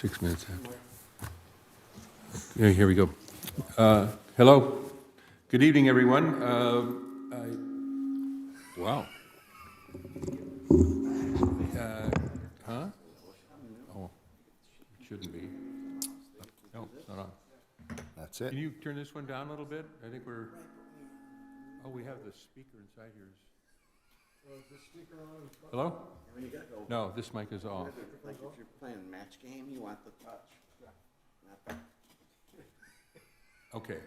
6 minutes after. Yeah, here we go. Hello. Good evening, everyone. Wow. Huh? Oh, it shouldn't be. No, it's not on. That's it. Can you turn this one down a little bit? I think we're, oh, we have the speaker inside here. Hello? No, this mic is off. Like if you're playing a match game, you want the touch. Not the, Okay.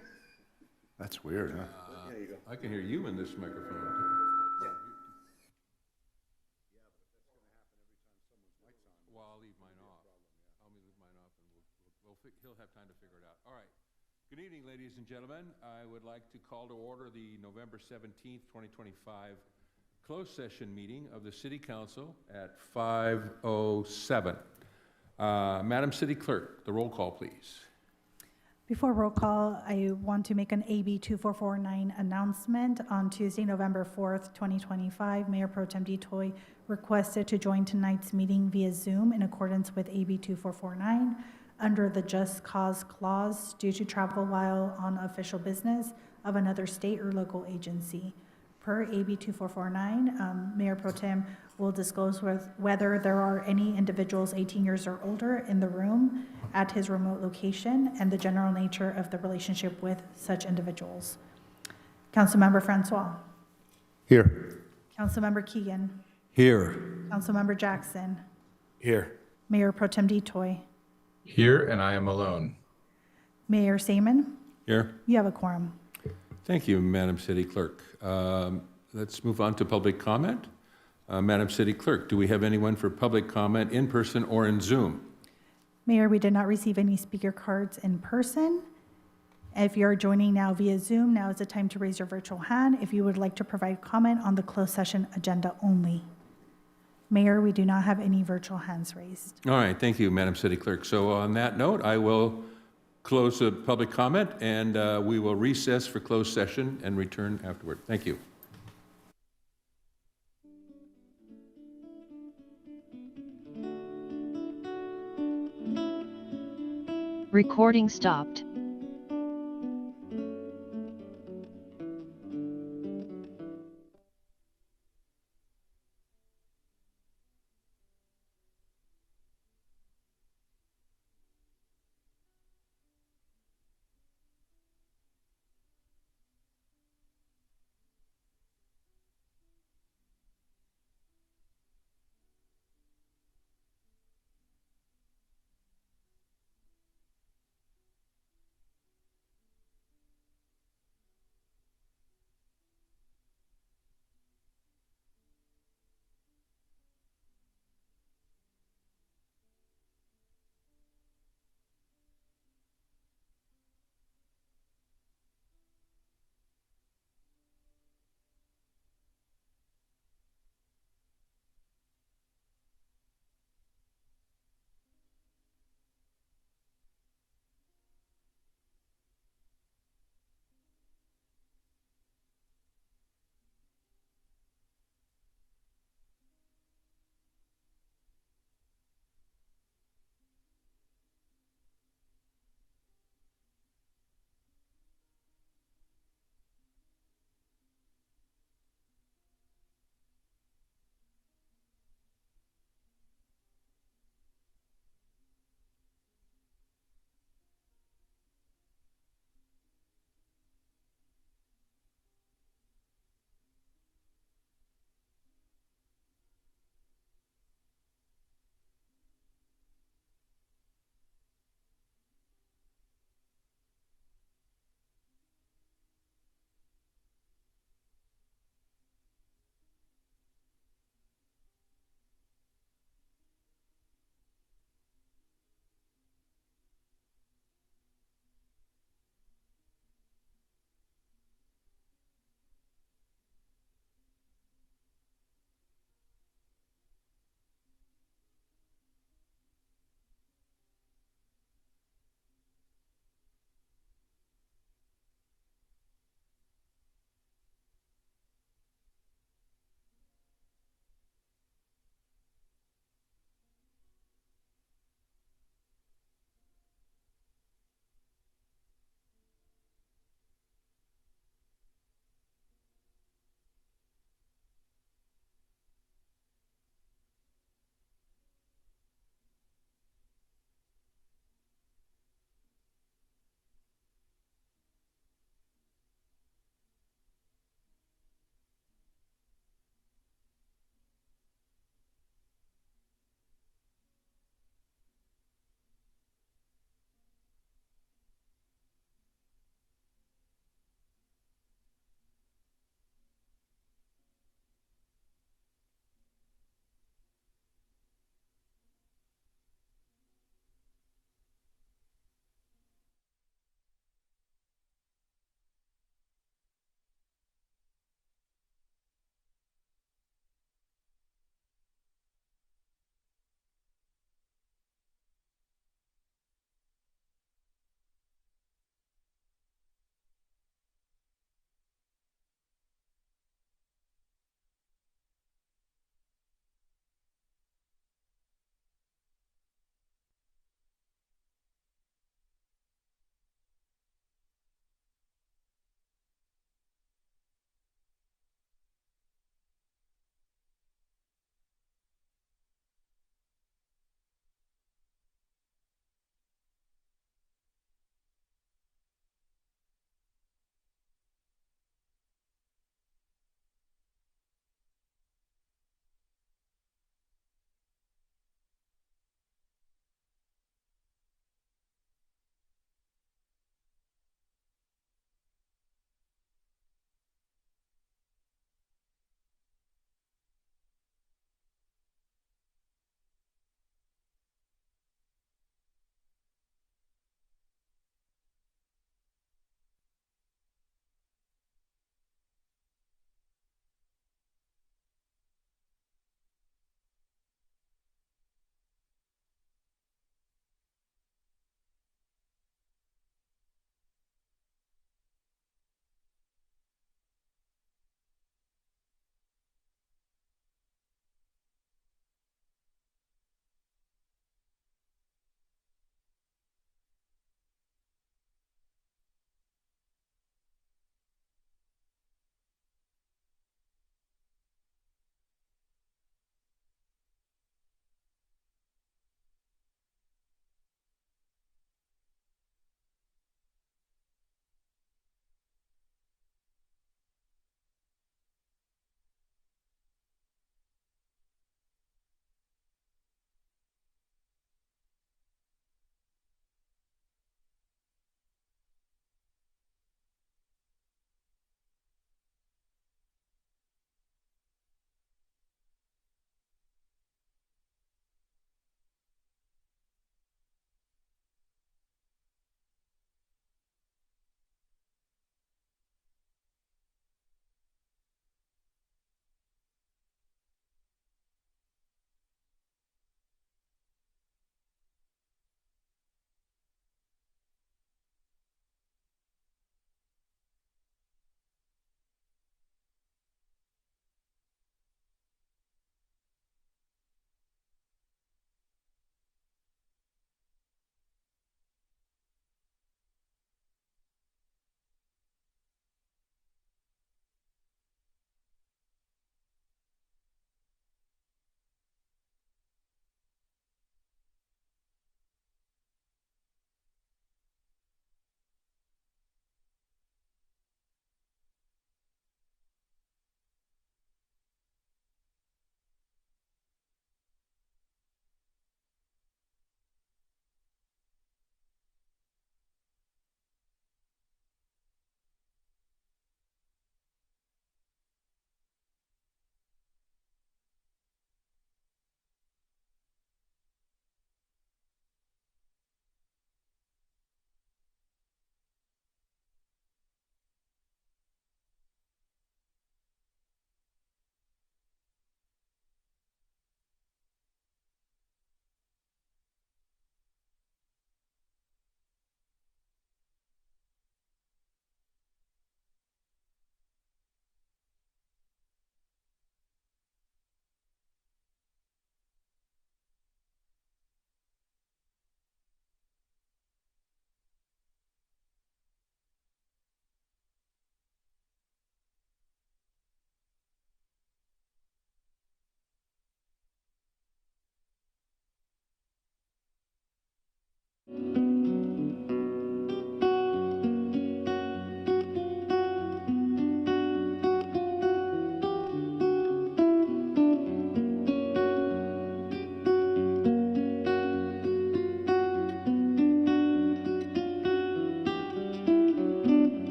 That's weird, huh? there you go. I can hear you in this microphone. Well, I'll leave mine off. I'll leave mine off, and he'll have time to figure it out. All right. Good evening, ladies and gentlemen. I would like to call to order the November 17th, 2025 closed session meeting of the City Council at 5:07. Madam City Clerk, the roll call, please. Before roll call, I want to make an AB 2449 announcement. On Tuesday, November 4th, 2025, Mayor Pro Tem Detoy requested to join tonight's meeting via Zoom in accordance with AB 2449 under the Just Cause Clause due to travel while on official business of another state or local agency. Per AB 2449, Mayor Pro Tem will disclose whether there are any individuals 18 years or older in the room at his remote location and the general nature of the relationship with such individuals. Councilmember Francois. Here. Councilmember Keegan. Here. Councilmember Jackson. Here. Mayor Pro Tem Detoy. Here, and I am alone. Mayor Saman. Here. You have a quorum. Thank you, Madam City Clerk. Let's move on to public comment. Madam City Clerk, do we have anyone for public comment in person or in Zoom? Mayor, we did not receive any speaker cards in person. If you're joining now via Zoom, now is the time to raise your virtual hand if you would like to provide comment on the closed session agenda only. Mayor, we do not have any virtual hands raised. All right, thank you, Madam City Clerk. So on that note, I will close the public comment, and we will recess for closed session and return afterward. Thank you. Recording stopped.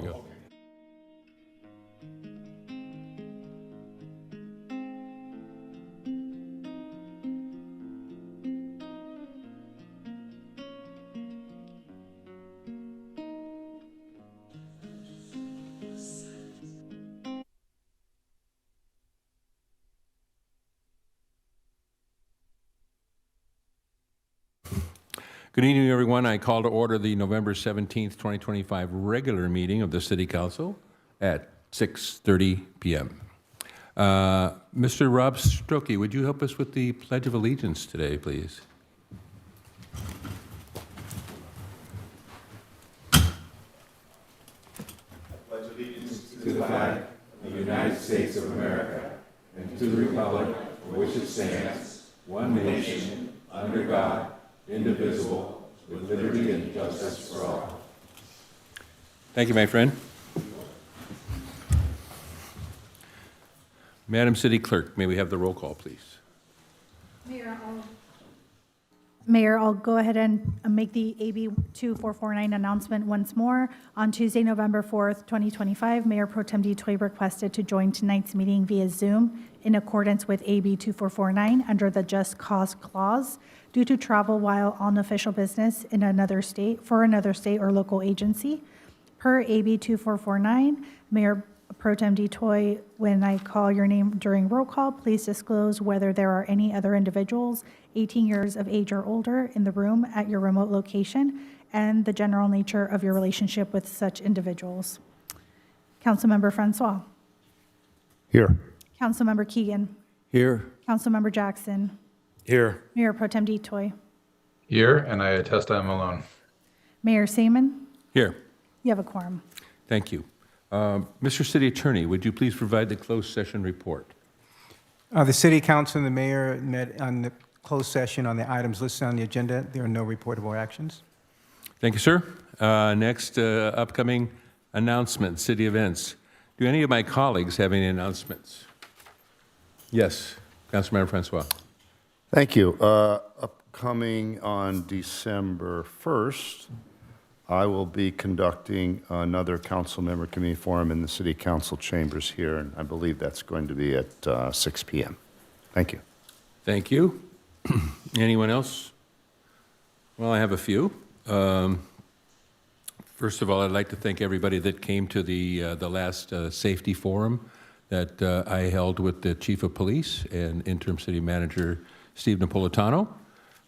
we go. Good evening, everyone. I call to order the November 17th, 2025 regular meeting of the City Council at 6:30 p.m. Mr. Rob Strokey, would you help us with the Pledge of Allegiance today, please? Thank you, my friend. Madam City Clerk, may we have the roll call, please? Mayor, I'll go ahead and make the AB 2449 announcement once more. On Tuesday, November 4th, 2025, Mayor Pro Tem Detoy requested to join tonight's meeting via Zoom in accordance with AB 2449 under the Just Cause Clause due to travel while on official business in another state for another state or local agency. Per AB 2449, Mayor Pro Tem Detoy, when I call your name during roll call, please disclose whether there are any other individuals 18 years of age or older in the room at your remote location and the general nature of your relationship with such individuals. Councilmember Francois. Here. Councilmember Keegan. Here. Councilmember Jackson. Here. Mayor Pro Tem Detoy. Here, and I attest I'm alone. Mayor Seaman. Here. You have a quorum. Thank you. Mr. City Attorney, would you please provide the closed session report? The City Council and the Mayor met on the closed session on the items listed on the agenda. There are no reportable actions. Thank you, sir. Next, upcoming announcements, city events. Do any of my colleagues have any announcements? Yes, Councilmember Francois. Thank you. Upcoming on December 1st, I will be conducting another council member community forum in the City Council chambers here, and I believe that's going to be at 6 p.m. Thank you. Thank you. Anyone else? Well, I have a few. First of all, I'd like to thank everybody that came to the last safety forum that I held with the Chief of Police and Interim City Manager Steve Napolitano.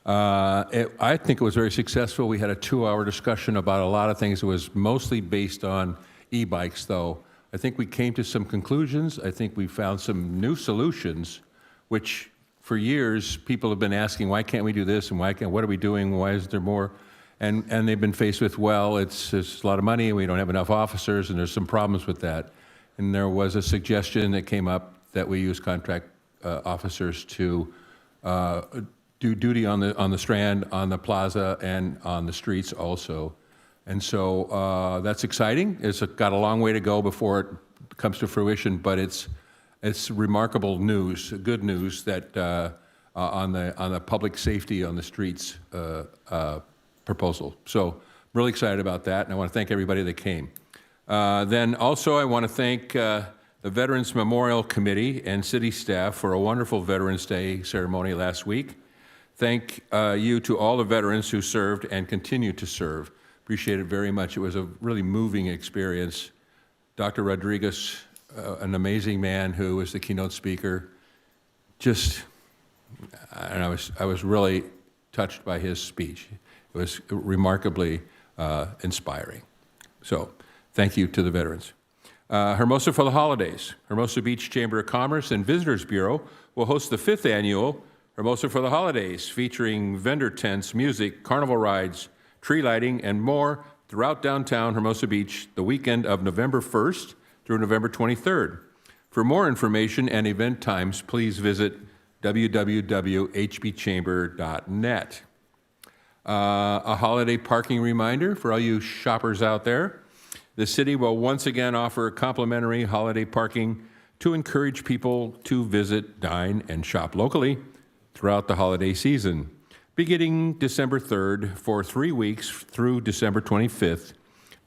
I think it was very successful. We had a 2-hour discussion about a lot of things. It was mostly based on e-bikes, though. I think we came to some conclusions. I think we found some new solutions, which for years people have been asking, why can't we do this and what are we doing? Why isn't there more? And they've been faced with, well, it's a lot of money and we don't have enough officers and there's some problems with that. And there was a suggestion that came up that we use contract officers to do duty on the Strand, on the plaza, and on the streets also. And so that's exciting. It's got a long way to go before it comes to fruition, but it's remarkable news, good news that on the public safety on the streets proposal. So really excited about that, and I want to thank everybody that came. Then also I want to thank the Veterans Memorial Committee and city staff for a wonderful Veterans Day ceremony last week. Thank you to all the veterans who served and continue to serve. Appreciate it very much. It was a really moving experience. Dr. Rodriguez, an amazing man who was the keynote speaker. I was really touched by his speech. It was remarkably inspiring. So thank you to the veterans. Hermosa for the holidays. Hermosa Beach Chamber of Commerce and Visitors Bureau will host the 5th annual Hermosa for the Holidays, featuring vendor tents, music, carnival rides, tree lighting, and more throughout downtown Hermosa Beach the weekend of November 1st through November 23rd. For more information and event times, please visit www.hbchamber.net. A holiday parking reminder for all you shoppers out there. The city will once again offer complimentary holiday parking to encourage people to visit, dine, and shop locally throughout the holiday season. Beginning December 3rd for 3 weeks through December 25th,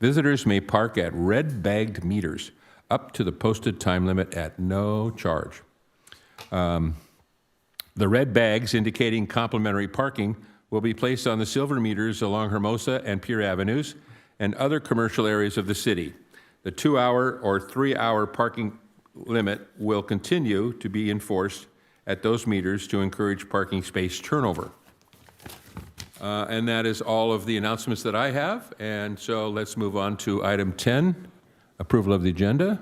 Visitors may park at red-bagged meters up to the posted time limit at no charge. The red bags indicating complimentary parking will be placed on the silver meters along Hermosa and Pier Avenues and other commercial areas of the city. The 2-hour or 3-hour parking limit will continue to be enforced at those meters to encourage parking space turnover. And that is all of the announcements that I have. And so let's move on to item 10, approval of the agenda.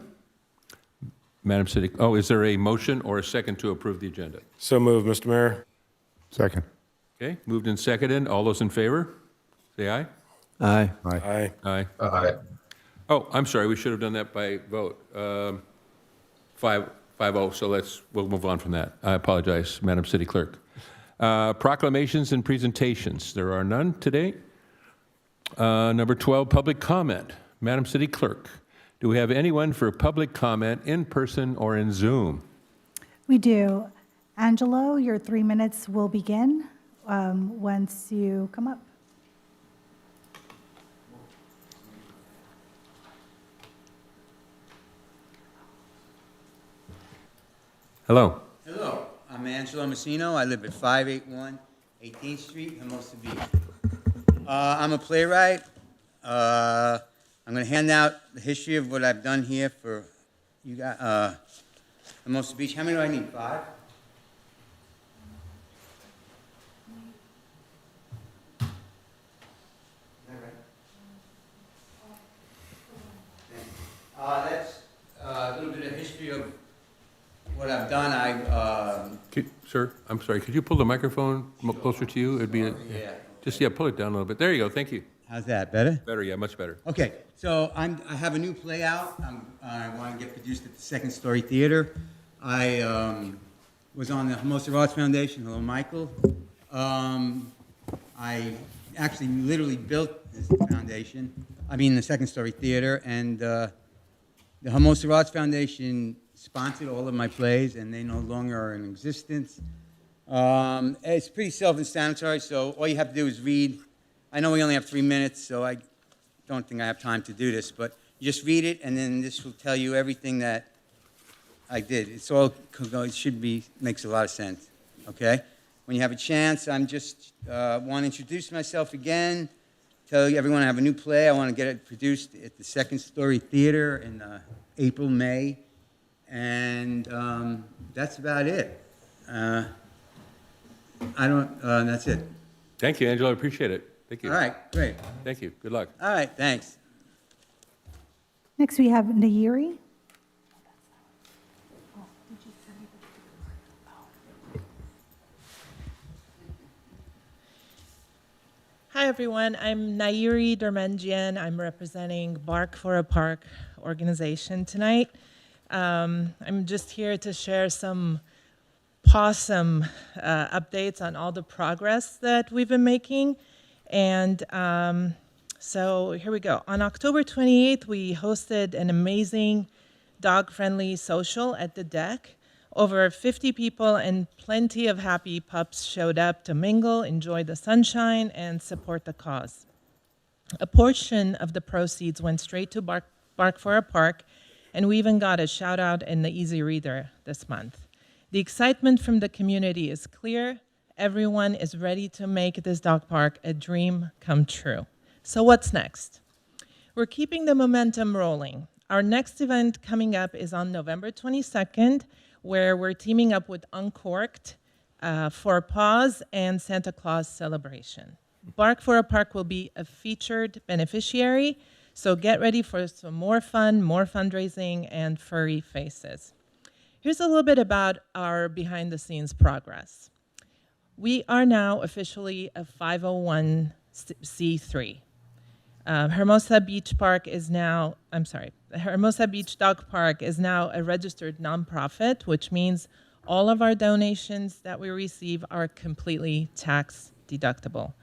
Madam City, is there a motion or a second to approve the agenda? So moved, Mr. Mayor. Second. Okay, moved and seconded. All those in favor, say aye. Aye. Aye. Aye. Aye. Oh, I'm sorry, we should have done that by vote. 5-0, so we'll move on from that. I apologize, Madam City Clerk. Proclamations and presentations. There are none today. Number 12, public comment. Madam City Clerk, do we have anyone for public comment in person or in Zoom? We do. Angelo, your 3 minutes will begin once you come up. Hello. Hello, I'm Angelo Messino. I live at 581 18th Street, Hermosa Beach. I'm a playwright. I'm going to hand out the history of what I've done here for you guys. Hermosa Beach. How many do I need? 5? Is that right? That's a little bit of history of what I've done. Sir, I'm sorry, could you pull the microphone closer to you? It'd be, Yeah. pull it down a little bit. There you go, thank you. How's that? Better? Better, yeah, much better. Okay, so I have a new play out. I want to get produced at the Second Story Theater. I was on the Hermosa Arts Foundation. Hello, Michael. I actually literally built this foundation. The Second Story Theater, and the Hermosa Arts Foundation sponsored all of my plays, and they no longer are in existence. It's pretty self-explanatory, so all you have to do is read. I know we only have 3 minutes, so I don't think I have time to do this, but you just read it, and then this will tell you everything that I did. It makes a lot of sense, okay? When you have a chance, I'm just want to introduce myself again, tell everyone I have a new play. I want to get it produced at the Second Story Theater in April, May, and that's about it. That's it. Thank you, Angelo, I appreciate it. Thank you. All right, great. Thank you, good luck. All right, thanks. Next, we have Nayiri. Hi, everyone. I'm Nayiri Dermenjian. I'm representing Bark for a Park organization tonight. I'm just here to share some awesome updates on all the progress that we've been making. And so here we go. On October 28th, we hosted an amazing dog-friendly social at the deck. Over 50 people and plenty of happy pups showed up to mingle, enjoy the sunshine, and support the cause. A portion of the proceeds went straight to Bark for a Park, and we even got a shout out in the Easy Reader this month. The excitement from the community is clear. Everyone is ready to make this dog park a dream come true. So what's next? We're keeping the momentum rolling. Our next event coming up is on November 22nd, where we're teaming up with Uncorked for a Pause and Santa Claus celebration. Bark for a Park will be a featured beneficiary, so get ready for some more fun, more fundraising, and furry faces. Here's a little bit about our behind-the-scenes progress. We are now officially a 501c3. Hermosa Beach Dog Park is now a registered nonprofit, which means all of our donations that we receive are completely tax deductible.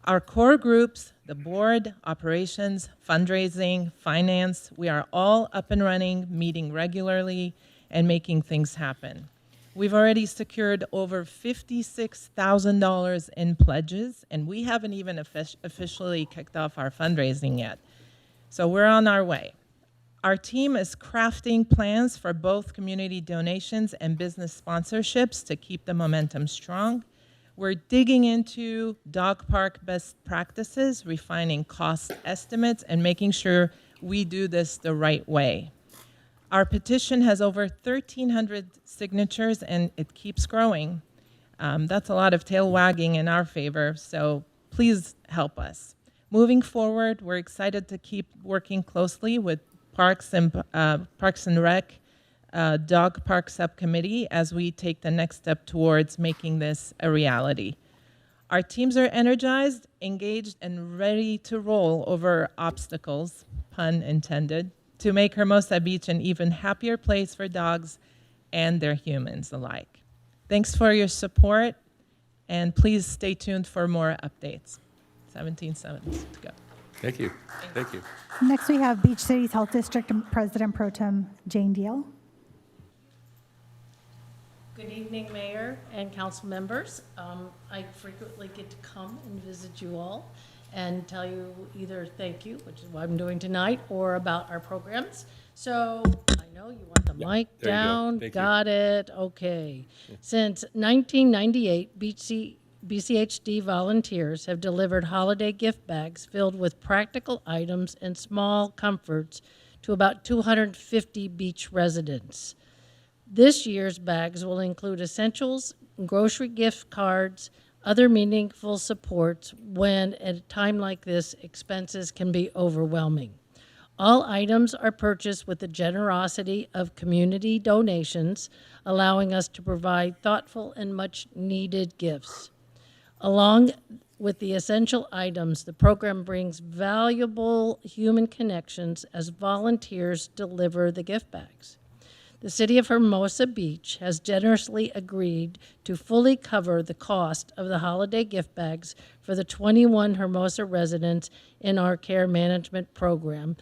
Our core groups, the board, operations, fundraising, finance, we are all up and running, meeting regularly, and making things happen. We've already secured over $56,000 in pledges, and we haven't even officially kicked off our fundraising yet. So we're on our way. Our team is crafting plans for both community donations and business sponsorships to keep the momentum strong. We're digging into dog park best practices, refining cost estimates, and making sure we do this the right way. Our petition has over 1,300 signatures, and it keeps growing. That's a lot of tail wagging in our favor, so please help us. Moving forward, we're excited to keep working closely with Parks and Rec Dog Park Subcommittee as we take the next step towards making this a reality. Our teams are energized, engaged, and ready to roll over obstacles, pun intended, to make Hermosa Beach an even happier place for dogs and their humans alike. Thanks for your support, and please stay tuned for more updates. 17 seconds to go. Thank you. Thank you. Next, we have Beach Cities Health District President Pro Tem Jane Deal. Good evening, Mayor and council members. I frequently get to come and visit you all and tell you either thank you, which is what I'm doing tonight, or about our programs. So I know you want the mic there you go. down. Thank you. Got it. Okay. Since 1998, BCHD volunteers have delivered holiday gift bags filled with practical items and small comforts to about 250 beach residents. This year's bags will include essentials, grocery gift cards, other meaningful supports when, at a time like this, expenses can be overwhelming. All items are purchased with the generosity of community donations, allowing us to provide thoughtful and much-needed gifts. Along with the essential items, the program brings valuable human connections as volunteers deliver the gift bags. The City of Hermosa Beach has generously agreed to fully cover the cost of the holiday gift bags for the 21 Hermosa residents in our care management program,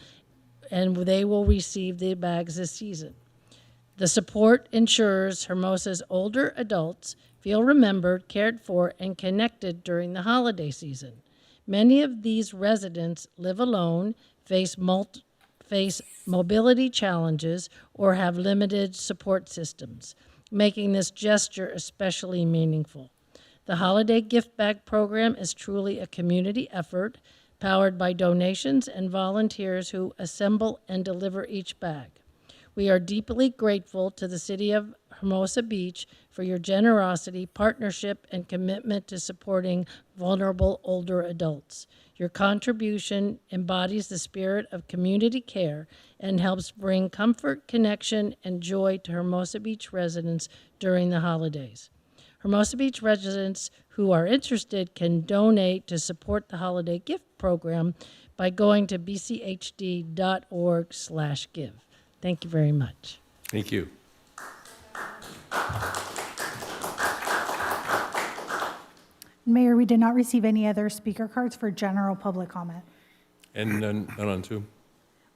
and they will receive the bags this season. The support ensures Hermosa's older adults feel remembered, cared for, and connected during the holiday season. Many of these residents live alone, face mobility challenges, or have limited support systems, making this gesture especially meaningful. The Holiday Gift Bag Program is truly a community effort powered by donations and volunteers who assemble and deliver each bag. We are deeply grateful to the City of Hermosa Beach for your generosity, partnership, and commitment to supporting vulnerable older adults. Your contribution embodies the spirit of community care and helps bring comfort, connection, and joy to Hermosa Beach residents during the holidays. Hermosa Beach residents who are interested can donate to support the holiday gift program by going to bchd.org/give. Thank you very much. Thank you. Mayor, we did not receive any other speaker cards for general public comment. And none on Zoom?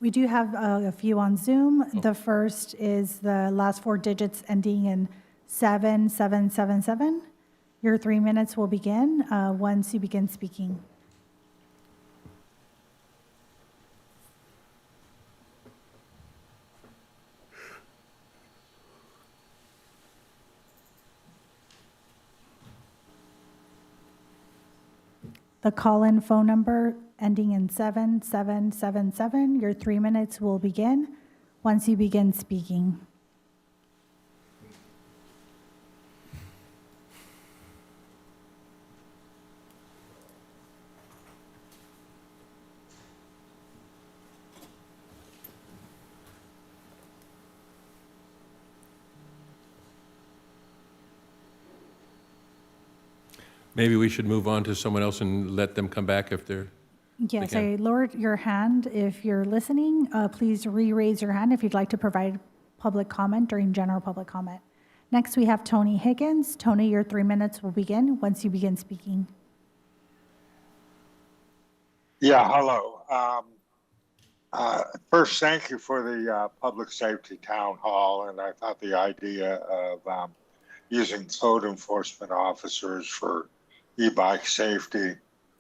We do have a few on Zoom. The first is the last four digits ending in 7777. Your 3 minutes will begin once you begin speaking. The call-in phone number ending in 7777. Your 3 minutes will begin once you begin speaking. Maybe we should move on to someone else and let them come back if they're... Yes, Okay. I lowered your hand. If you're listening, please re-raise your hand if you'd like to provide public comment during general public comment. Next, we have Tony Higgins. Tony, your 3 minutes will begin once you begin speaking. Yeah, hello. First, thank you for the public safety town hall, and I thought the idea of using code enforcement officers for e-bike safety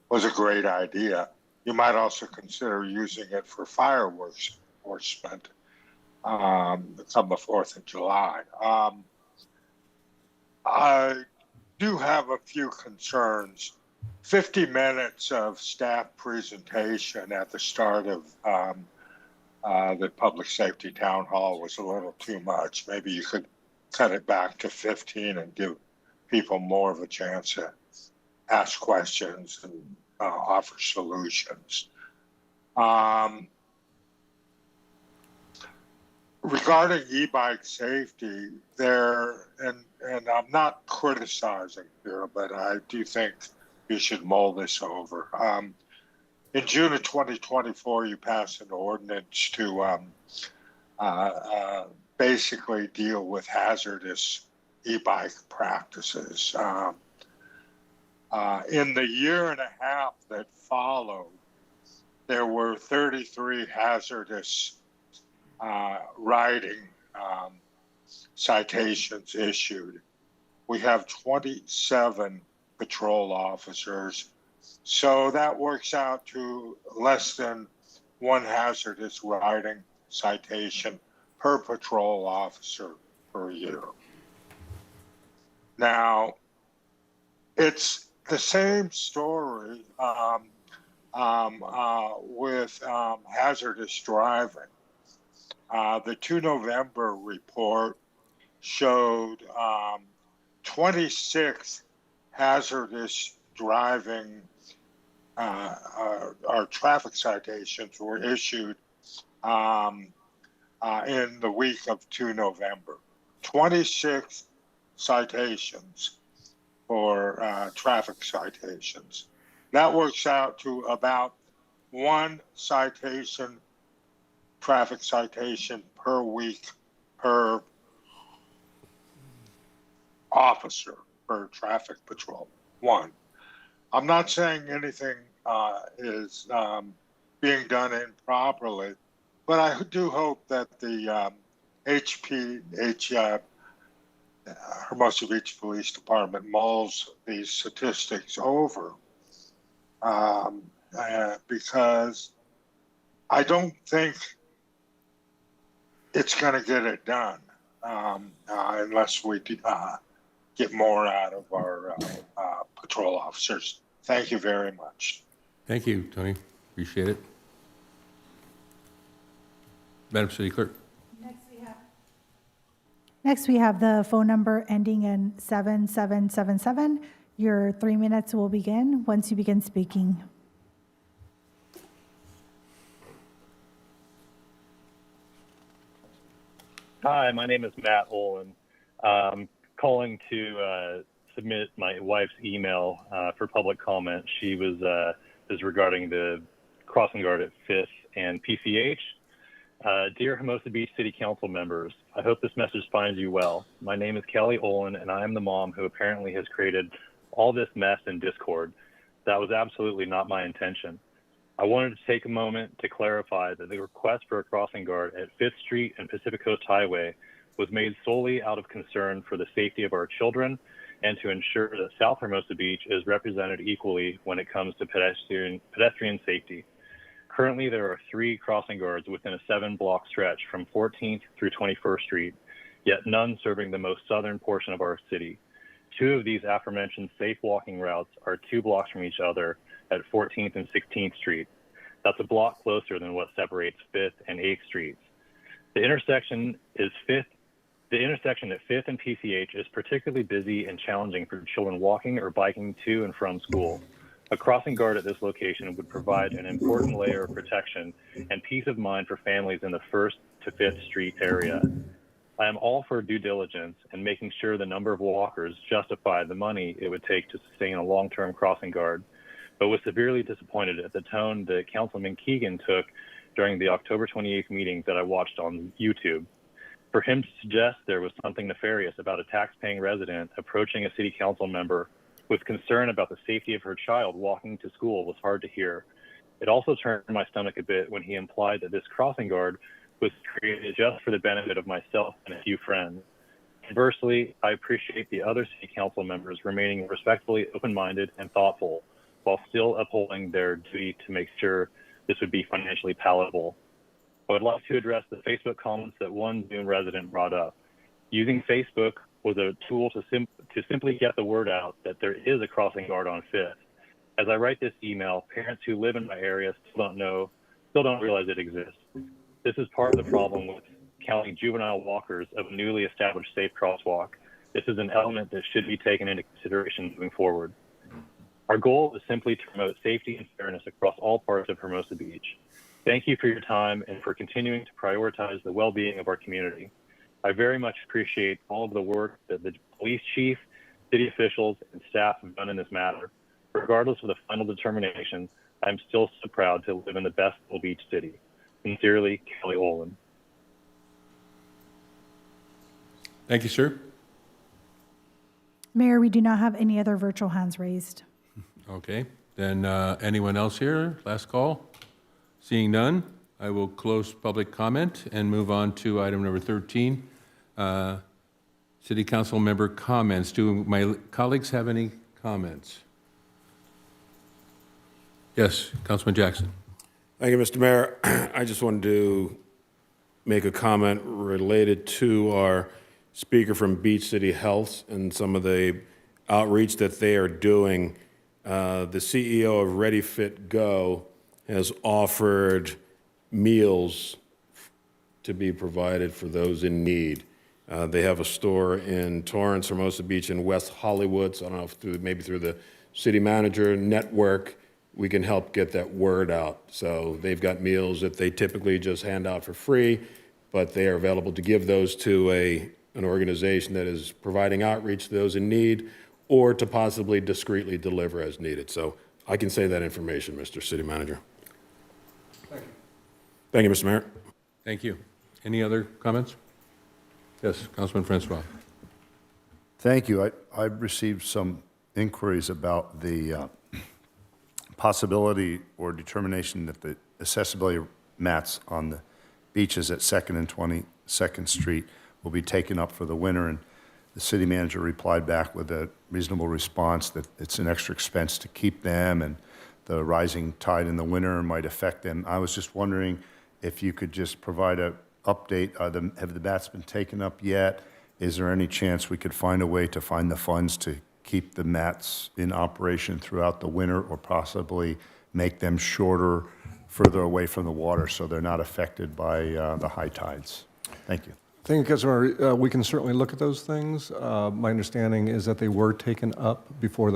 was a great idea. you might also consider using it for fireworks enforcement come the 4th of July. I do have a few concerns. 50 minutes of staff presentation at the start of the public safety town hall was a little too much. Maybe you could cut it back to 15 and give people more of a chance to ask questions and offer solutions. Regarding e-bike safety, and I'm not criticizing here, but I do think you should mull this over. In June of 2024, you passed an ordinance to basically deal with hazardous e-bike practices. In the year and a half that followed, there were 33 hazardous riding citations issued. We have 27 patrol officers. So that works out to less than one hazardous riding citation per patrol officer per year. Now, it's the same story with hazardous driving. The 2 November report showed 26 hazardous driving or traffic citations were issued in the week of 2 November. 26 citations for traffic citations. That works out to about one traffic citation per week per officer per traffic patrol. One. I'm not saying anything is being done improperly, but I do hope that the Hermosa Beach Police Department mulls these statistics over because I don't think it's going to get it done unless we get more out of our patrol officers. Thank you very much. Thank you, Tony. Appreciate it. Madam City Clerk. Next, we have the phone number ending in 7777. Your 3 minutes will begin once you begin speaking. Hi, my name is Matt Olin. Calling to submit my wife's email for public comment. She is regarding the crossing guard at 5th and PCH. Dear Hermosa Beach City Council members, I hope this message finds you well. My name is Kelly Olin, and I am the mom who apparently has created all this mess and discord. That was absolutely not my intention. I wanted to take a moment to clarify that the request for a crossing guard at 5th Street and Pacific Coast Highway was made solely out of concern for the safety of our children and to ensure that South Hermosa Beach is represented equally when it comes to pedestrian safety. Currently, there are 3 crossing guards within a 7-block stretch from 14th through 21st Street, yet none serving the most southern portion of our city. 2 of these aforementioned safe walking routes are 2 blocks from each other at 14th and 16th Street. That's a block closer than what separates 5th and 8th Streets. The intersection at 5th and PCH is particularly busy and challenging for children walking or biking to and from school. A crossing guard at this location would provide an important layer of protection and peace of mind for families in the 1st to 5th Street area. I am all for due diligence and making sure the number of walkers justify the money it would take to sustain a long-term crossing guard, but was severely disappointed at the tone that Councilman Keegan took during the October 28th meeting that I watched on YouTube. For him to suggest there was something nefarious about a tax-paying resident approaching a city council member with concern about the safety of her child walking to school was hard to hear. It also turned my stomach a bit when he implied that this crossing guard was created just for the benefit of myself and a few friends. Conversely, I appreciate the other city council members remaining respectfully open-minded and thoughtful while still upholding their duty to make sure this would be financially palatable. I would like to address the Facebook comments that one Zoom resident brought up. Using Facebook was a tool to simply get the word out that there is a crossing guard on Fifth. As I write this email, parents who live in my area still don't realize it exists. This is part of the problem with counting juvenile walkers of a newly established safe crosswalk. This is an element that should be taken into consideration moving forward. Our goal is simply to promote safety and fairness across all parts of Hermosa Beach. Thank you for your time and for continuing to prioritize the well-being of our community. I very much appreciate all of the work that the police chief, city officials, and staff have done in this matter. Regardless of the final determination, I'm still so proud to live in the best little beach city. Sincerely, Kelly Olin. Thank you, sir. Mayor, we do not have any other virtual hands raised. Okay, then anyone else here? Last call? Seeing none, I will close public comment and move on to item number 13, City Council member comments. Do my colleagues have any comments? Yes, Councilman Jackson. Thank you, Mr. Mayor. I just wanted to make a comment related to our speaker from Beach City Health and some of the outreach that they are doing. The CEO of Ready Fit Go has offered meals to be provided for those in need. They have a store in Torrance, Hermosa Beach, and West Hollywood. So I don't know if maybe through the city manager network, we can help get that word out. So they've got meals that they typically just hand out for free, but they are available to give those to an organization that is providing outreach to those in need, or to possibly discreetly deliver as needed. So I can say that information, Mr. City Manager. Thank you. Thank you, Mr. Mayor. Thank you. Any other comments? Yes, Councilman Francois. Thank you. I received some inquiries about the possibility or determination that the accessibility mats on the beaches at 2nd and 22nd Street will be taken up for the winter, and the city manager replied back with a reasonable response that it's an extra expense to keep them, and the rising tide in the winter might affect them. I was just wondering if you could just provide an update. Have the mats been taken up yet? Is there any chance we could find a way to find the funds to keep the mats in operation throughout the winter, or possibly make them shorter, further away from the water, so they're not affected by the high tides? Thank you. Thank you, Councilmember. We can certainly look at those things. My understanding is that they were taken up before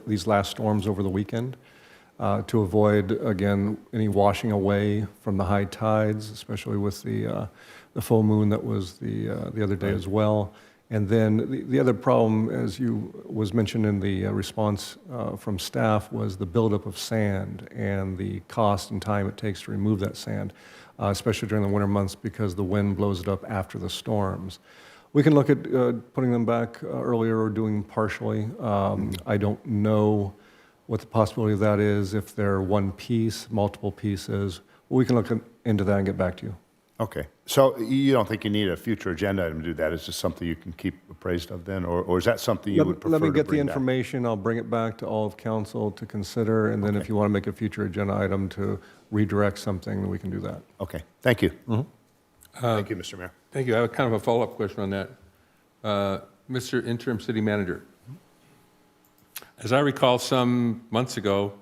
these last storms over the weekend, to avoid, again, any washing away from the high tides, especially with the full moon that was the other day as well. And then the other problem, as was mentioned in the response from staff, was the buildup of sand and the cost and time it takes to remove that sand, especially during the winter months, because the wind blows it up after the storms. We can look at putting them back earlier or doing partially. I don't know what the possibility of that is, if they're one piece, multiple pieces. We can look into that and get back to you. Okay. So you don't think you need a future agenda item to do that? Is this something you can keep appraised of then? Or is that something you would prefer to bring back? Let me get the information. I'll bring it back to all of council to consider. And then if you want to make a future agenda item to redirect something, then we can do that. Okay. Thank you. Thank you, Mr. Mayor. Thank you. I have kind of a follow-up question on that. Mr. Interim City Manager, as I recall, some months ago,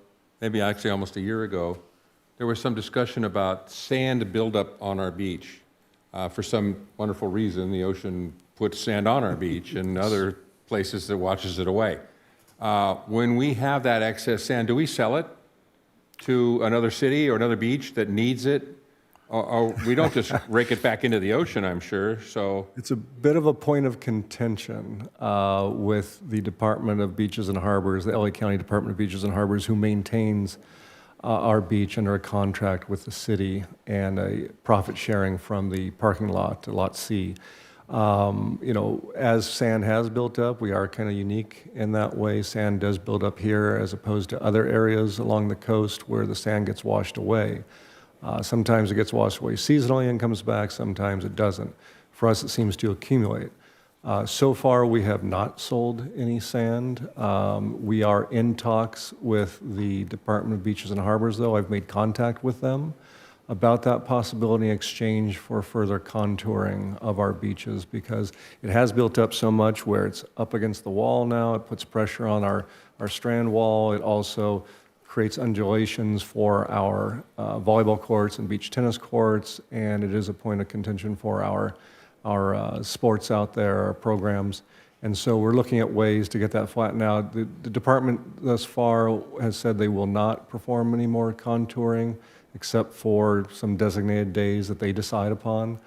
maybe actually almost a year ago, there was some discussion about sand buildup on our beach. For some wonderful reason, the ocean puts sand on our beach, and other places that washes it away. When we have that excess sand, do we sell it to another city or another beach that needs it? Or we don't just rake it back into the ocean, I'm sure, so. It's a bit of a point of contention with the Department of Beaches and Harbors, the LA County Department of Beaches and Harbors, who maintains our beach under a contract with the city and a profit sharing from the parking lot, Lot C. As sand has built up, we are kind of unique in that way. Sand does build up here as opposed to other areas along the coast where the sand gets washed away. Sometimes it gets washed away seasonally and comes back, sometimes it doesn't. For us, it seems to accumulate. So far, we have not sold any sand. We are in talks with the Department of Beaches and Harbors, though. I've made contact with them about that possibility in exchange for further contouring of our beaches, because it has built up so much where it's up against the wall now. It puts pressure on our strand wall. It also creates undulations for our volleyball courts and beach tennis courts, and it is a point of contention for our sports out there, our programs. And so we're looking at ways to get that flattened out. The department thus far has said they will not perform any more contouring except for some designated days that they decide upon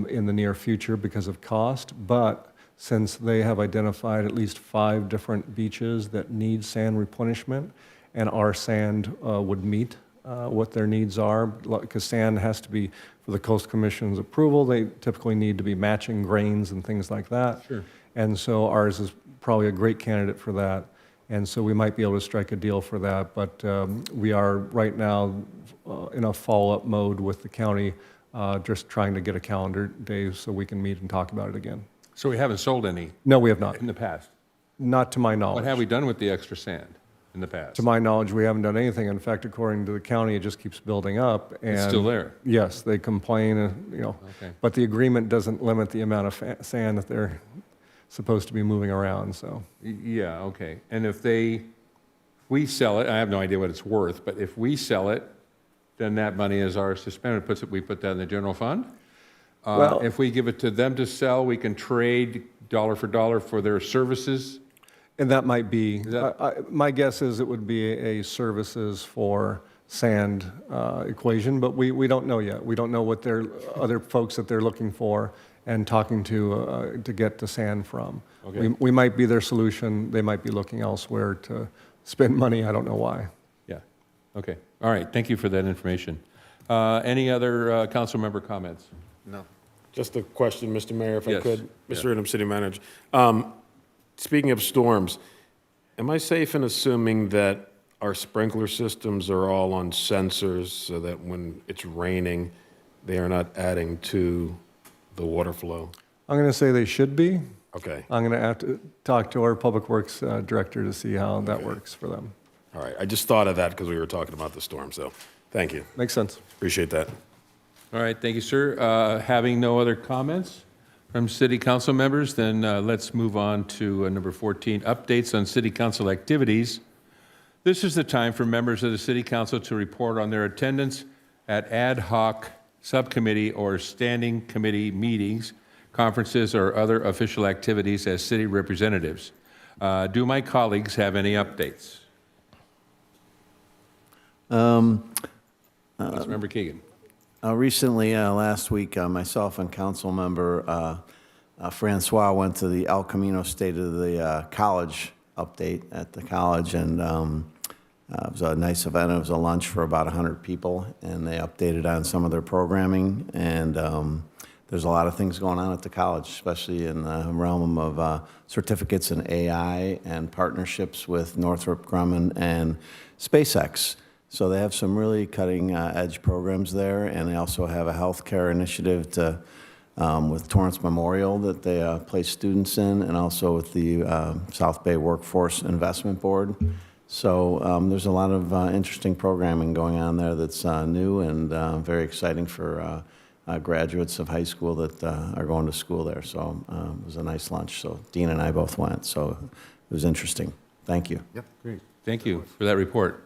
in the near future because of cost. But since they have identified at least 5 different beaches that need sand replenishment, and our sand would meet what their needs are, because sand has to be, for the Coastal Commission's approval, they typically need to be matching grains and things like that. Sure. And so ours is probably a great candidate for that. And so we might be able to strike a deal for that. But we are right now in a follow-up mode with the county, just trying to get a calendar day so we can meet and talk about it again. So we haven't sold any No, we have not. in the past? Not to my knowledge. What have we done with the extra sand in the past? To my knowledge, we haven't done anything. In fact, according to the county, it just keeps building up. And It's still there? Yes, they complain, Okay. but the agreement doesn't limit the amount of sand that they're supposed to be moving around, so. Yeah, okay. And if we sell it, I have no idea what it's worth, but if we sell it, then that money is ours to spend. We put that in the general fund? Well- If we give it to them to sell, we can trade dollar for dollar for their services? And that might be, that- my guess is it would be a services for sand equation, but we don't know yet. We don't know what other folks that they're looking for and talking to get the sand from. Okay. We might be their solution. They might be looking elsewhere to spend money. I don't know why. Yeah, okay. All right, thank you for that information. Any other council member comments? No. Just a question, Mr. Mayor, if I Yes, could. yeah. Mr. Ingham, City Manager. Speaking of storms, am I safe in assuming that our sprinkler systems are all on sensors so that when it's raining, they are not adding to the water flow? I'm going to say they should be. Okay, I'm going to have to talk to our Public Works Director to see how that works for them. all right. I just thought of that because we were talking about the storm, so thank you. Makes sense. Appreciate that. All right, thank you, sir. Having no other comments from city council members, then let's move on to number 14, updates on city council activities. This is the time for members of the city council to report on their attendance at ad hoc subcommittee or standing committee meetings, conferences, or other official activities as city representatives. Do my colleagues have any updates? Councilmember Keegan. Recently, last week, myself and council member Francois went to the El Camino State of the College update at the college, and it was a nice event. It was a lunch for about 100 people, and they updated on some of their programming, and there's a lot of things going on at the college, especially in the realm of certificates in AI and partnerships with Northrop Grumman and SpaceX. So they have some really cutting-edge programs there, and they also have a healthcare initiative with Torrance Memorial that they place students in, and also with the South Bay Workforce Investment Board. So there's a lot of interesting programming going on there that's new and very exciting for graduates of high school that are going to school there. So it was a nice lunch. So Dean and I both went, so it was interesting. Thank you. Yep, great. Thank you for that report.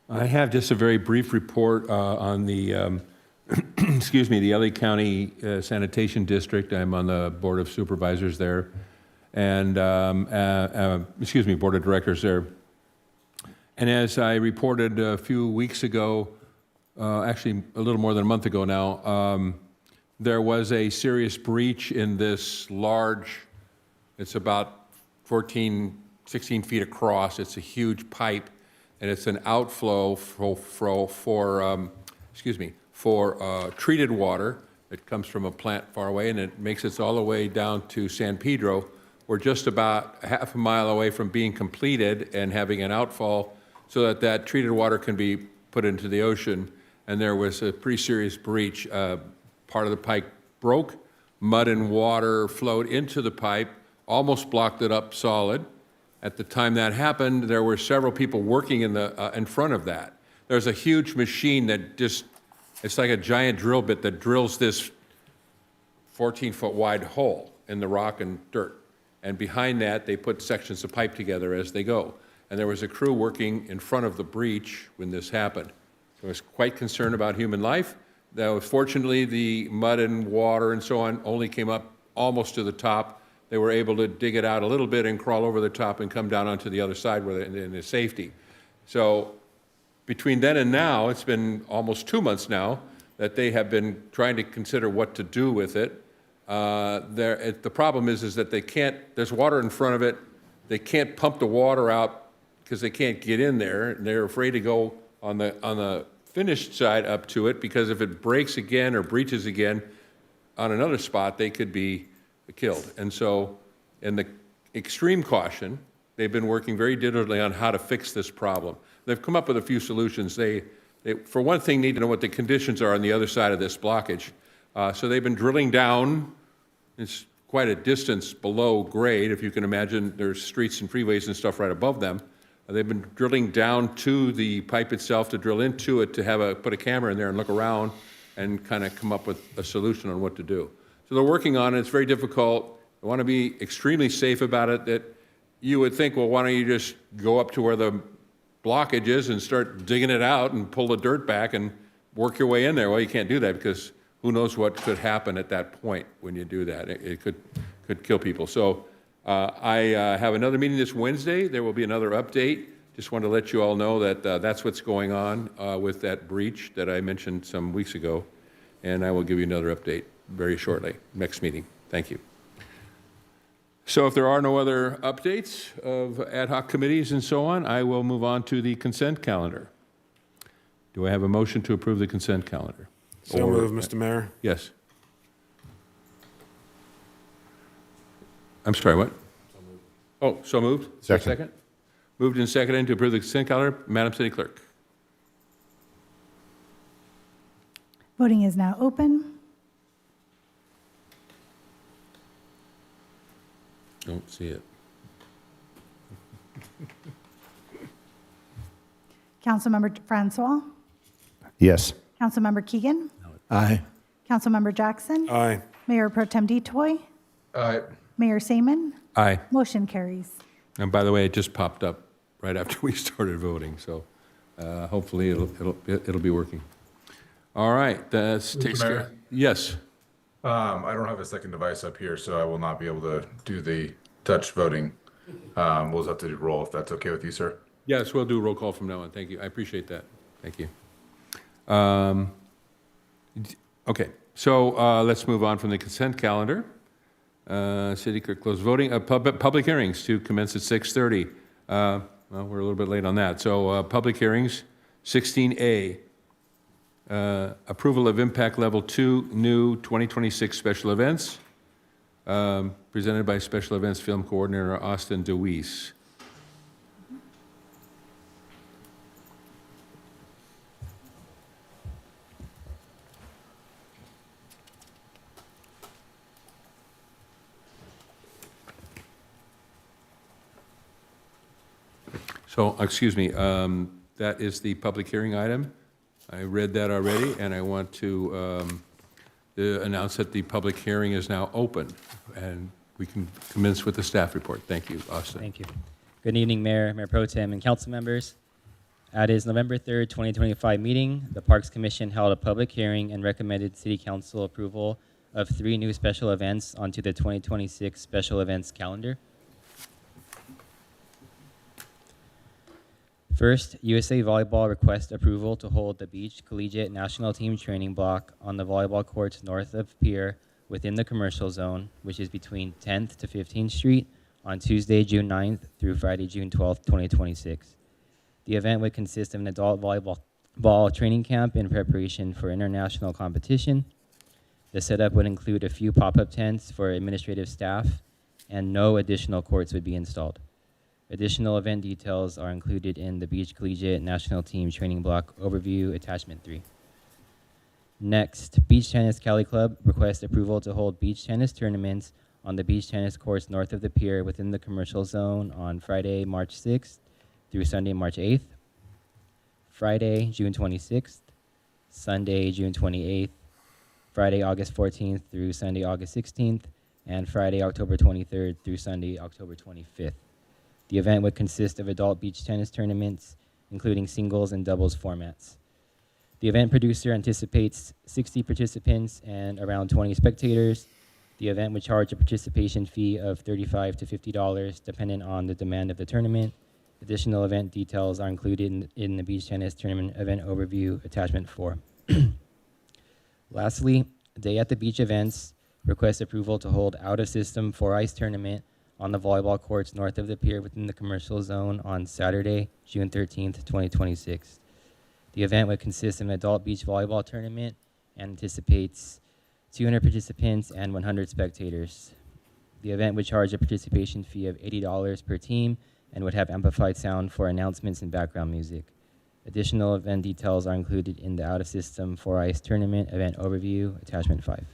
I have just a very brief report on the, excuse me, the LA County Sanitation District. I'm on the Board of Supervisors there, and, excuse me, Board of Directors there. And as I reported a few weeks ago, actually a little more than a month ago now, there was a serious breach in this large, it's about 14, 16 feet across. It's a huge pipe. And it's an outflow for treated water that comes from a plant far away, and it makes it all the way down to San Pedro. We're just about half a mile away from being completed and having an outfall so that that treated water can be put into the ocean. And there was a pretty serious breach. Part of the pipe broke, mud and water flowed into the pipe, almost blocked it up solid. At the time that happened, there were several people working in front of that. There's a huge machine that it's like a giant drill bit that drills this 14-foot wide hole in the rock and dirt. And behind that, they put sections of pipe together as they go. And there was a crew working in front of the breach when this happened. So I was quite concerned about human life. Though fortunately, the mud and water and so on only came up almost to the top. They were able to dig it out a little bit and crawl over the top and come down onto the other side where in the safety. So between then and now, it's been almost 2 months now that they have been trying to consider what to do with it. The problem is that they can't, there's water in front of it. They can't pump the water out because they can't get in there. And they're afraid to go on the finished side up to it because if it breaks again or breaches again on another spot, they could be killed. And so in the extreme caution, they've been working very diligently on how to fix this problem. They've come up with a few solutions. They for one thing, need to know what the conditions are on the other side of this blockage. So they've been drilling down. It's quite a distance below grade. If you can imagine, there's streets and freeways and stuff right above them. They've been drilling down to the pipe itself to drill into it to put a camera in there and look around and kind of come up with a solution on what to do. So they're working on it. It's very difficult. They want to be extremely safe about it. That you would think, well, why don't you just go up to where the blockage is and start digging it out and pull the dirt back and work your way in there? Well, you can't do that because who knows what could happen at that point when you do that. It could kill people. So I have another meeting this Wednesday. There will be another update. Just wanted to let you all know that that's what's going on with that breach that I mentioned some weeks ago. And I will give you another update very shortly, next meeting. Thank you. So if there are no other updates of ad hoc committees and so on, I will move on to the consent calendar. Do I have a motion to approve the consent calendar? So moved, Mr. Mayor. Yes. I'm sorry, what? So moved. Oh, so moved? Second. Moved and seconded to approve the consent calendar. Madam City Clerk. Voting is now open. Don't see it. Councilmember Francois, Yes. Councilmember Keegan, Aye. Councilmember Jackson, Aye. Mayor Pro Tem Detoy, Aye. Mayor Seaman, Aye. motion carries. And by the way, it just popped up right after we started voting, so hopefully it'll be working. All right, that takes Mayor? care. Yes. I don't have a second device up here, so I will not be able to do the touch voting. We'll just have to do roll if that's okay with you, sir. Yes, we'll do roll call from now on. Thank you. I appreciate that. Thank you. Okay, so let's move on from the consent calendar. City clerk closed voting. Public hearings to commence at 6:30. Well, we're a little bit late on that. So public hearings, 16A. Approval of Impact Level 2 new 2026 special events, presented by Special Events Film Coordinator Austin DeWeese. So, excuse me, that is the public hearing item. I read that already, and I want to announce that the public hearing is now open, and we can commence with the staff report. Thank you, Austin. Thank you. Good evening, Mayor, Mayor Pro Tem, and council members. At its November 3rd, 2025 meeting, the Parks Commission held a public hearing and recommended City Council approval of 3 new special events onto the 2026 special events calendar. First, USA Volleyball requests approval to hold the Beach Collegiate National Team Training Block on the volleyball courts north of Pier within the commercial zone, which is between 10th to 15th Street, on Tuesday, June 9th through Friday, June 12th, 2026. The event would consist of an adult volleyball training camp in preparation for international competition. The setup would include a few pop-up tents for administrative staff, and no additional courts would be installed. Additional event details are included in the Beach Collegiate National Team Training Block Overview Attachment 3. Next, Beach Tennis Cali Club requests approval to hold beach tennis tournaments on the beach tennis courts north of the pier within the commercial zone on Friday, March 6th through Sunday, March 8th, Friday, June 26th, Sunday, June 28th, Friday, August 14th through Sunday, August 16th, and Friday, October 23rd through Sunday, October 25th. The event would consist of adult beach tennis tournaments, including singles and doubles formats. The event producer anticipates 60 participants and around 20 spectators. The event would charge a participation fee of $35 to $50, depending on the demand of the tournament. Additional event details are included in the beach tennis tournament event overview, attachment 4. Lastly, Day at the Beach events request approval to hold out-of-system 4-ice tournament on the volleyball courts north of the pier within the commercial zone on Saturday, June 13th, 2026. The event would consist of an adult beach volleyball tournament and anticipates 200 participants and 100 spectators. The event would charge a participation fee of $80 per team and would have amplified sound for announcements and background music. Additional event details are included in the out-of-system 4-ice tournament event overview, attachment 5.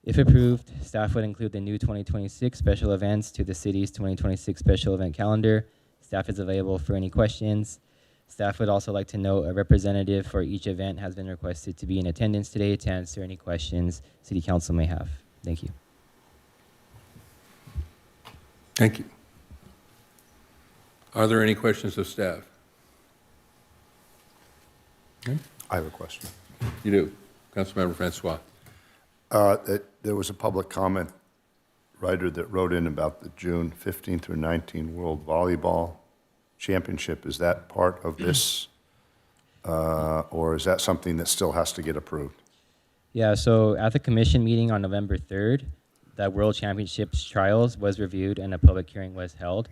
If approved, staff would include the new 2026 special events to the city's 2026 special event calendar. Staff is available for any questions. Staff would also like to note a representative for each event has been requested to be in attendance today to answer any questions City Council may have. Thank you. Thank you. Are there any questions of staff? Okay. I have a question. You do. Councilmember Francois. There was a public comment writer that wrote in about the June 15 through 19 World Volleyball Championship. Is that part of this, or is that something that still has to get approved? Yeah, so at the commission meeting on November 3rd, the World Championships trials was reviewed and a public hearing was held.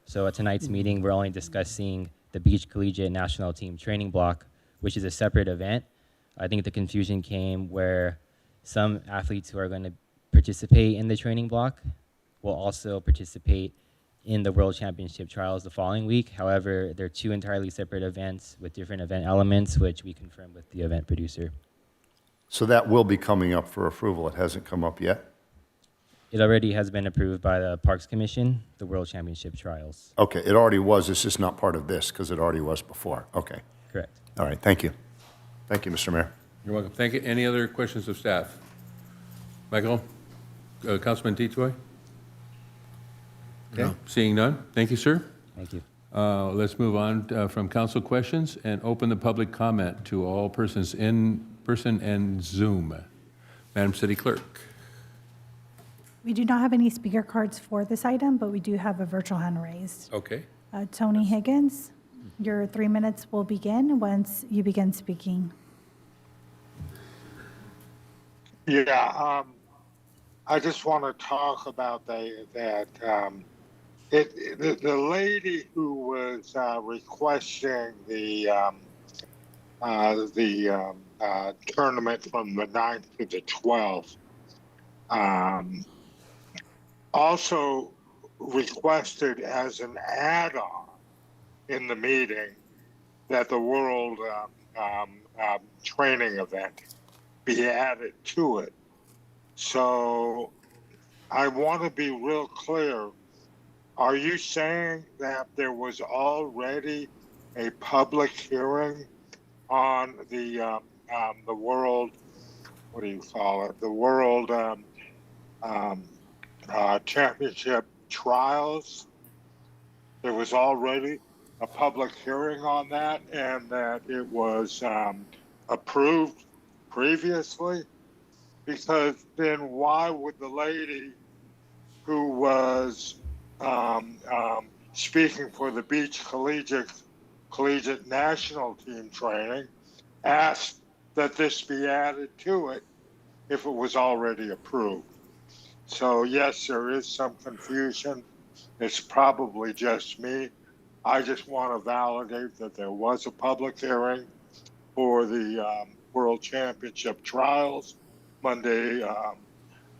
So at tonight's meeting, we're only discussing the Beach Collegiate National Team Training Block, which is a separate event. I think the confusion came where some athletes who are going to participate in the training block will also participate in the World Championship trials the following week. However, they're two entirely separate events with different event elements, which we confirmed with the event producer. So that will be coming up for approval. It hasn't come up yet? It already has been approved by the Parks Commission, the World Championship trials. Okay, it already was. It's just not part of this because it already was before. Okay. Correct. All right, thank you. Thank you, Mr. Mayor. You're welcome. Thank you. Any other questions of staff? Michael? Councilman Detoy? Okay, seeing none. Thank you, sir. Thank you. Let's move on from council questions and open the public comment to all persons in person and Zoom. Madam City Clerk. We do not have any speaker cards for this item, but we do have a virtual hand raised. Okay. Tony Higgins, your 3 minutes will begin once you begin speaking. Yeah, I just want to talk about the lady who was requesting the tournament from the 9th to the 12th. Also requested as an add-on in the meeting that the World Training event be added to it. So I want to be real clear. Are you saying that there was already a public hearing on the World, what do you call it? The World Championship trials? There was already a public hearing on that, and that it was approved previously? Because then why would the lady who was speaking for the Beach Collegiate National Team Training ask that this be added to it if it was already approved? So yes, there is some confusion. It's probably just me. I just want to validate that there was a public hearing for the World Championship trials, Monday,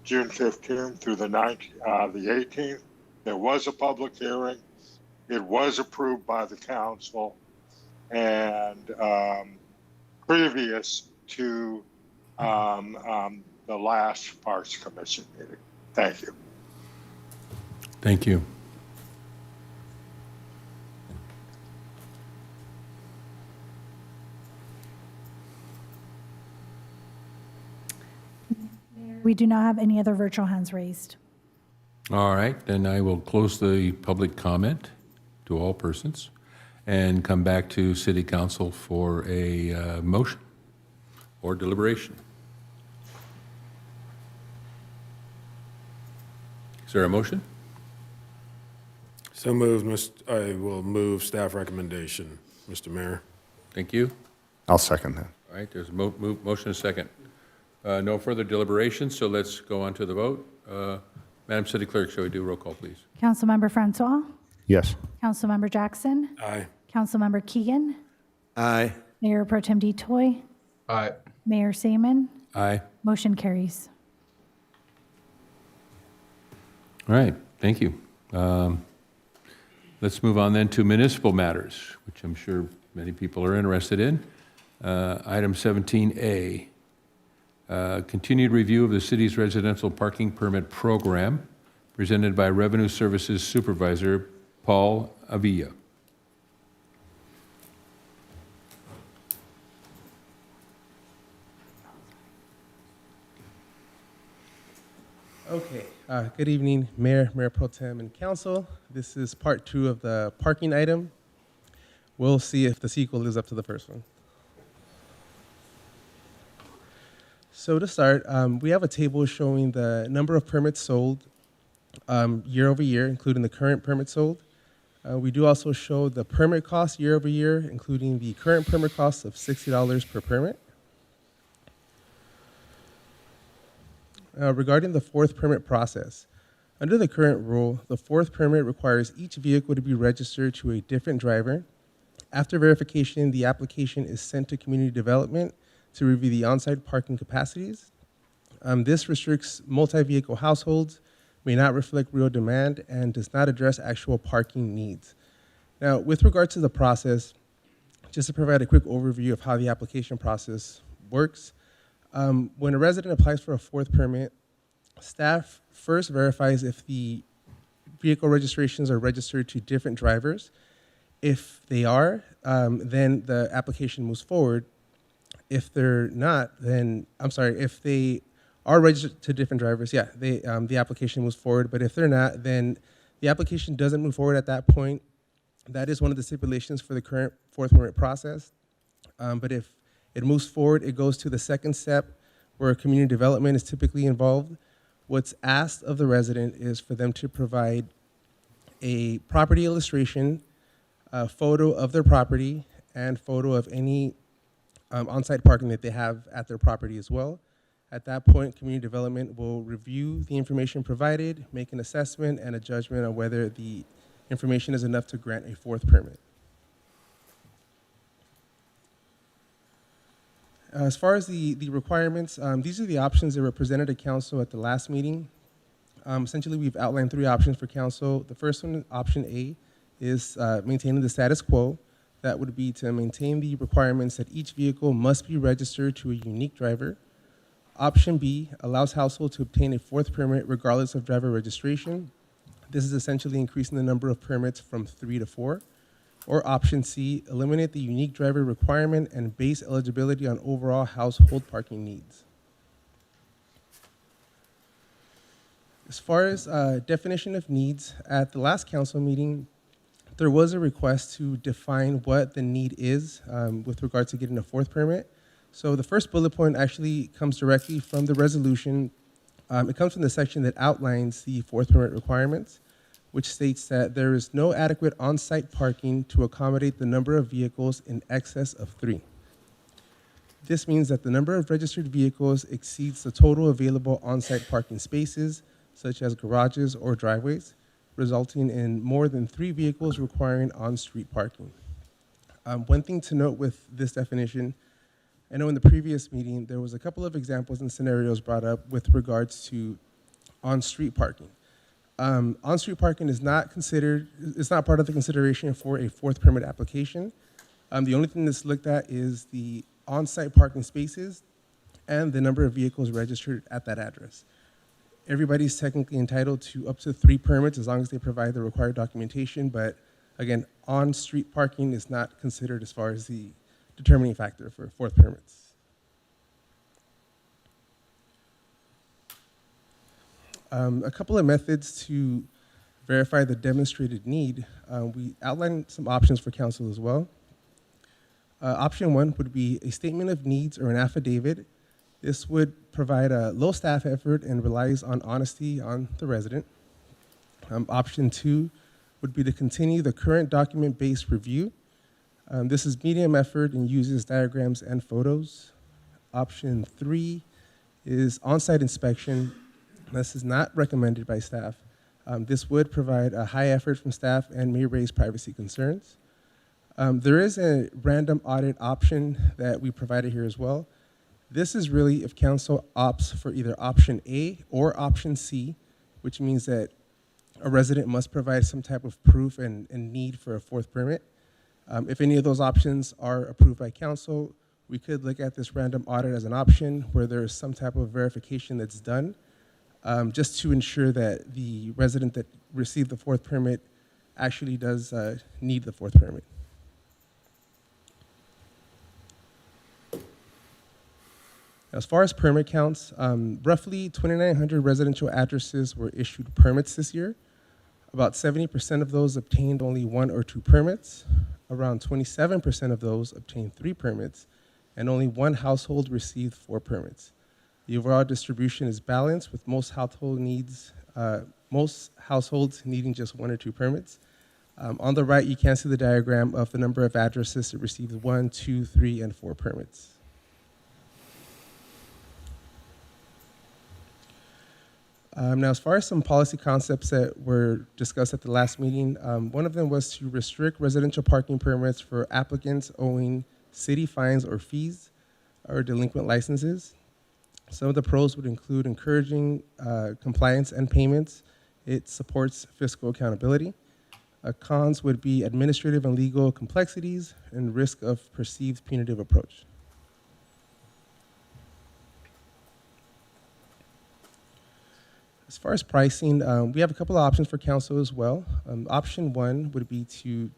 June 15th through the 18th. There was a public hearing, It was approved by the council and previous to the last Parks Commission meeting. Thank you. Thank you. We do not have any other virtual hands raised. All right, then I will close the public comment to all persons and come back to City Council for a motion or deliberation. Is there a motion? So moved, I will move staff recommendation, Mr. Mayor. Thank you. I'll second that. All right, there's a motion and a second. No further deliberation, so let's go on to the vote. Madam City Clerk, shall we do roll call, please? Councilmember Francois? Yes. Councilmember Jackson? Aye. Councilmember Keegan? Aye. Mayor Pro Tem Detoy? Aye. Mayor Seaman? Aye. Motion carries. All right, thank you. Let's move on then to municipal matters, which I'm sure many people are interested in. Item 17A, continued review of the city's residential parking permit program, presented by Revenue Services Supervisor Paul Avila. Okay, good evening, Mayor, Mayor Pro Tem, and Council. This is part 2 of the parking item. We'll see if the sequel lives up to the first one. So to start, we have a table showing the number of permits sold year over year, including the current permit sold. We do also show the permit cost year over year, including the current permit cost of $60 per permit. Regarding the fourth permit process, under the current rule, the fourth permit requires each vehicle to be registered to a different driver. After verification, the application is sent to community development to review the on-site parking capacities. This restricts multi-vehicle households, may not reflect real demand, and does not address actual parking needs. Now, with regard to the process, just to provide a quick overview of how the application process works, when a resident applies for a fourth permit, staff first verifies if the vehicle registrations are registered to different drivers. If they are, then the application moves forward. If they're not, then, if they are registered to different drivers, the application moves forward. But if they're not, then the application doesn't move forward at that point. That is one of the stipulations for the current fourth permit process. But if it moves forward, it goes to the second step where community development is typically involved. What's asked of the resident is for them to provide a property illustration, a photo of their property, and photo of any on-site parking that they have at their property as well. At that point, community development will review the information provided, make an assessment and a judgment on whether the information is enough to grant a fourth permit. As far as the requirements, these are the options that were presented to council at the last meeting. Essentially, we've outlined 3 options for council. The first one, option A, is maintaining the status quo. That would be to maintain the requirements that each vehicle must be registered to a unique driver. Option B allows households to obtain a fourth permit regardless of driver registration. This is essentially increasing the number of permits from 3 to 4. Or option C, eliminate the unique driver requirement and base eligibility on overall household parking needs. As far as definition of needs, at the last council meeting, there was a request to define what the need is with regard to getting a fourth permit. So the first bullet point actually comes directly from the resolution. It comes from the section that outlines the fourth permit requirements, which states that there is no adequate on-site parking to accommodate the number of vehicles in excess of 3. This means that the number of registered vehicles exceeds the total available on-site parking spaces, such as garages or driveways, resulting in more than 3 vehicles requiring on-street parking. One thing to note with this definition, I know in the previous meeting, there was a couple of examples and scenarios brought up with regards to on-street parking. On-street parking is not considered, it's not part of the consideration for a fourth permit application. The only thing that's looked at is the on-site parking spaces and the number of vehicles registered at that address. Everybody's technically entitled to up to 3 permits as long as they provide the required documentation, but again, on-street parking is not considered as far as the determining factor for fourth permits. A couple of methods to verify the demonstrated need. We outlined some options for council as well. Option 1 would be a statement of needs or an affidavit. This would provide a low staff effort and relies on honesty on the resident. Option 2 would be to continue the current document-based review. This is medium effort and uses diagrams and photos. Option 3 is on-site inspection. This is not recommended by staff. This would provide a high effort from staff and may raise privacy concerns. There is a random audit option that we provided here as well. This is really if council opts for either option A or option C, which means that a resident must provide some type of proof and need for a fourth permit. If any of those options are approved by council, we could look at this random audit as an option where there is some type of verification that's done just to ensure that the resident that received the fourth permit actually does need the fourth permit. As far as permit counts, roughly 2,900 residential addresses were issued permits this year. About 70% of those obtained only 1 or 2 permits. Around 27% of those obtained 3 permits, and only 1 household received 4 permits. The overall distribution is balanced, with most households needing just 1 or 2 permits. On the right, you can see the diagram of the number of addresses that received 1, 2, 3, and 4 permits. Now, as far as some policy concepts that were discussed at the last meeting, one of them was to restrict residential parking permits for applicants owing city fines or fees or delinquent licenses. Some of the pros would include encouraging compliance and payments. It supports fiscal accountability. Cons would be administrative and legal complexities and risk of perceived punitive approach. As far as pricing, we have a couple of options for council as well. Option 1 would be to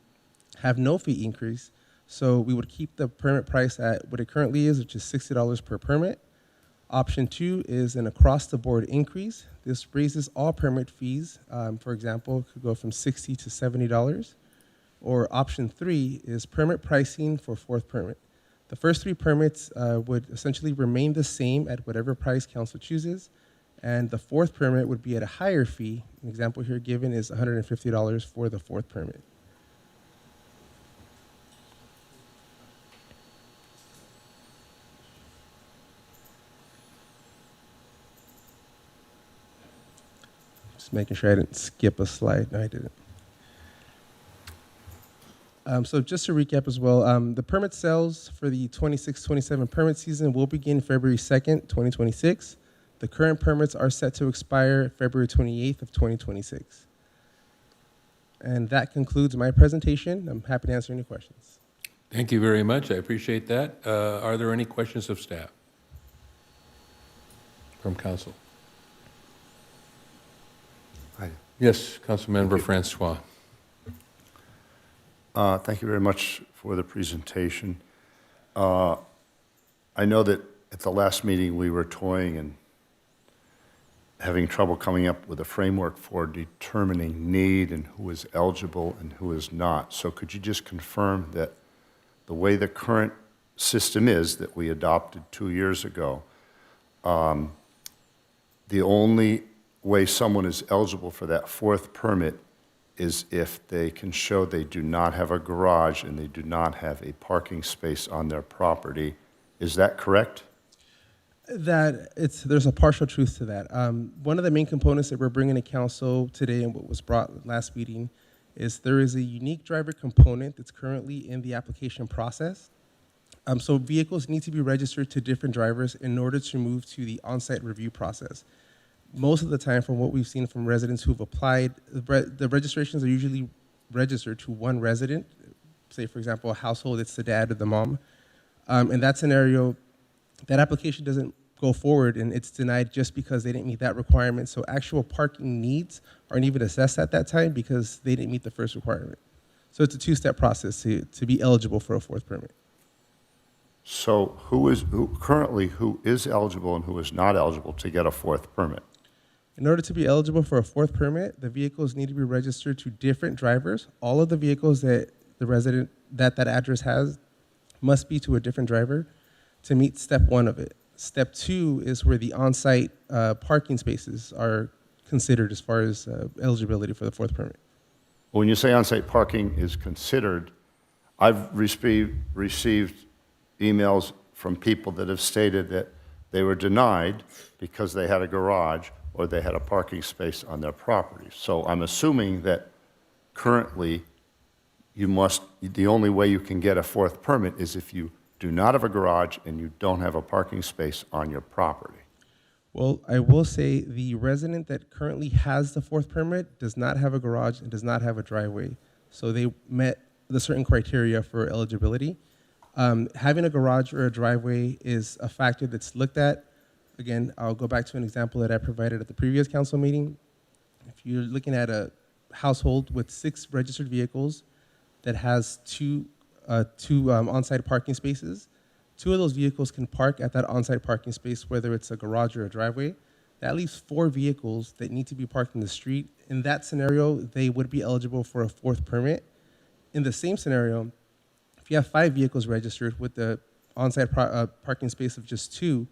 have no fee increase. So we would keep the permit price at what it currently is, which is $60 per permit. Option 2 is an across-the-board increase. This raises all permit fees. For example, it could go from $60 to $70. Or option 3 is permit pricing for fourth permit. The first 3 permits would essentially remain the same at whatever price council chooses. And the fourth permit would be at a higher fee. An example here given is $150 for the fourth permit. Just making sure I didn't skip a slide. No, I didn't. So just to recap as well, the permit sales for the 26-27 permit season will begin February 2nd, 2026. The current permits are set to expire February 28th of 2026. And that concludes my presentation. I'm happy to answer any questions. Thank you very much. I appreciate that. Are there any questions of staff from council? Yes, Councilmember Francois. Thank you very much for the presentation. I know that at the last meeting we were toying and having trouble coming up with a framework for determining need and who is eligible and who is not. So could you just confirm that the way the current system is that we adopted 2 years ago, the only way someone is eligible for that fourth permit is if they can show they do not have a garage and they do not have a parking space on their property. Is that correct? There's a partial truth to that. One of the main components that we're bringing to council today and what was brought last meeting is there is a unique driver component that's currently in the application process. So vehicles need to be registered to different drivers in order to move to the on-site review process. most of the time, from what we've seen from residents who've applied, the registrations are usually registered to one resident. Say, for example, a household, it's the dad or the mom. In that scenario, that application doesn't go forward and it's denied just because they didn't meet that requirement. So actual parking needs aren't even assessed at that time because they didn't meet the first requirement. So it's a two-step process to be eligible for a fourth permit. So who is eligible and who is not eligible to get a fourth permit? In order to be eligible for a fourth permit, the vehicles need to be registered to different drivers. All of the vehicles that the resident, that address has must be to a different driver to meet step one of it. Step two is where the on-site parking spaces are considered as far as eligibility for the fourth permit. When you say on-site parking is considered, I've received emails from people that have stated that they were denied because they had a garage or they had a parking space on their property. So I'm assuming that currently the only way you can get a fourth permit is if you do not have a garage and you don't have a parking space on your property. Well, I will say the resident that currently has the fourth permit does not have a garage and does not have a driveway. So they met the certain criteria for eligibility. Having a garage or a driveway is a factor that's looked at. Again, I'll go back to an example that I provided at the previous council meeting. If you're looking at a household with 6 registered vehicles that has two on-site parking spaces, 2 of those vehicles can park at that on-site parking space, whether it's a garage or a driveway. That leaves 4 vehicles that need to be parked in the street. In that scenario, they would be eligible for a fourth permit. In the same scenario, if you have 5 vehicles registered with the on-site parking space of just 2,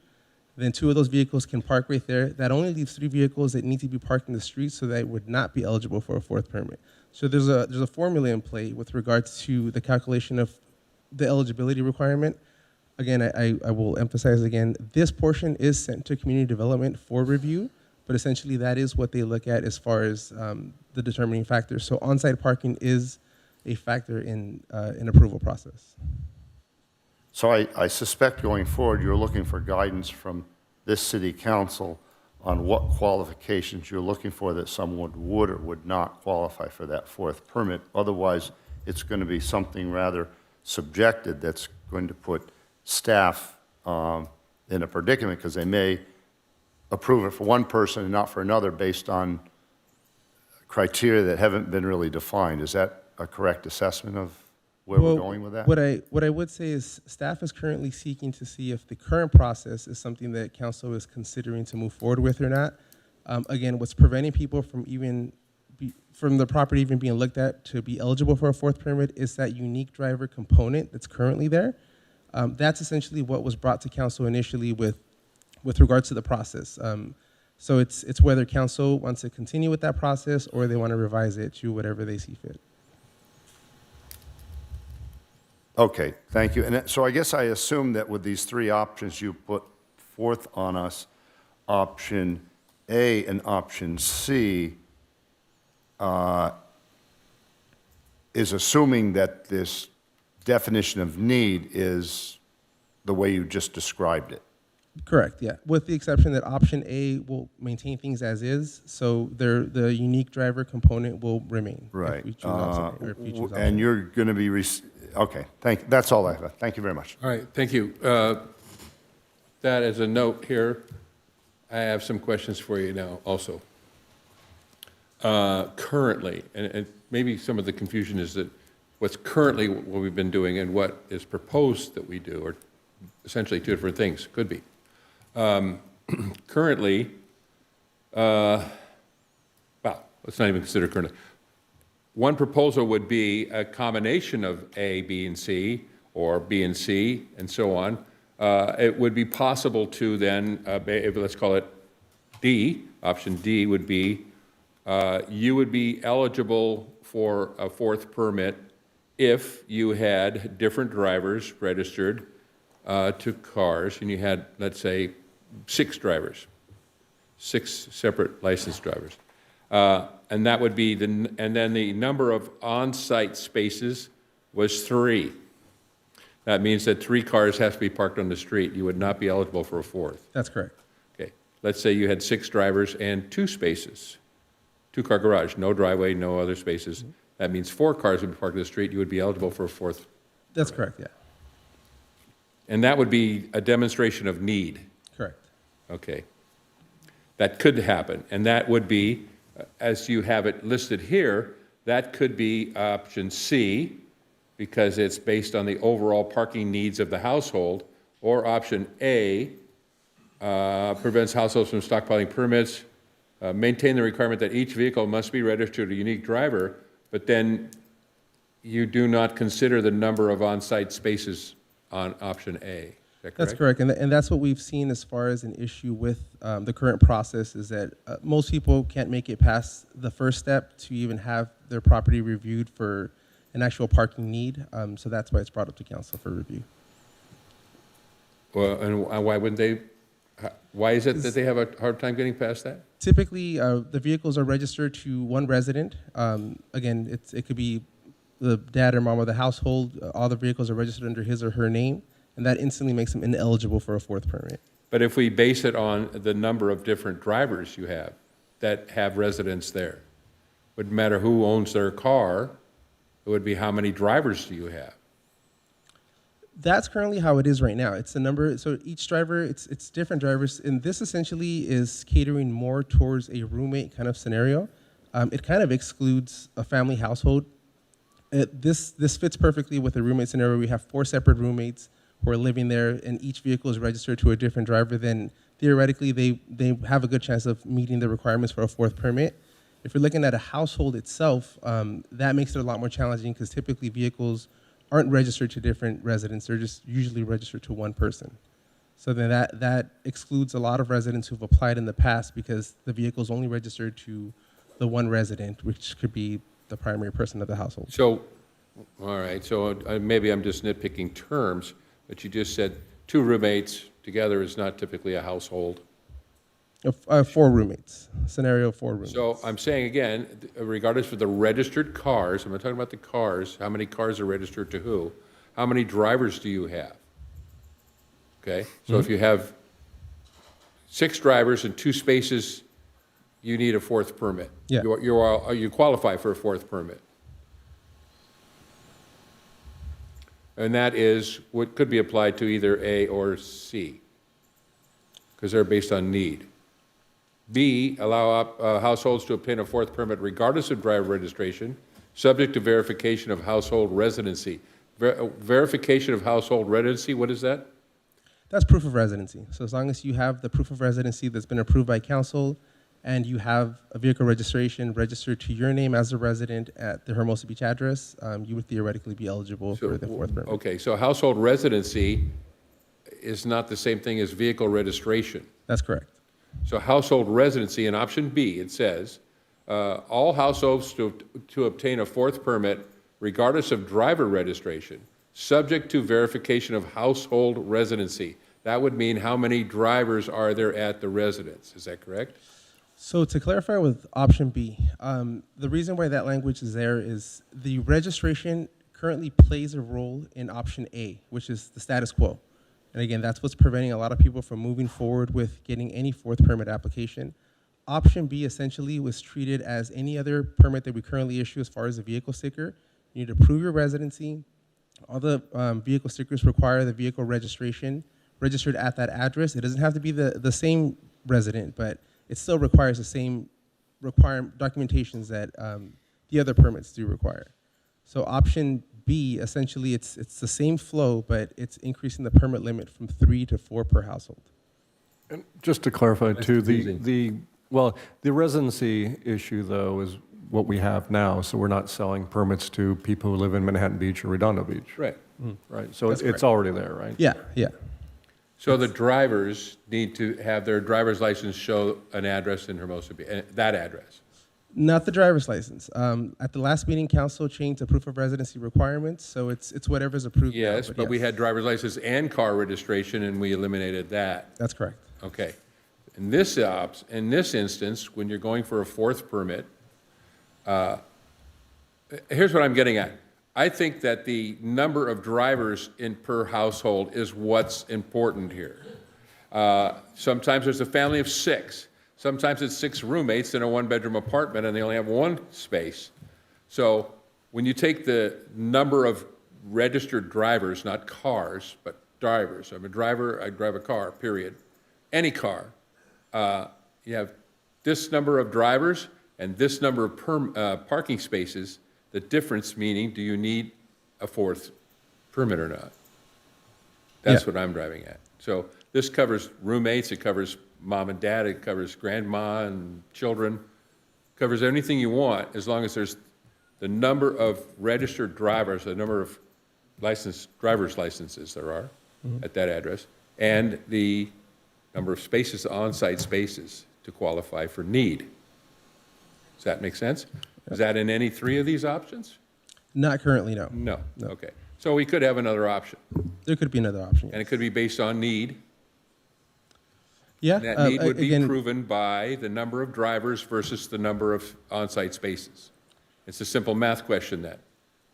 then 2 of those vehicles can park right there. That only leaves 3 vehicles that need to be parked in the street, so they would not be eligible for a fourth permit. So there's a formula in play with regards to the calculation of the eligibility requirement. Again, I will emphasize again, this portion is sent to community development for review, but essentially that is what they look at as far as the determining factors. So on-site parking is a factor in an approval process. So I suspect going forward, you're looking for guidance from this city council on what qualifications you're looking for that someone would or would not qualify for that fourth permit. Otherwise, it's going to be something rather subjective that's going to put staff in a predicament because they may approve it for one person and not for another based on criteria that haven't been really defined. Is that a correct assessment of where we're going with that? What I would say is staff is currently seeking to see if the current process is something that council is considering to move forward with or not. Again, what's preventing people from from the property even being looked at to be eligible for a fourth permit is that unique driver component that's currently there. That's essentially what was brought to council initially with regards to the process. So it's whether council wants to continue with that process or they want to revise it to whatever they see fit. Okay, thank you. And so I guess I assume that with these 3 options you put forth on us, option A and option C is assuming that this definition of need is the way you just described it. Correct, yeah. With the exception that option A will maintain things as is, so the unique driver component will remain. Right. If we choose option A, or if we choose option And you're going to be, okay, that's all I have. Thank you very much. All right, thank you. That as a note here, I have some questions for you now also. Currently, and maybe some of the confusion is that what's currently what we've been doing and what is proposed that we do are essentially 2 different things, could be. Currently, well, let's not even consider currently. One proposal would be a combination of A, B, and C, or B and C, and so on. It would be possible to then, let's call it D, option D would be, you would be eligible for a fourth permit if you had different drivers registered to cars, and you had, let's say, 6 drivers, 6 separate licensed drivers. And that would be, and then the number of on-site spaces was 3. That means that 3 cars have to be parked on the street. You would not be eligible for a fourth. That's correct. Okay. let's say you had 6 drivers and 2 spaces, 2-car garage, no driveway, no other spaces. That means 4 cars would be parked in the street, you would be eligible for a 4th. That's correct, yeah. And that would be a demonstration of need. Correct. Okay. That could happen, and that would be, as you have it listed here, that could be option C, because it's based on the overall parking needs of the household, or option A, prevents households from stockpiling permits, maintain the requirement that each vehicle must be registered to a unique driver, but then you do not consider the number of on-site spaces on option A. Is that correct? That's correct, and that's what we've seen as far as an issue with the current process is that most people can't make it past the first step to even have their property reviewed for an actual parking need. So that's why it's brought up to council for review. Well, and why wouldn't they, why is it that they have a hard time getting past that? Typically, the vehicles are registered to one resident. Again, it could be the dad or mom of the household. All the vehicles are registered under his or her name, and that instantly makes them ineligible for a 4th permit. But if we base it on the number of different drivers you have that have residence there, wouldn't matter who owns their car, it would be how many drivers do you have? That's currently how it is right now. It's the number, so each driver, it's different drivers, and this essentially is catering more towards a roommate kind of scenario. It kind of excludes a family household. This fits perfectly with a roommate scenario. We have 4 separate roommates who are living there, and each vehicle is registered to a different driver. Then theoretically, they have a good chance of meeting the requirements for a 4th permit. If you're looking at a household itself, that makes it a lot more challenging because typically vehicles aren't registered to different residents. They're just usually registered to one person. So then that excludes a lot of residents who've applied in the past because the vehicle's only registered to the one resident, which could be the primary person of the household. So, all right, so maybe I'm just nitpicking terms, but you just said 2 roommates together is not typically a household. 4 roommates, scenario 4 roommates. So I'm saying again, regardless of the registered cars, I'm not talking about the cars, how many cars are registered to who, how many drivers do you have? Okay, so if you have 6 drivers and 2 spaces, you need a 4th permit. Yeah. You qualify for a 4th permit. And that is what could be applied to either A or C, because they're based on need. B, allow households to obtain a 4th permit regardless of driver registration, subject to verification of household residency. Verification of household residency, what is that? That's proof of residency. So as long as you have the proof of residency that's been approved by council and you have a vehicle registration registered to your name as a resident at the Hermosa Beach address, you would theoretically be eligible for the 4th permit. Okay, so household residency is not the same thing as vehicle registration. That's correct. So household residency, in option B, it says, all households to obtain a 4th permit, regardless of driver registration, subject to verification of household residency. That would mean how many drivers are there at the residence, is that correct? So to clarify with option B, the reason why that language is there is the registration currently plays a role in option A, which is the status quo. And again, that's what's preventing a lot of people from moving forward with getting any 4th permit application. Option B essentially was treated as any other permit that we currently issue as far as the vehicle sticker. You need to prove your residency. All the vehicle stickers require the vehicle registration registered at that address. It doesn't have to be the same resident, but it still requires the same documentations that the other permits do require. So option B, essentially, it's the same flow, but it's increasing the permit limit from 3 to 4 per household. And just to clarify too, confusing. the residency issue though is what we have now. So we're not selling permits to people who live in Manhattan Beach or Redondo Beach. Right. Right. So That's it's correct. already there, right? Yeah, yeah. So the drivers need to have their driver's license show an address in Hermosa Beach, that address. Not the driver's license. At the last meeting, council changed the proof of residency requirements, so it's whatever's approved. Yes, now, but we yes. had driver's license and car registration, and we eliminated that. That's correct. Okay. In this instance, when you're going for a 4th permit, here's what I'm getting at. I think that the number of drivers per household is what's important here. Sometimes there's a family of 6. Sometimes it's 6 roommates in a one-bedroom apartment and they only have 1 space. So when you take the number of registered drivers, not cars, but drivers. I'm a driver, I drive a car, period. Any car. You have this number of drivers and this number of parking spaces. The difference meaning, do you need a 4th permit or not? That's what I'm driving at. So this covers roommates, it covers mom and dad, it covers grandma and children, covers anything you want as long as there's the number of registered drivers, the number of driver's licenses there are at that address, and the number of spaces, on-site spaces, to qualify for need. Does that make sense? Is that in any 3 of these options? Not currently, no. No. Okay. So we could have another option. There could be another option. And it could be based on need. Yeah. And that need would be proven by the number of drivers versus the number of on-site spaces. It's a simple math question then.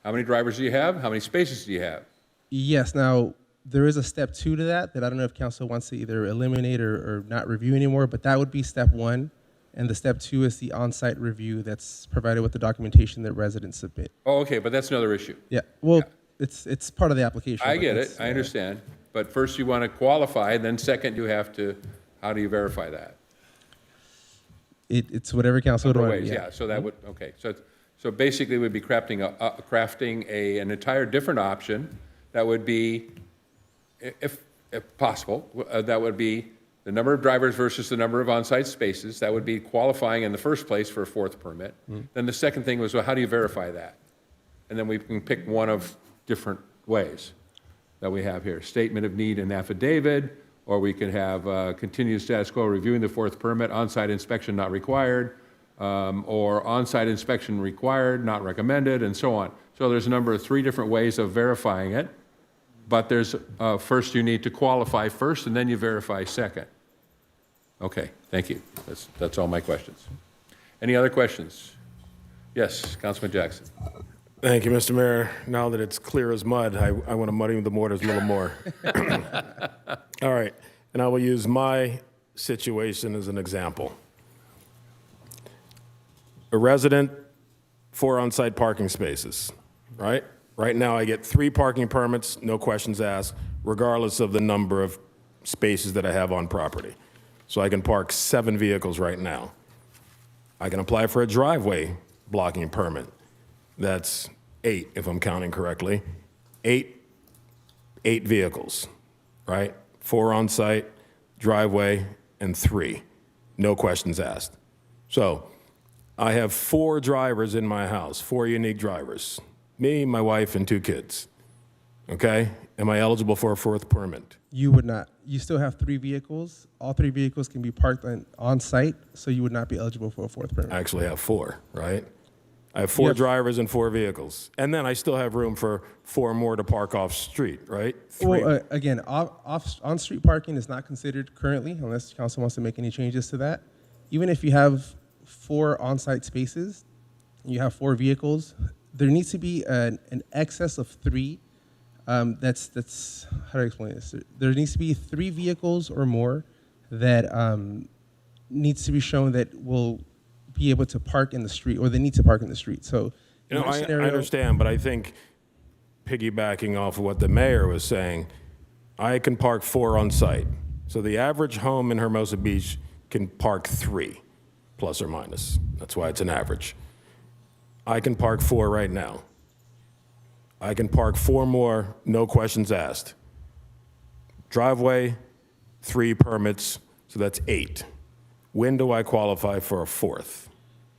How many drivers do you have? How many spaces do you have? Yes. Now, there is a step 2 to that I don't know if council wants to either eliminate or not review anymore, but that would be step 1. And the step 2 is the on-site review that's provided with the documentation that residents submit. Oh, okay, but that's another issue. Yeah. Well, it's part of the application. I but get it, it's, I understand. But first you want to qualify, and then second you have to, how do you verify that? It's whatever council would Number want. ways, yeah, so that would, okay. So basically we'd be crafting an entire different option that would be, if possible, that would be the number of drivers versus the number of on-site spaces. That would be qualifying in the first place for a 4th permit. Then the second thing was, well, how do you verify that? And then we can pick one of different ways that we have here. Statement of need and affidavit, or we could have continued status quo reviewing the 4th permit, on-site inspection not required, or on-site inspection required, not recommended, and so on. So there's a number of 3 different ways of verifying it. But there's, first you need to qualify first, and then you verify second. Okay, thank you. That's all my questions. Any other questions? Yes, Councilman Jackson. Thank you, Mr. Mayor. Now that it's clear as mud, I want to muddy the waters a little more. All right, and I will use my situation as an example. A resident, 4 on-site parking spaces, right? Right now, I get 3 parking permits, no questions asked, regardless of the number of spaces that I have on property. So I can park 7 vehicles right now. I can apply for a driveway blocking permit. That's 8, if I'm counting correctly. 8 vehicles, right? 4 on site, driveway, and 3. No questions asked. So I have 4 drivers in my house, 4 unique drivers. Me, my wife, and 2 kids. Okay? Am I eligible for a 4th permit? You would not. You still have 3 vehicles. All 3 vehicles can be parked on site, so you would not be eligible for a 4th permit. I actually have 4, right? I have 4 drivers and 4 vehicles. And then I still have room for 4 more to park off street, right? 3. Well, again, on-street parking is not considered currently, unless council wants to make any changes to that. Even if you have 4 on-site spaces, you have 4 vehicles, there needs to be an excess of 3. That's how do I explain this? There needs to be 3 vehicles or more that needs to be shown that will be able to park in the street, or they need to park in the street. So, I understand, but I think piggybacking off of what the mayor was saying, I can park 4 on site. So the average home in Hermosa Beach can park 3, plus or minus. That's why it's an average. I can park 4 right now. I can park 4 more, no questions asked. Driveway, 3 permits, so that's 8. When do I qualify for a 4th?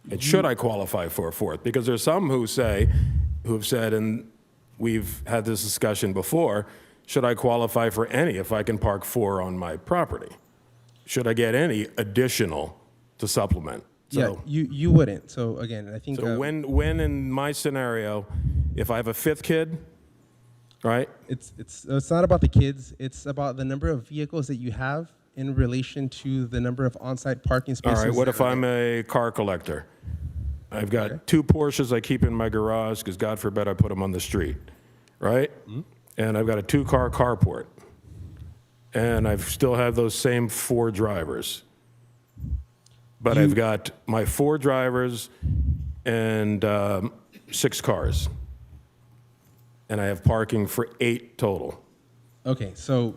And should I qualify for a 4th? Because there's some who have said, and we've had this discussion before, should I qualify for any if I can park 4 on my property? Should I get any additional to supplement? So, yeah, you wouldn't. So again, I think. So when in my scenario, if I have a 5th kid, right? It's not about the kids. It's about the number of vehicles that you have in relation to the number of on-site parking spaces. All right. What if I'm a car collector? I've got 2 Porsches I keep in my garage because God forbid I put them on the street, right? Mm-hmm. And I've got a 2-car carport. and I still have those same 4 drivers. But I've got my 4 drivers and 6 cars. And I have parking for 8 total. Okay, so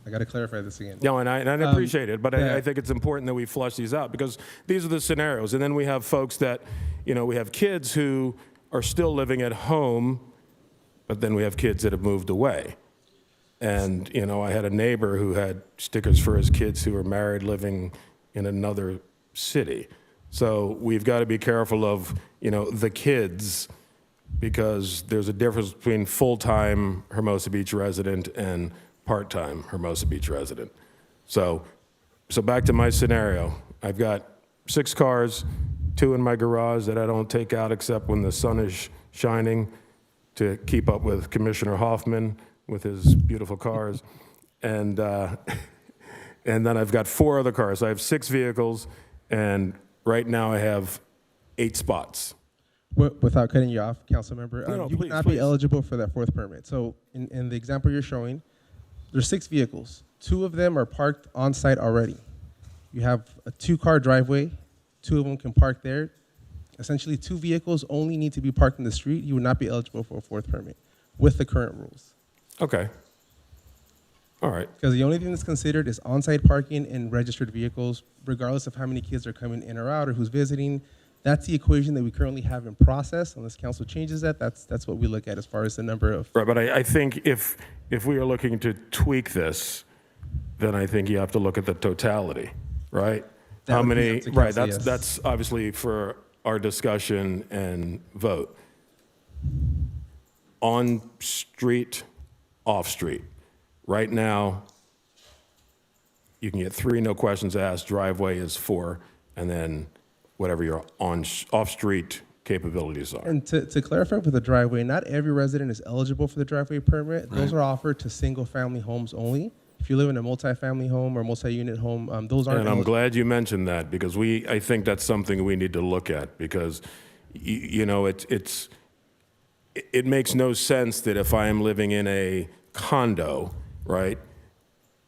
I got to clarify this again. No, and I appreciate it, but yeah. I think it's important that we flush these out because these are the scenarios. And then we have folks that, we have kids who are still living at home, but then we have kids that have moved away. And, I had a neighbor who had stickers for his kids who were married living in another city. So we've got to be careful of, the kids, because there's a difference between full-time Hermosa Beach resident and part-time Hermosa Beach resident. So back to my scenario. I've got 6 cars, 2 in my garage that I don't take out except when the sun is shining to keep up with Commissioner Hoffman with his beautiful cars. And then I've got 4 other cars. I have 6 vehicles, and right now I have 8 spots. Without cutting you off, council member, No, you would please, not please. be eligible for that 4th permit. So in the example you're showing, there's 6 vehicles. 2 of them are parked on site already. You have a 2-car driveway. 2 of them can park there. Essentially, 2 vehicles only need to be parked in the street. You would not be eligible for a 4th permit with the current rules. Okay. All right. Because the only thing that's considered is on-site parking and registered vehicles, regardless of how many kids are coming in or out or who's visiting. That's the equation that we currently have in process. Unless council changes that, that's what we look at as far as the number of. Right, but I think if we are looking to tweak this, then I think you have to look at the totality, right? That How would be many, up to right, council, yes. that's obviously for our discussion and vote. On street, off street. Right now, you can get 3 no questions asked, driveway is 4, and then whatever your off-street capabilities are. And to clarify with the driveway, not every resident is eligible for the driveway permit. Those are offered to single-family homes only. If you live in a multi-family home or multi-unit home, those aren't And I'm eligible. glad you mentioned that because I think that's something we need to look at because, it makes no sense that if I am living in a condo, right,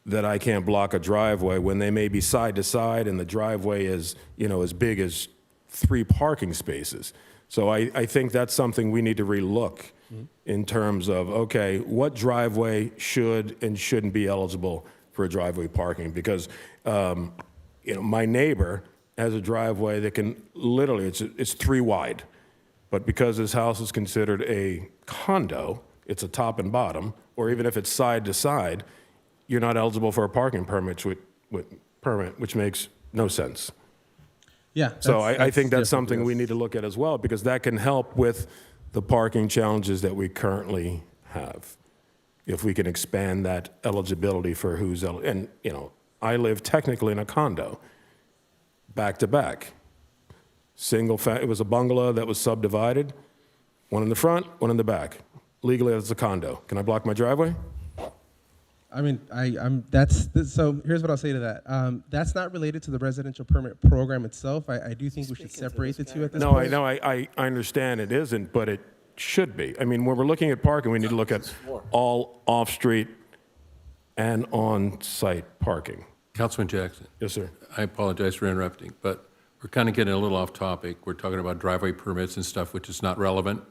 that I can't block a driveway when they may be side to side and the driveway is, as big as 3 parking spaces. So I think that's something we need to relook in terms of, okay, what driveway should and shouldn't be eligible for a driveway parking? Because, my neighbor has a driveway that can literally, it's 3 wide. But because this house is considered a condo, it's a top and bottom, or even if it's side to side, you're not eligible for a parking permit, which makes no sense. Yeah. So I think that's something we need to look at as well, because that can help with the parking challenges that we currently have. If we can expand that eligibility for who's, and, I live technically in a condo, back to back. It was a bungalow that was subdivided, one in the front, one in the back. Legally, it's a condo. Can I block my driveway? I mean, so here's what I'll say to that. That's not related to the residential permit program itself. I do think we should separate the 2 at this point. No, I understand it isn't, but it should be. I mean, when we're looking at parking, we need to look at all off-street and on-site parking. Councilman Jackson. Yes, sir. I apologize for interrupting, but we're kind of getting a little off topic. We're talking about driveway permits and stuff, which is not relevant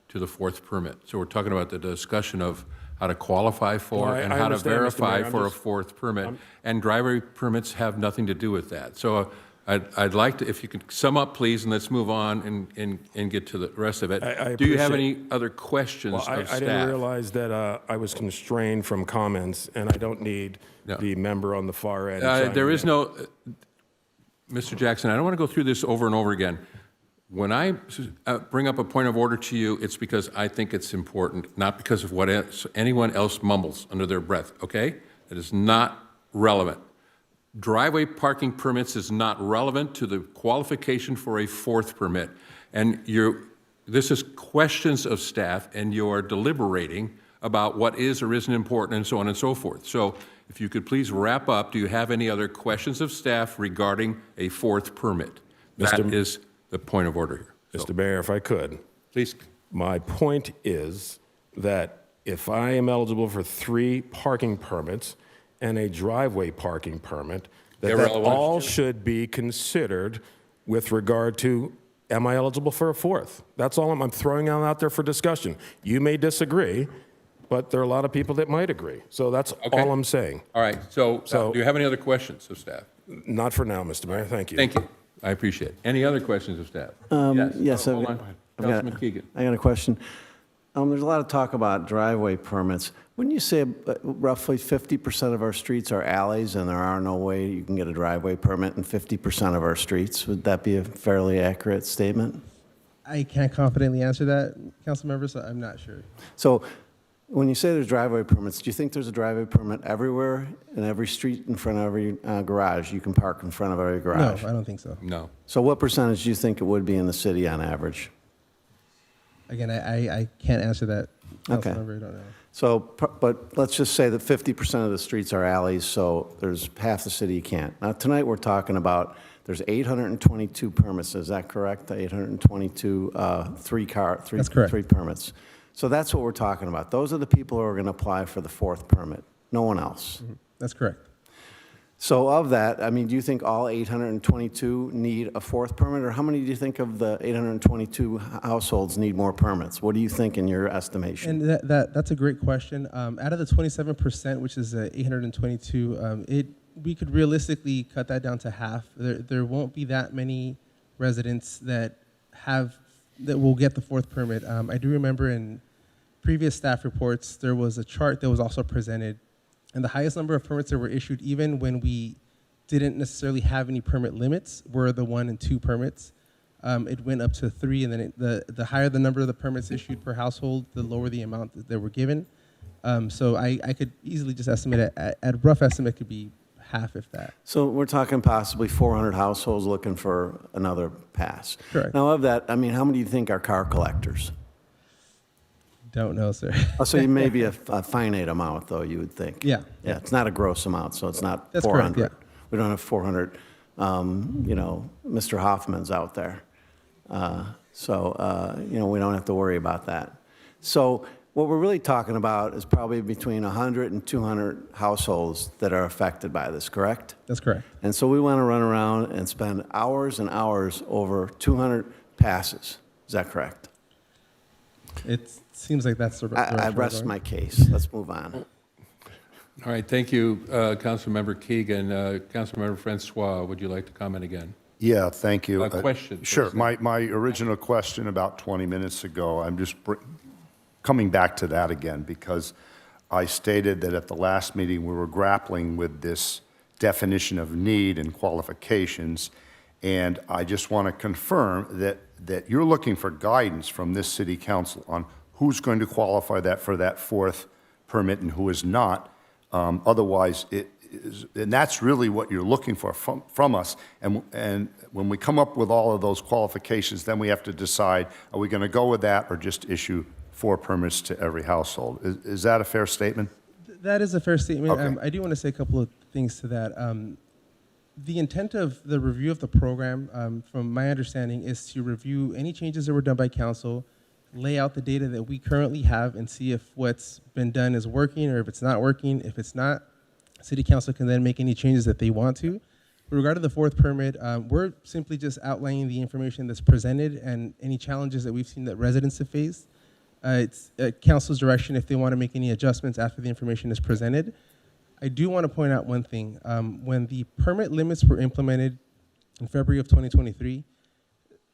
to the 4th permit. So we're talking about the discussion of how to qualify for No, and I how to understand, Mr. verify Mayor. I'm for a just- 4th permit. And driveway permits have nothing to do with that. So I'd like to, if you could sum up, please, and let's move on and get to the rest of it. I Do you have appreciate- any other questions Well, of I staff? didn't realize that I was constrained from comments, and I don't need No. the member on the far end. chiming There is in. no, Mr. Jackson, I don't want to go through this over and over again. When I bring up a point of order to you, it's because I think it's important, not because of what anyone else mumbles under their breath, okay? It is not relevant. Driveway parking permits is not relevant to the qualification for a 4th permit. And this is questions of staff, and you're deliberating about what is or isn't important and so on and so forth. So if you could please wrap up, do you have any other questions of staff regarding a 4th permit? That is the point of order here. Mr. Mayor, if I could. Please. My point is that if I am eligible for 3 parking permits and a driveway parking permit, that Gabriella, why don't you all do it? should be considered with regard to, am I eligible for a fourth? That's all I'm throwing out there for discussion. You may disagree, but there are a lot of people that might agree. So that's Okay. all I'm saying. All right, so So- do you have any other questions of staff? Not for now, Mr. Mayor. Thank you. Thank you. I appreciate it. Any other questions of staff? Yes, Oh, hold I've on. I've got- Councilman Keegan. I got a question. There's a lot of talk about driveway permits. Wouldn't you say roughly 50% of our streets are alleys and there are no way you can get a driveway permit in 50% of our streets? Would that be a fairly accurate statement? I can't confidently answer that, council member, so I'm not sure. So when you say there's driveway permits, do you think there's a driveway permit everywhere in every street in front of every garage? You can park in front of every No, garage? I don't think so. No. So what percentage do you think it would be in the city on average? Again, I can't answer that, council Okay. member, I don't know. So, but let's just say that 50% of the streets are alleys, so there's half the city you can't. Now, tonight, we're talking about, there's 822 permits, is that correct? 822 That's correct. three permits. So that's what we're talking about. Those are the people who are going to apply for the fourth permit, no one else. That's correct. So of that, I mean, do you think all 822 need a fourth permit, or how many do you think of the 822 households need more permits? What do you think in your estimation? And that's a great question. Out of the 27%, which is 822, we could realistically cut that down to half. There won't be that many residents that will get the fourth permit. I do remember in previous staff reports, there was a chart that was also presented, and the highest number of permits that were issued, even when we didn't necessarily have any permit limits, were the 1 and 2 permits. It went up to 3, and then the higher the number of the permits issued per household, the lower the amount that were given. So I could easily just estimate it, at a rough estimate, could be half, if that. So we're talking possibly 400 households looking for another pass. Correct. Now of that, I mean, how many do you think are car collectors? Don't know, sir. Oh, so you may be a finite amount, though, you would think. Yeah. Yeah, it's not a gross amount, so it's not That's 400. correct, yeah. We don't have 400, Mr. Hoffmans out there. We don't have to worry about that. So what we're really talking about is probably between 100 and 200 households that are affected by this, correct? That's correct. And so we want to run around and spend hours and hours over 200 passes. Is that correct? It seems like that's the direction I we're rest going. my case. Let's move on. All right, thank you, Councilmember Keegan. Councilmember Francois, would you like to comment again? Yeah, thank you. A question, Sure. please. My original question about 20 minutes ago, I'm just coming back to that again because I stated that at the last meeting, we were grappling with this definition of need and qualifications. And I just want to confirm that you're looking for guidance from this city council on who's going to qualify that for that fourth permit and who is not. Otherwise, and that's really what you're looking for from us. And when we come up with all of those qualifications, then we have to decide, are we going to go with that or just issue 4 permits to every household? Is that a fair statement? That is a fair statement. Okay. I do want to say a couple of things to that. The intent of the review of the program, from my understanding, is to review any changes that were done by council, lay out the data that we currently have, and see if what's been done is working or if it's not working. If it's not, city council can then make any changes that they want to. With regard to the fourth permit, we're simply just outlining the information that's presented and any challenges that we've seen that residents have faced. It's council's direction if they want to make any adjustments after the information is presented. I do want to point out one thing. When the permit limits were implemented in February of 2023,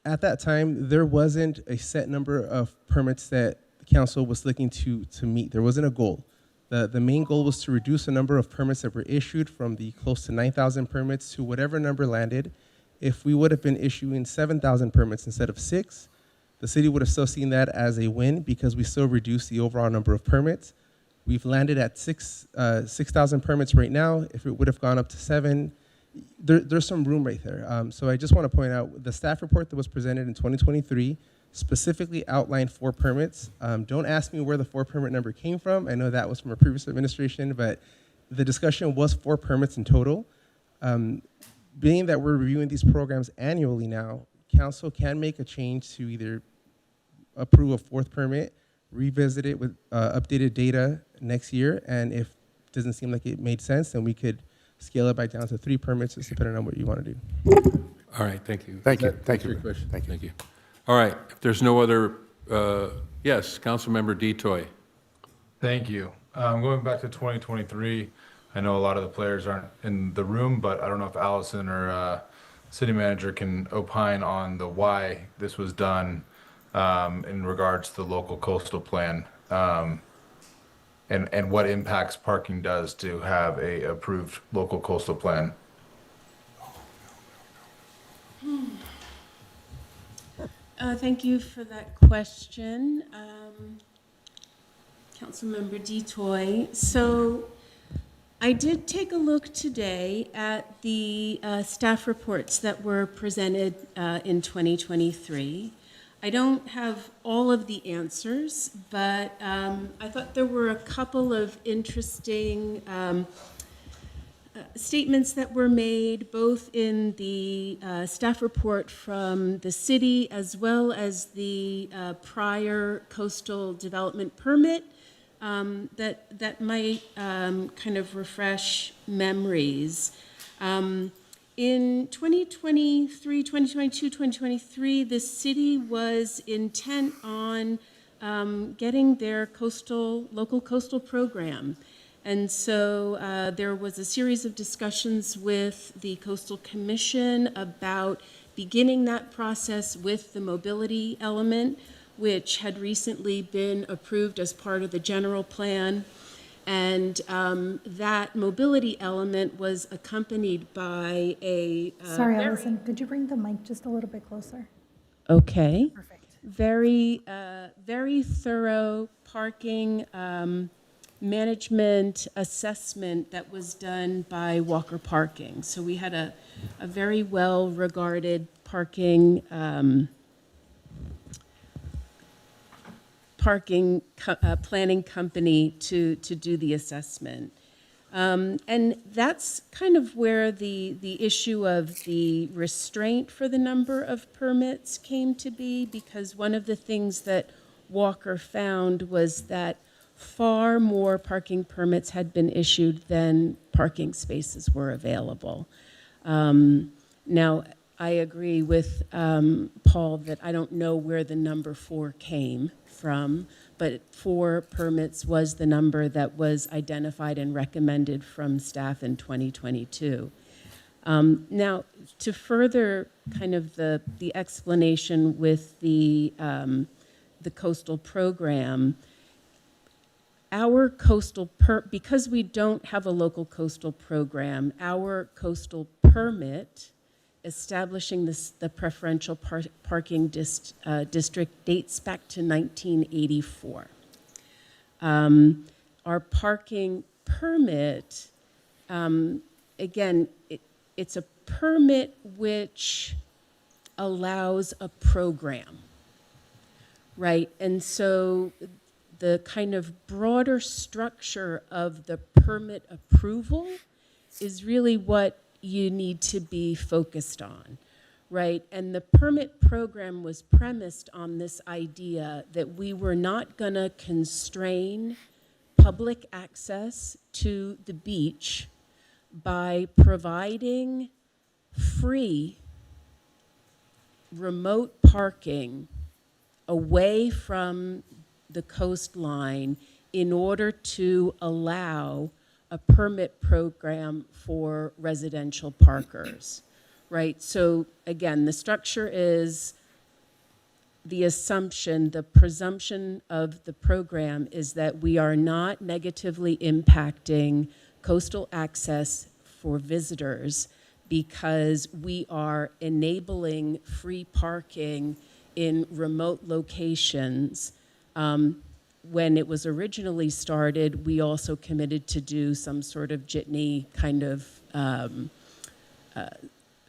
at that time, there wasn't a set number of permits that the council was looking to meet. There wasn't a goal. The main goal was to reduce the number of permits that were issued from the close to 9,000 permits to whatever number landed. If we would have been issuing 7,000 permits instead of 6, the city would have still seen that as a win because we still reduced the overall number of permits. We've landed at 6,000 permits right now. If it would have gone up to 7, there's some room right there. So I just want to point out the staff report that was presented in 2023 specifically outlined 4 permits. Don't ask me where the 4 permit number came from. I know that was from a previous administration, but the discussion was 4 permits in total. Being that we're reviewing these programs annually now, council can make a change to either approve a 4th permit, revisit it with updated data next year, and if doesn't seem like it made sense, then we could scale it back down to 3 permits, just depending on what you want to do. All right, thank you. Thank you. Does that Thank answer you. your question? Thank you. Thank you. All right, if there's no other, yes, Councilmember Detoy. Thank you. Going back to 2023, I know a lot of the players aren't in the room, but I don't know if Allison or city manager can opine on the why this was done in regards to the local coastal plan, and what impacts parking does to have a approved local coastal plan. Thank you for that question, Councilmember Detoy. So I did take a look today at the staff reports that were presented in 2023. I don't have all of the answers, but I thought there were a couple of interesting statements that were made both in the staff report from the city as well as the prior coastal development permit that might kind of refresh memories. In 2023, 2022, 2023, the city was intent on getting their local coastal program. And so there was a series of discussions with the Coastal Commission about beginning that process with the mobility element, which had recently been approved as part of the general plan. And that mobility element was accompanied by a... Sorry, Allison, could you bring the mic just a little bit closer? Okay. Perfect. Very thorough parking management assessment that was done by Walker Parking. So we had a very well-regarded planning company to do the assessment. And that's kind of where the issue of the restraint for the number of permits came to be, because one of the things that Walker found was that far more parking permits had been issued than parking spaces were available. Now, I agree with Paul that I don't know where the number 4 came from, but 4 permits was the number that was identified and recommended from staff in 2022. Now, to further kind of the explanation with the coastal program, our coastal because we don't have a local coastal program, our coastal permit establishing the preferential parking district dates back to 1984. Our parking permit, again, it's a permit which allows a program, right? And so the kind of broader structure of the permit approval is really what you need to be focused on, right? And the permit program was premised on this idea that we were not going to constrain public access to the beach by providing free remote parking away from the coastline in order to allow a permit program for residential parkers, right? So again, the structure is the assumption, the presumption of the program is that we are not negatively impacting coastal access for visitors because we are enabling free parking in remote locations. When it was originally started, we also committed to do some sort of jitney kind of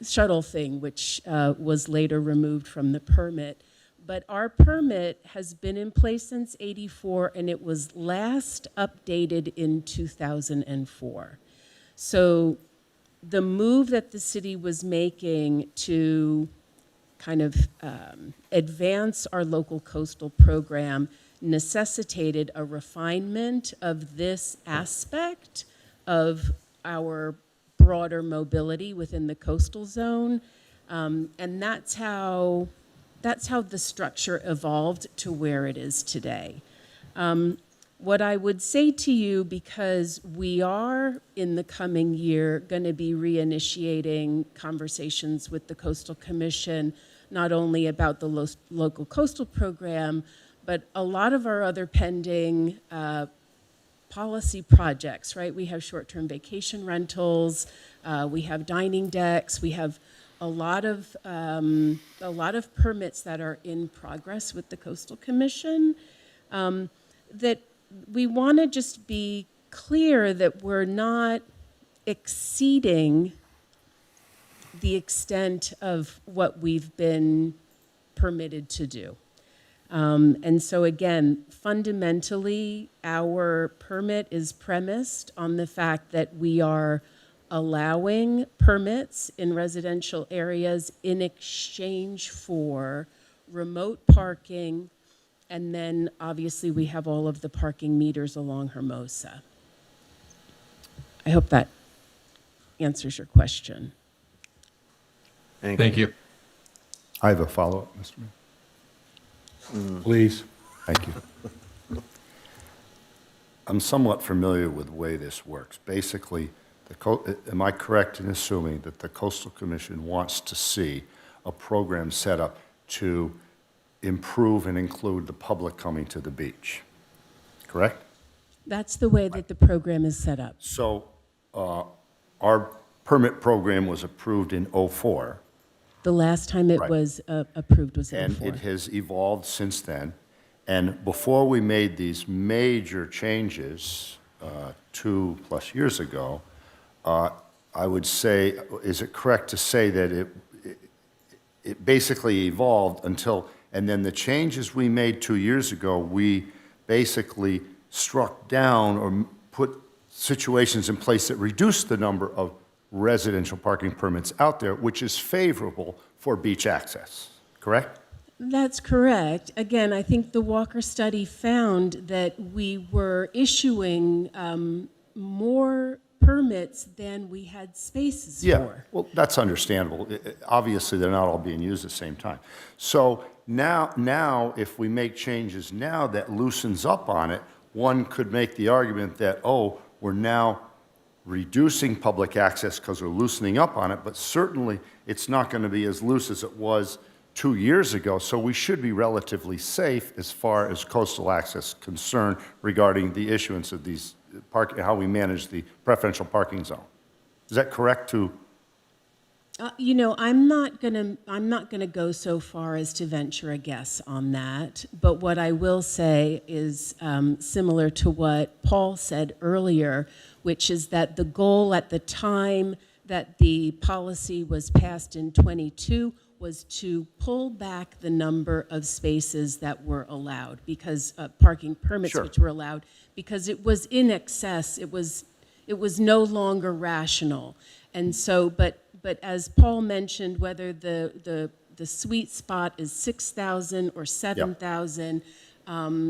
shuttle thing, which was later removed from the permit. But our permit has been in place since '84, and it was last updated in 2004. So the move that the city was making to kind of advance our local coastal program necessitated a refinement of this aspect of our broader mobility within the coastal zone. And that's how the structure evolved to where it is today. What I would say to you, because we are in the coming year going to be reinitiating conversations with the Coastal Commission, not only about the local coastal program, but a lot of our other pending policy projects, right? We have short-term vacation rentals, we have dining decks, we have a lot of permits that are in progress with the Coastal Commission, that we want to just be clear that we're not exceeding the extent of what we've been permitted to do. And so again, fundamentally, our permit is premised on the fact that we are allowing permits in residential areas in exchange for remote parking, and then obviously we have all of the parking meters along Hermosa. I hope that answers your question. Thank you. I have a follow-up, Mr. Mayor. Please. Thank you. I'm somewhat familiar with the way this works. Basically, am I correct in assuming that the Coastal Commission wants to see a program set up to improve and include the public coming to the beach? Correct? That's the way that the program is set up. So our permit program was approved in '04. The last time it Right. was approved was in And '04. it has evolved since then. And before we made these major changes 2+ years ago, I would say, is it correct to say that it basically evolved until, and then the changes we made 2 years ago, we basically struck down or put situations in place that reduced the number of residential parking permits out there, which is favorable for beach access, correct? That's correct. Again, I think the Walker study found that we were issuing more permits than we had spaces Yeah, for. well, that's understandable. Obviously, they're not all being used at the same time. So now, if we make changes now that loosens up on it, one could make the argument that, oh, we're now reducing public access because we're loosening up on it, but certainly it's not going to be as loose as it was 2 years ago, so we should be relatively safe as far as coastal access concerned regarding the issuance of these how we manage the preferential parking zone. Is that correct to? You know, I'm not gonna go so far as to venture a guess on that. But what I will say is similar to what Paul said earlier, which is that the goal at the time that the policy was passed in '22 was to pull back the number of spaces that were allowed, because parking permits Sure. which were allowed, because it was in excess. It was no longer rational, and so but as Paul mentioned, whether the sweet spot is 6,000 or 7,000,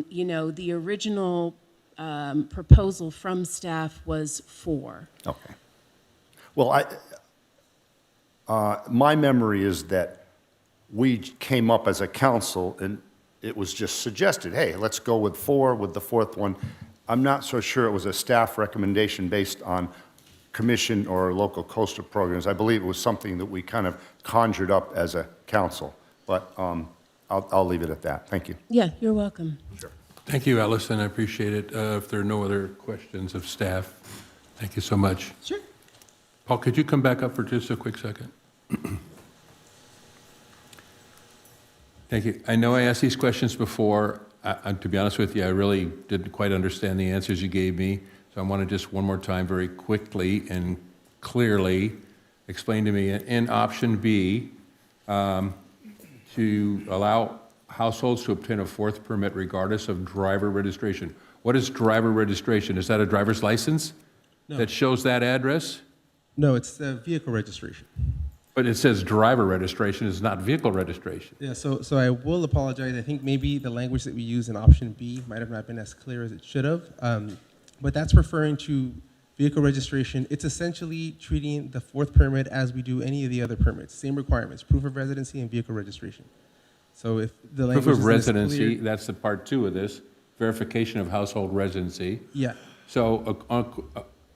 you know, the original proposal from staff was 4. Okay. Well, my memory is that we came up as a council and it was just suggested, hey, let's go with 4 with the 4th one. I'm not so sure it was a staff recommendation based on commission or local coastal programs. I believe it was something that we kind of conjured up as a council, but I'll leave it at that. Thank you. Yeah, you're welcome. Sure. Thank you, Allison, I appreciate it. If there are no other questions of staff, thank you so much. Sure. Paul, could you come back up for just a quick second? Thank you. I know I asked these questions before. To be honest with you, I really didn't quite understand the answers you gave me. So I want to just one more time very quickly and clearly explain to me in option B, to allow households to obtain a 4th permit regardless of driver registration. What is driver registration? Is that a driver's license that shows that address? No, it's the vehicle registration. But it says driver registration, it's not vehicle registration. Yeah, so I will apologize. I think maybe the language that we use in option B might have not been as clear as it should have. But that's referring to vehicle registration, it's essentially treating the fourth permit as we do any of the other permits. Same requirements, proof of residency and vehicle registration. So if the language Proof of isn't as residency, clear- that's the part 2 of this, verification of household residency. Yeah. So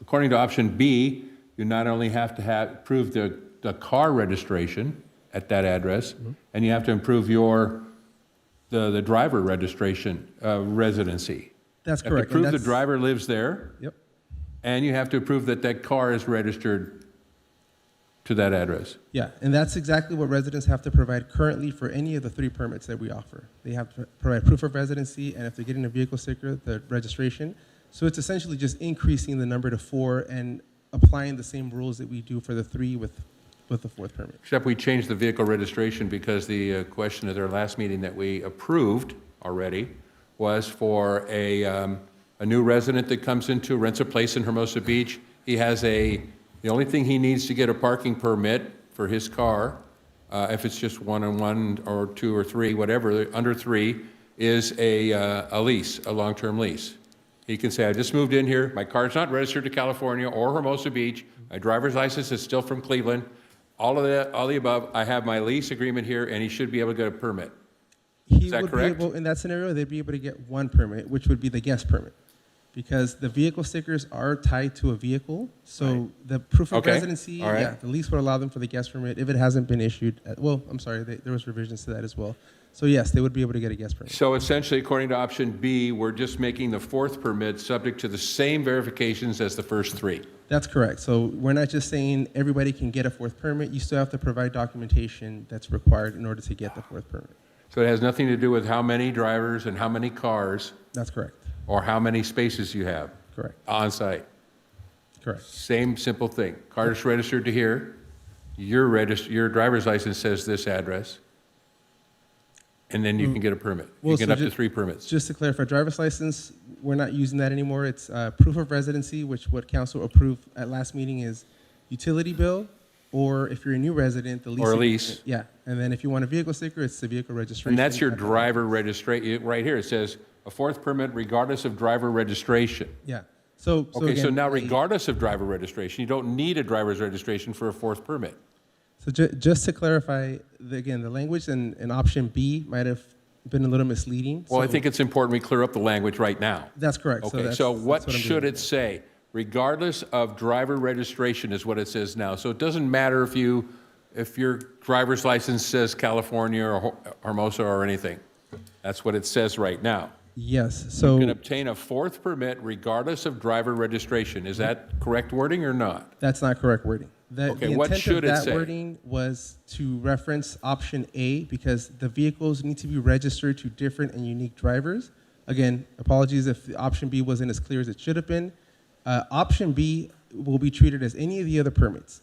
according to option B, you not only have to prove the car registration at that address, and you have to improve the driver registration residency. That's You have to correct, and prove the that's- driver lives there. Yep. And you have to prove that that car is registered to that address. Yeah, and that's exactly what residents have to provide currently for any of the 3 permits that we offer. They have to provide proof of residency, and if they're getting a vehicle sticker, the registration. So it's essentially just increasing the number to 4 and applying the same rules that we do for the 3 with the 4th permit. Except we changed the vehicle registration because the question at our last meeting that we approved already was for a new resident that comes into, rents a place in Hermosa Beach. He has the only thing he needs to get a parking permit for his car, if it's just 1-on-1 or 2 or 3, whatever, under 3, is a lease, a long-term lease. He can say, I just moved in here, my car's not registered to California or Hermosa Beach, my driver's license is still from Cleveland, all the above, I have my lease agreement here, and he should be able to get a permit. Is that correct? Be able, in that scenario, they'd be able to get 1 permit, which would be the guest permit. Because the vehicle stickers are tied to a vehicle, so the proof of Okay, residency, all right. yeah, the lease would allow them for the guest permit if it hasn't been issued. Well, I'm sorry, there was revisions to that as well. So yes, they would be able to get a guest permit. So essentially, according to option B, we're just making the 4th permit subject to the same verifications as the first 3. That's correct. So we're not just saying everybody can get a 4th permit. You still have to provide documentation that's required in order to get the 4th permit. So it has nothing to do with how many drivers and how many cars That's correct. or how many spaces you have. Correct. On site. Correct. Same simple thing. Car is registered to here. Your driver's license says this address. And then you can get a permit. You can get up to 3 permits. Just to clarify, driver's license, we're not using that anymore. It's proof of residency, which what council approved at last meeting is utility bill, or if you're a new resident, the lease. Or a lease. Yeah, and then if you want a vehicle sticker, it's the vehicle registration. And that's your driver registration. Right here, it says a 4th permit regardless of driver registration. Yeah. So Okay, so again, now regardless of driver registration, you don't need a driver's registration for a 4th permit. So just to clarify, again, the language in option B might have been a little misleading. Well, I So think it's important we clear up the language right now. That's correct. Okay, so what should it say? Regardless of driver registration is what it says now. So it doesn't matter if your driver's license says California or Hermosa or anything. That's what it says right now. Yes, so. You can obtain a 4th permit regardless of driver registration. Is that correct wording or not? That's not correct wording. Okay, The what intent should of it that say? wording was to reference option A because the vehicles need to be registered to different and unique drivers. Again, apologies if the option B wasn't as clear as it should have been. Option B will be treated as any of the other permits.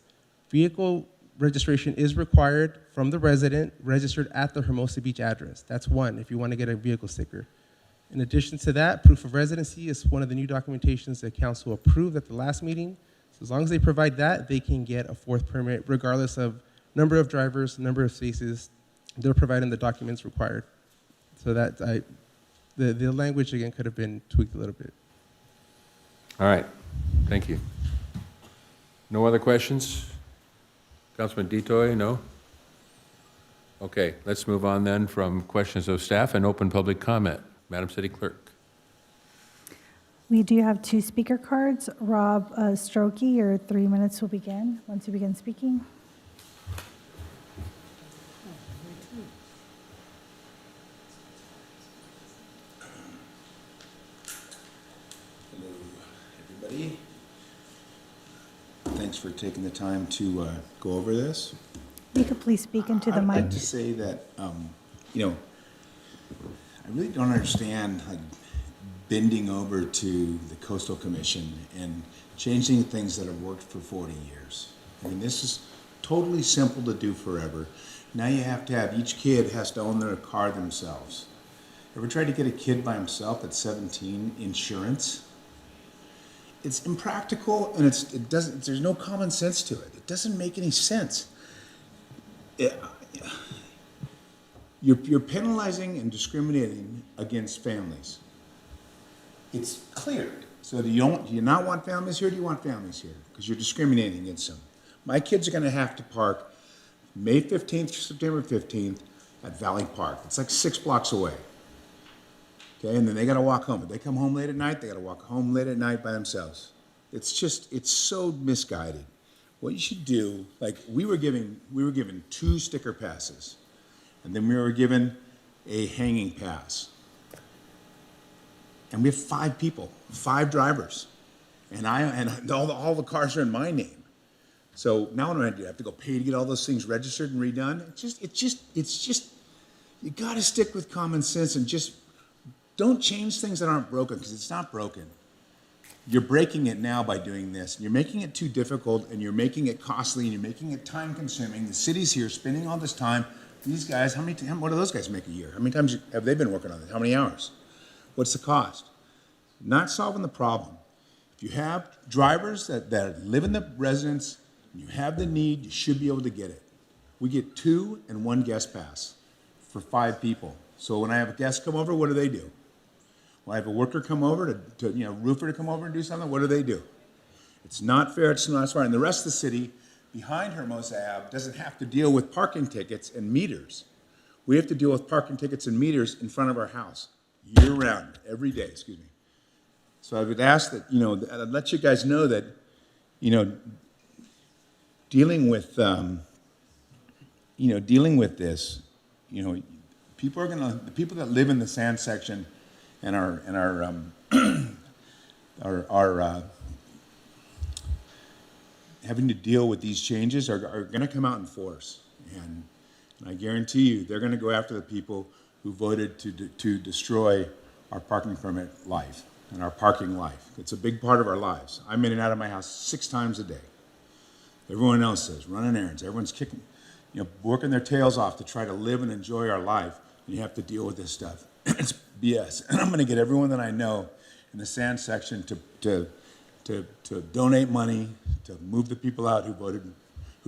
Vehicle registration is required from the resident registered at the Hermosa Beach address. That's 1 if you want to get a vehicle sticker. In addition to that, proof of residency is one of the new documentations that council approved at the last meeting. So as long as they provide that, they can get a 4th permit regardless of number of drivers, number of spaces. They're providing the documents required. So that the language again could have been tweaked a little bit. All right, thank you. No other questions? Councilman Detoy, no? Okay, let's move on then from questions of staff and open public comment. Madam City Clerk. We do have 2 speaker cards. Rob Strokey, your 3 minutes will begin once you begin speaking. Hello, everybody. Thanks for taking the time to go over this. You could please speak into the I'd mic. like to say that, I really don't understand like bending over to the Coastal Commission and changing things that have worked for 40 years. I mean, this is totally simple to do forever. Now you have to have, each kid has to own their car themselves. Ever tried to get a kid by himself at 17 insurance? It's impractical and there's no common sense to it. It doesn't make any sense. You're penalizing and discriminating against families. It's clear. So do you not want families here, or do you want families here? Because you're discriminating against them. My kids are gonna have to park May 15th, September 15th at Valley Park. It's like 6 blocks away. Okay, and then they gotta walk home. If they come home late at night, they gotta walk home late at night by themselves. It's so misguided. What you should do, like, we were given 2 sticker passes, and then we were given a hanging pass. And we have 5 people, 5 drivers, and all the cars are in my name. So now what do I do? I have to go pay to get all those things registered and redone? It's just, you gotta stick with common sense and just don't change things that aren't broken, because it's not broken. You're breaking it now by doing this. You're making it too difficult, and you're making it costly, and you're making it time consuming. The city's here spending all this time. These guys, what do those guys make a year? How many times have they been working on this? How many hours? What's the cost? Not solving the problem. If you have drivers that live in the residence, and you have the need, you should be able to get it. We get 2 and 1 guest pass for 5 people. So when I have a guest come over, what do? When I have a worker come over roofer to come over and do something, what do? It's not fair, it's not smart. And the rest of the city behind Hermosa Ave doesn't have to deal with parking tickets and meters. We have to deal with parking tickets and meters in front of our house, year round, every day, excuse me. So I would ask that, I'd let you guys know that, dealing with this, the people that live in the sand section and are having to deal with these changes are going to come out in force. And I guarantee you, they're going to go after the people who voted to destroy our parking permit life and our parking life. It's a big part of our lives. I'm in and out of my house 6 times a day. Everyone else is running errands. Everyone's kicking, working their tails off to try to live and enjoy our life. And you have to deal with this stuff. It's BS. And I'm going to get everyone that I know in the sand section to donate money to move the people out who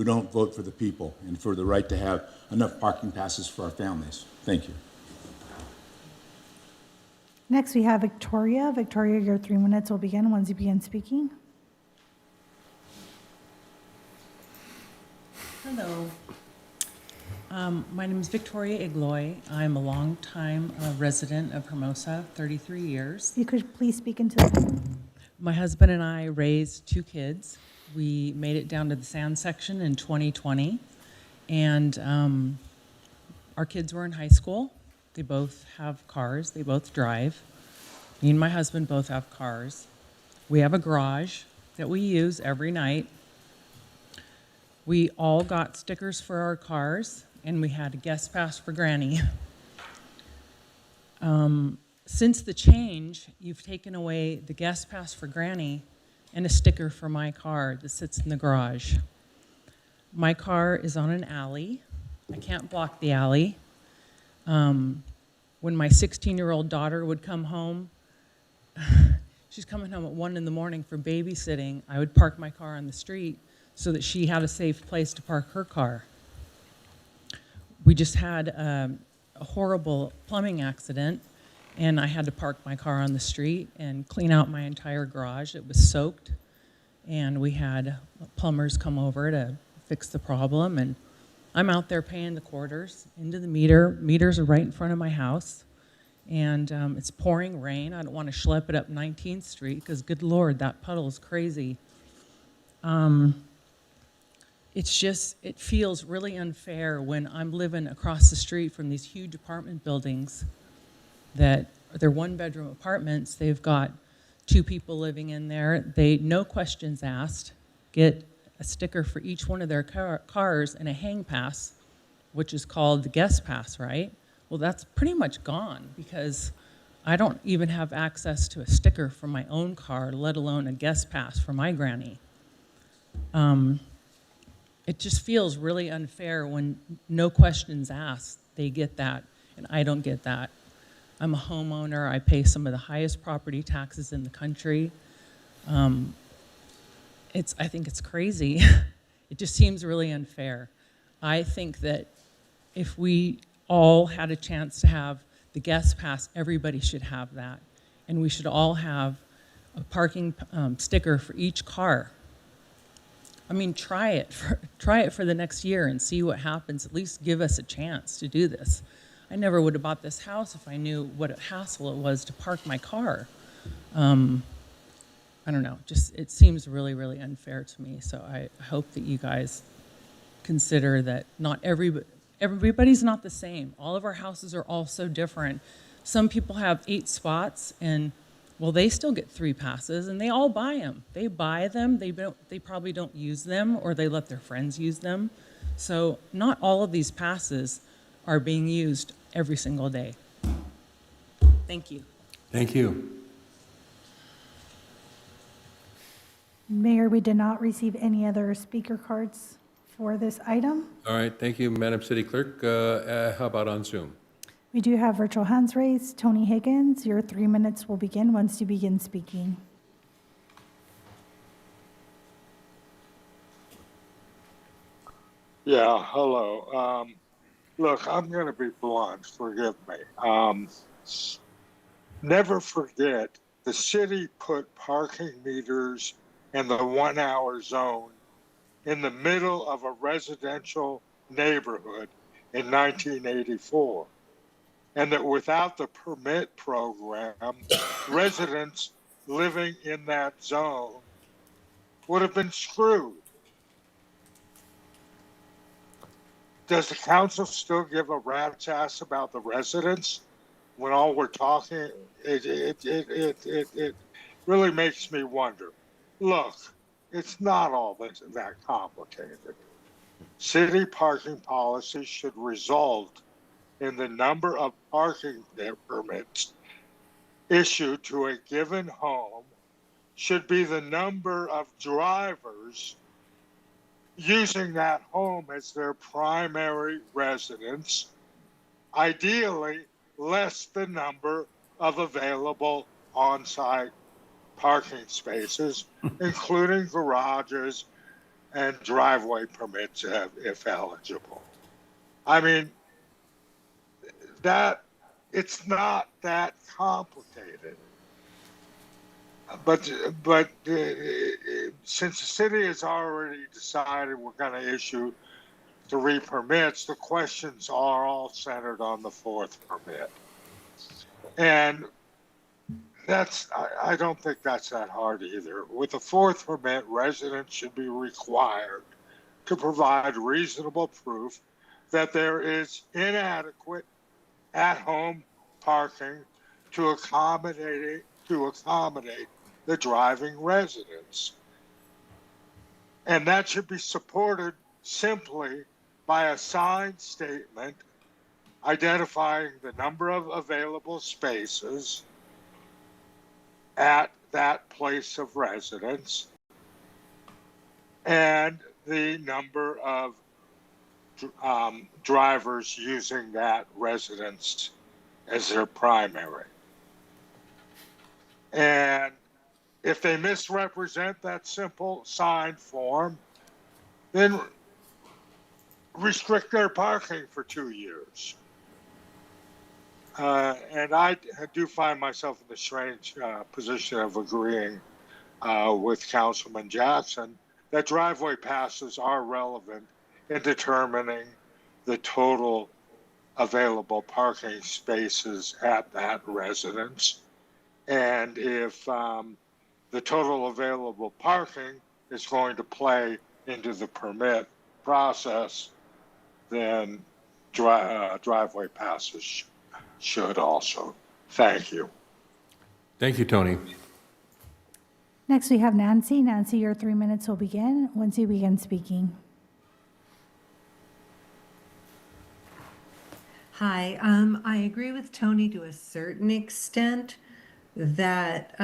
don't vote for the people, and for the right to have enough parking passes for our families. Thank you. Next, we have Victoria. Victoria, your 3 minutes will begin once you begin speaking. Hello. My name is Victoria Igloy. I'm a longtime resident of Hermosa, 33 years. You could please speak into the... My husband and I raised 2 kids. We made it down to the sand section in 2020, and our kids were in high school. They both have cars. They both drive. Me and my husband both have cars. We have a garage that we use every night. We all got stickers for our cars, and we had a guest pass for Granny. Since the change, you've taken away the guest pass for Granny and a sticker for my car that sits in the garage. My car is on an alley. I can't block the alley. When my 16-year-old daughter would come home, she's coming home at 1 in the morning for babysitting, I would park my car on the street so that she had a safe place to park her car. We just had a horrible plumbing accident, and I had to park my car on the street and clean out my entire garage. It was soaked, and we had plumbers come over to fix the problem, and I'm out there paying the quarters into the meter. Meters are right in front of my house, and it's pouring rain. I don't want to schlep it up 19th Street because, good Lord, that puddle is crazy. It feels really unfair when I'm living across the street from these huge apartment buildings that they're 1-bedroom apartments. They've got 2 people living in there. They, no questions asked, get a sticker for each one of their cars and a hang pass, which is called the guest pass, right? Well, that's pretty much gone because I don't even have access to a sticker for my own car, let alone a guest pass for my Granny. It just feels really unfair when no questions asked, they get that, and I don't get that. I'm a homeowner. I pay some of the highest property taxes in the country. I think it's crazy. It just seems really unfair. I think that if we all had a chance to have the guest pass, everybody should have that. And we should all have a parking sticker for each car. I mean, try it for the next year and see what happens. At least give us a chance to do this. I never would have bought this house if I knew what a hassle it was to park my car. I don't know, just it seems really, really unfair to me. So I hope that you guys consider that not everybody's not the same. All of our houses are all so different. Some people have 8 spots and well, they still get 3 passes and they all buy them. They buy them, they probably don't use them or they let their friends use them. So not all of these passes are being used every single day. Thank you. Thank you. Mayor, we did not receive any other speaker cards for this item. All right, thank you, Madam City Clerk. How about on Zoom? We do have virtual hands raised. Tony Higgins, your 3 minutes will begin once you begin speaking. Yeah, hello. Look, I'm going to be blunt, forgive me. Never forget, the city put parking meters in the 1-hour zone in the middle of a residential neighborhood in 1984. And that without the permit program, residents living in that zone would have been screwed. Does the council still give a rat's ass about the residents when all we're talking? It really makes me wonder. Look, it's not all that complicated. City parking policy should result in the number of parking permits issued to a given home should be the number of drivers using that home as their primary residence, ideally less the number of available on-site parking spaces, including garages and driveway permits if eligible. I mean, that it's not that complicated. But since the city has already decided we're going to issue 3 permits, the questions are all centered on the 4th permit. And I don't think that's that hard either. With the 4th permit, residents should be required to provide reasonable proof that there is inadequate at-home parking to accommodate the driving residents. And that should be supported simply by a signed statement identifying the number of available spaces at that place of residence and the number of drivers using that residence as their primary. And if they misrepresent that simple signed form, then restrict their parking for 2 years. And I do find myself in the strange position of agreeing with Councilman Jackson that driveway passes are relevant in determining the total available parking spaces at that residence. And if the total available parking is going to play into the permit process, then driveway passes should also. Thank you. Thank you, Tony. Next, we have Nancy. Nancy, your 3 minutes will begin once you begin speaking. Hi, I agree with Tony to a certain extent that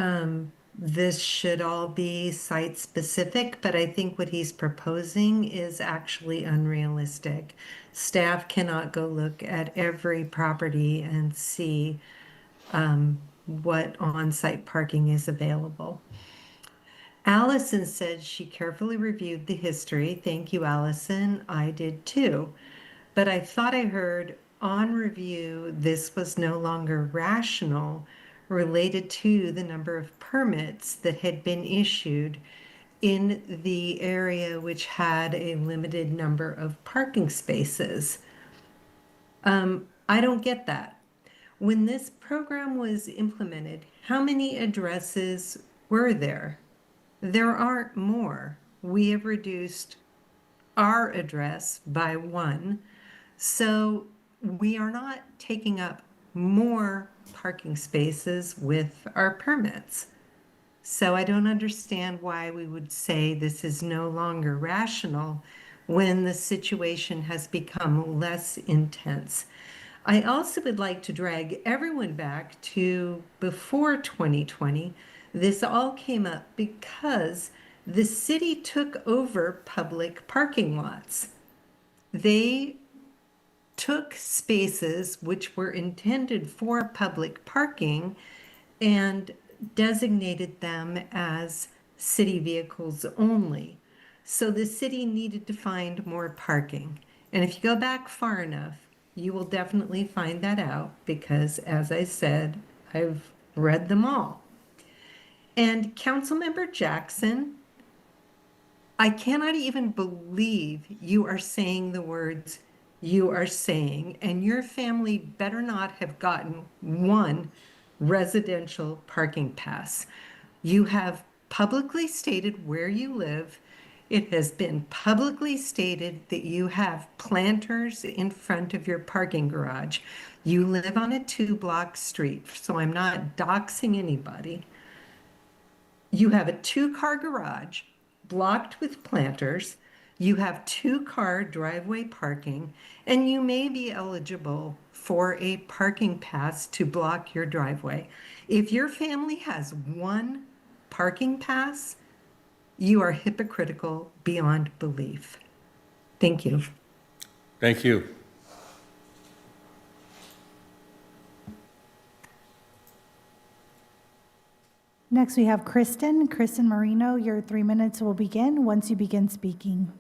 this should all be site-specific, but I think what he's proposing is actually unrealistic. Staff cannot go look at every property and see what on-site parking is available. Allison said she carefully reviewed the history. Thank you, Allison. I did too. But I thought I heard on review this was no longer rational related to the number of permits that had been issued in the area which had a limited number of parking spaces. I don't get that. When this program was implemented, how many addresses were there? There aren't more. We have reduced our address by one. So we are not taking up more parking spaces with our permits. So I don't understand why we would say this is no longer rational when the situation has become less intense. I also would like to drag everyone back to before 2020. This all came up because the city took over public parking lots. They took spaces which were intended for public parking and designated them as city vehicles only. So the city needed to find more parking. And if you go back far enough, you will definitely find that out because, as I said, I've read them all. And Councilmember Jackson, I cannot even believe you are saying the words you are saying, and your family better not have gotten one residential parking pass. You have publicly stated where you live. It has been publicly stated that you have planters in front of your parking garage. You live on a 2-block street, so I'm not doxing anybody. You have a 2-car garage blocked with planters. You have 2-car driveway parking, and you may be eligible for a parking pass to block your driveway. If your family has one parking pass, you are hypocritical beyond belief. Thank you. Thank you. Next, we have Kristen. Kristen Marino, your 3 minutes will begin once you begin speaking.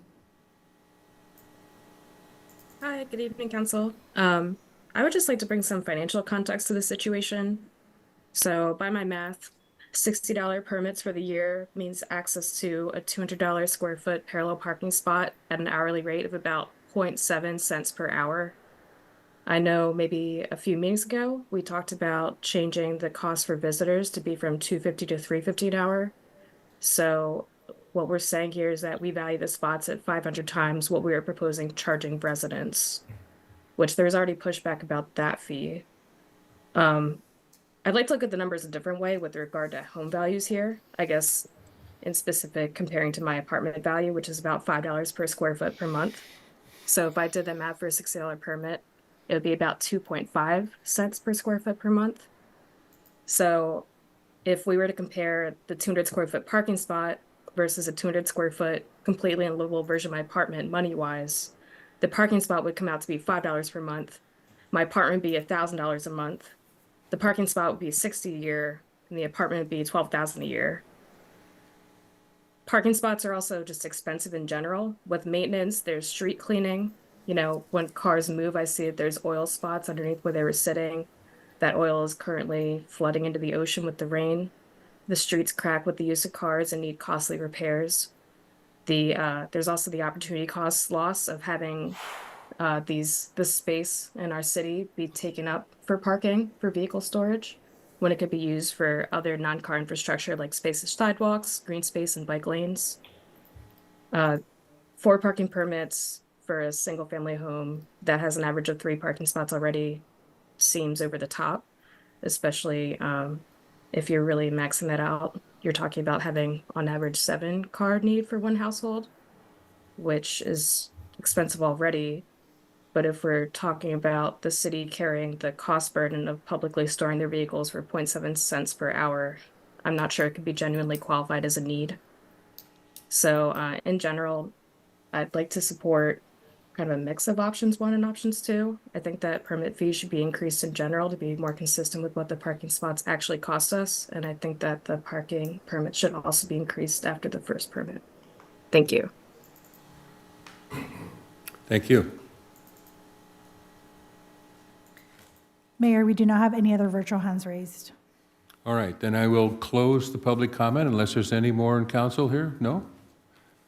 Hi, good evening, Council. I would just like to bring some financial context to the situation. So by my math, $60 permits for the year means access to a $200 square foot parallel parking spot at an hourly rate of about 0.7 cents per hour. I know maybe a few meetings ago, we talked about changing the cost for visitors to be from $2.50 to $3.50 an hour. So what we're saying here is that we value the spots at 500 times what we are proposing charging residents, which there's already pushback about that fee. I'd like to look at the numbers a different way with regard to home values here. I guess in specific, comparing to my apartment value, which is about $5 per square foot per month. So if I did the math for a $60 permit, it would be about 2.5 cents per square foot per month. So if we were to compare the 200 square foot parking spot versus a 200 square foot completely unlivable version of my apartment money-wise, the parking spot would come out to be $5 per month. My apartment would be $1,000 a month. The parking spot would be $60 a year, and the apartment would be $12,000 a year. Parking spots are also just expensive in general. With maintenance, there's street cleaning. You know, when cars move, I see that there's oil spots underneath where they were sitting. That oil is currently flooding into the ocean with the rain. The streets crack with the use of cars and need costly repairs. There's also the opportunity cost loss of having this space in our city be taken up for parking for vehicle storage when it could be used for other non-car infrastructure like spaces, sidewalks, green space, and bike lanes. 4 parking permits for a single family home that has an average of 3 parking spots already seems over the top, especially if you're really maxing that out. You're talking about having on average 7 car need for one household, which is expensive already. But if we're talking about the city carrying the cost burden of publicly storing their vehicles for 0.7 cents per hour, I'm not sure it could be genuinely qualified as a need. So in general, I'd like to support kind of a mix of options 1 and options 2. I think that permit fees should be increased in general to be more consistent with what the parking spots actually cost us. And I think that the parking permit should also be increased after the first permit. Thank you. Thank you. Mayor, we do not have any other virtual hands raised. All right, then I will close the public comment unless there's any more in council here? No?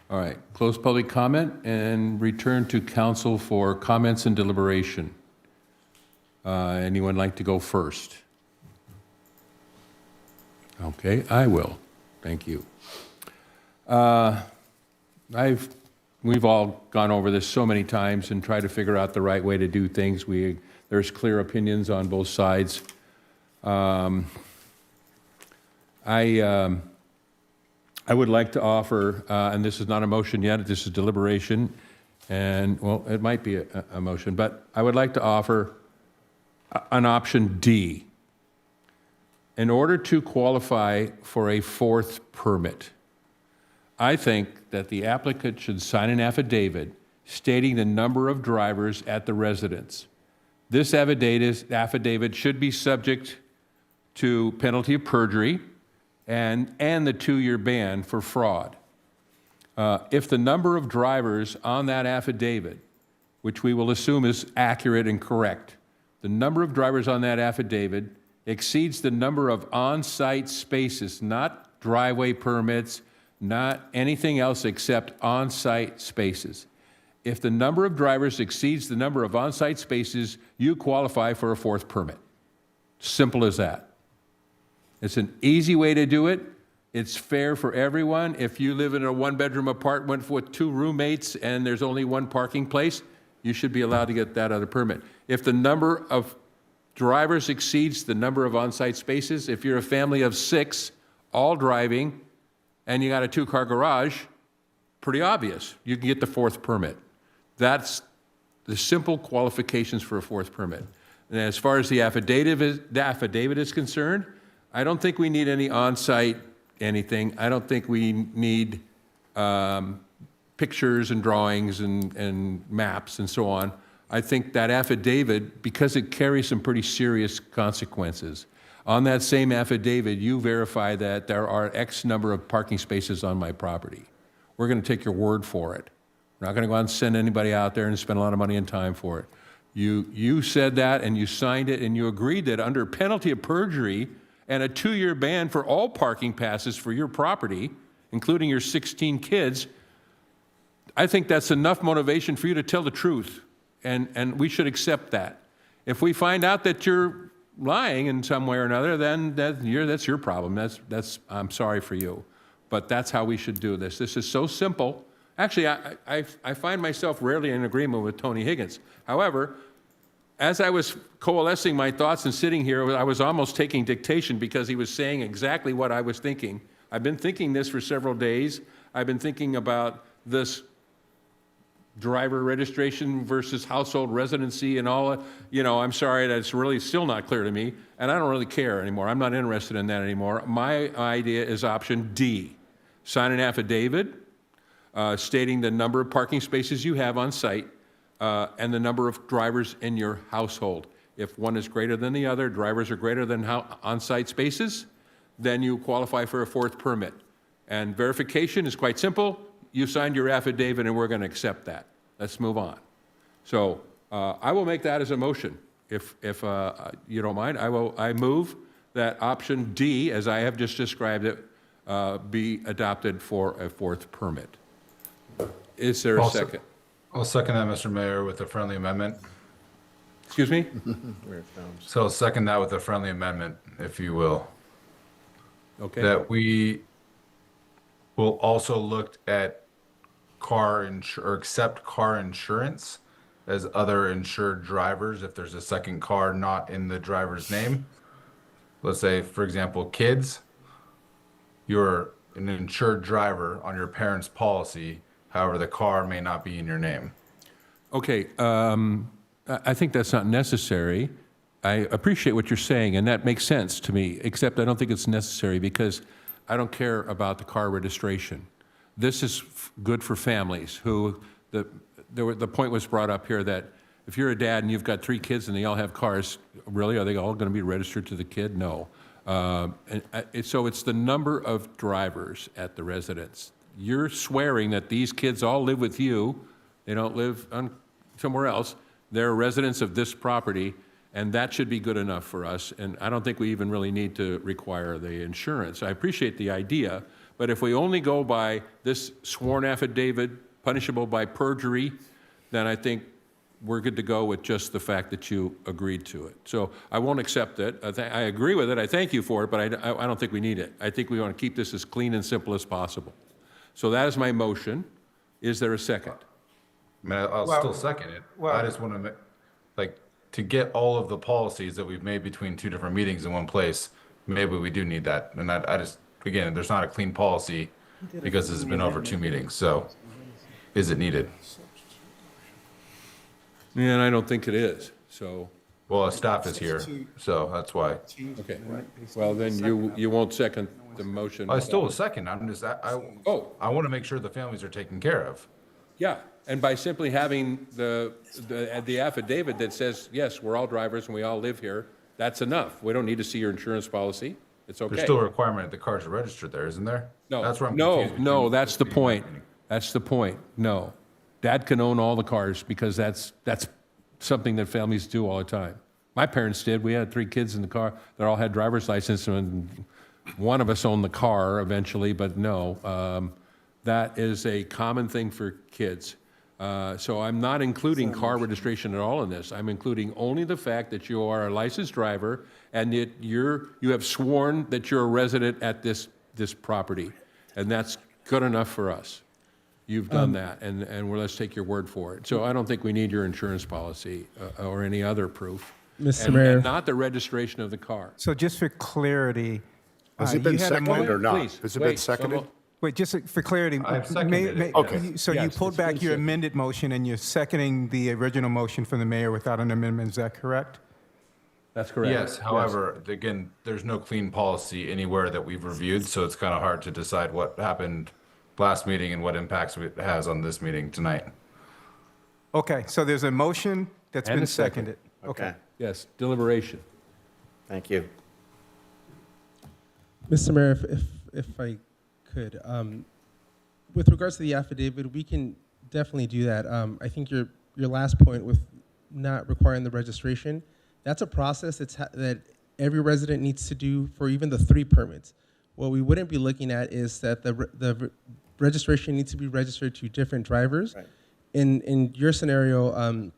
All right, close public comment and return to council for comments and deliberation. Anyone like to go first? Okay, I will. Thank you. We've all gone over this so many times and tried to figure out the right way to do things. There's clear opinions on both sides. I would like to offer, and this is not a motion yet, this is deliberation, and, well, it might be a motion, but I would like to offer an option D. In order to qualify for a fourth permit, I think that the applicant should sign an affidavit stating the number of drivers at the residence. This affidavit should be subject to penalty of perjury and the 2-year ban for fraud. If the number of drivers on that affidavit, which we will assume is accurate and correct, the number of drivers on that affidavit exceeds the number of on-site spaces, not driveway permits, not anything else except on-site spaces. If the number of drivers exceeds the number of on-site spaces, you qualify for a fourth permit. Simple as that. It's an easy way to do it. It's fair for everyone. If you live in a one-bedroom apartment with 2 roommates and there's only 1 parking place, you should be allowed to get that other permit. If the number of drivers exceeds the number of on-site spaces, if you're a family of 6, all driving, and you got a 2-car garage, pretty obvious. You can get the fourth permit. That's the simple qualifications for a fourth permit. And as far as the affidavit is concerned, I don't think we need any on-site anything. I don't think we need pictures and drawings and maps and so on. I think that affidavit, because it carries some pretty serious consequences, on that same affidavit, you verify that there are X number of parking spaces on my property. We're going to take your word for it. We're not going to go out and send anybody out there and spend a lot of money and time for it. You said that and you signed it and you agreed that under penalty of perjury and a 2-year ban for all parking passes for your property, including your 16 kids, I think that's enough motivation for you to tell the truth, and we should accept that. If we find out that you're lying in some way or another, then that's your problem. I'm sorry for you, but that's how we should do this. This is so simple. Actually, I find myself rarely in agreement with Tony Higgins. However, as I was coalescing my thoughts and sitting here, I was almost taking dictation because he was saying exactly what I was thinking. I've been thinking this for several days. I've been thinking about this driver registration versus household residency and all. I'm sorry, that's really still not clear to me, and I don't really care anymore. I'm not interested in that anymore. My idea is option D. Sign an affidavit stating the number of parking spaces you have on site and the number of drivers in your household. If one is greater than the other, drivers are greater than on-site spaces, then you qualify for a fourth permit. And verification is quite simple. You signed your affidavit and we're going to accept that. Let's move on. So I will make that as a motion. If you don't mind, I move that option D, as I have just described it, be adopted for a fourth permit. Is there a second? I'll second that, Mr. Mayor, with a friendly amendment. Excuse me? So I'll second that with a friendly amendment, if you will. Okay. That we will also look at accept car insurance as other insured drivers if there's a second car not in the driver's name. Let's say, for example, kids, you're an insured driver on your parents' policy. However, the car may not be in your name. Okay, I think that's not necessary. I appreciate what you're saying, and that makes sense to me, except I don't think it's necessary because I don't care about the car registration. This is good for families who, the point was brought up here that if you're a dad and you've got 3 kids and they all have cars, really, are they all going to be registered to the kid? No. So it's the number of drivers at the residence. You're swearing that these kids all live with you. They don't live somewhere else. They're residents of this property, And that should be good enough for us, and I don't think we even really need to require the insurance. I appreciate the idea, but if we only go by this sworn affidavit, punishable by perjury, then I think we're good to go with just the fact that you agreed to it. So I won't accept it. I agree with it, I thank you for it, but I don't think we need it. I think we want to keep this as clean and simple as possible. So that is my motion. Is there a second? I mean, I'll still second it. I just want to, to get all of the policies that we've made between two different meetings in one place, maybe we do need that. And I just, again, there's not a clean policy because this has been over 2 meetings. So is it needed? Yeah, and I don't think it is, so. Well, staff is here, so that's why. Okay, well, then you won't second the motion. I still a second. I'm just, I want to make sure the families are taken care of. Yeah, and by simply having the affidavit that says, yes, we're all drivers and we all live here, that's enough. We don't need to see your insurance policy. It's okay. There's still a requirement that the cars are registered there, isn't there? No, That's where I'm no, confused. no, that's the point. That's the point. No. Dad can own all the cars because that's something that families do all the time. My parents did. We had 3 kids in the car that all had driver's license, and one of us owned the car eventually, but no. That is a common thing for kids. So I'm not including car registration at all in this. I'm including only the fact that you are a licensed driver and that you have sworn that you're a resident at this property. And that's good enough for us. You've done that, and let's take your word for it. So I don't think we need your insurance policy or any other proof. Mr. Mayor. And not the registration of the car. So just for clarity. Has it been you had a seconded or not? Please, Has it been wait, seconded? Wait, just for clarity. I've seconded it. Okay. So you Yes, pulled it's back been your seconded. amended motion, and you're seconding the original motion from the mayor without an amendment, is that correct? That's correct. Yes, however, again, there's no clean policy anywhere that we've reviewed, so it's kind of hard to decide what happened last meeting and what impacts it has on this meeting tonight. Okay, so there's a motion that's And been a second. seconded. Okay. Yes, deliberation. Thank you. Mr. Mayor, if I could, with regards to the affidavit, we can definitely do that. I think your last point with not requiring the registration, that's a process that every resident needs to do for even the 3 permits. What we wouldn't be looking at is that the registration needs to be registered to different drivers. Right. In your scenario,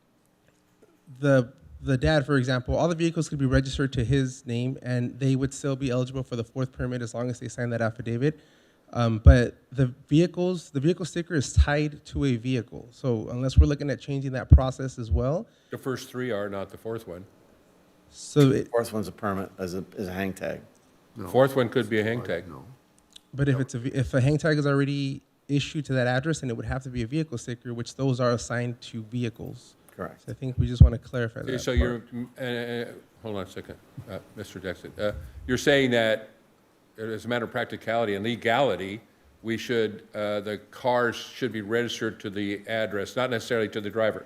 the dad, for example, all the vehicles could be registered to his name, and they would still be eligible for the 4th permit as long as they sign that affidavit. But the vehicle sticker is tied to a vehicle. So unless we're looking at changing that process as well. The first 3 are, not the 4th one. So The 4th one's a permit, is a hang tag. The 4th one could be a hang tag. but if a hang tag is already issued to that address, then it would have to be a vehicle sticker, which those are assigned to vehicles. Correct. So I think we just want to clarify Okay, that. so part. you're, hold on a second, Mr. Jackson. You're saying that as a matter of practicality and legality, we should, the cars should be registered to the address, not necessarily to the driver.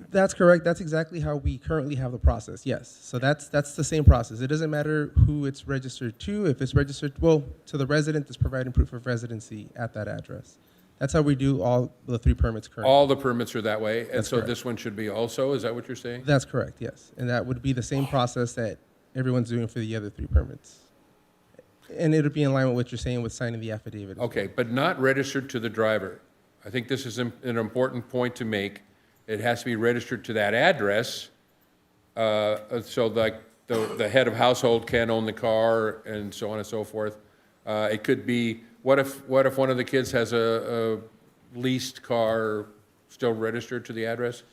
That's correct. That's exactly how we currently have the process. Yes. So that's the same process. It doesn't matter who it's registered to. If it's registered, well, to the resident that's providing proof of residency at that address. That's how we do all the 3 permits currently. All the permits are that way, and That's so correct. this one should be also, is that what you're saying? That's correct. Yes. And that would be the same process that everyone's doing for the other 3 permits. And it would be in line with what you're saying with signing the affidavit. Okay, but not registered to the driver. I think this is an important point to make. It has to be registered to that address, so like the head of household can own the car and so on and so forth. It could be, what if one of the kids has a leased car still registered to the address?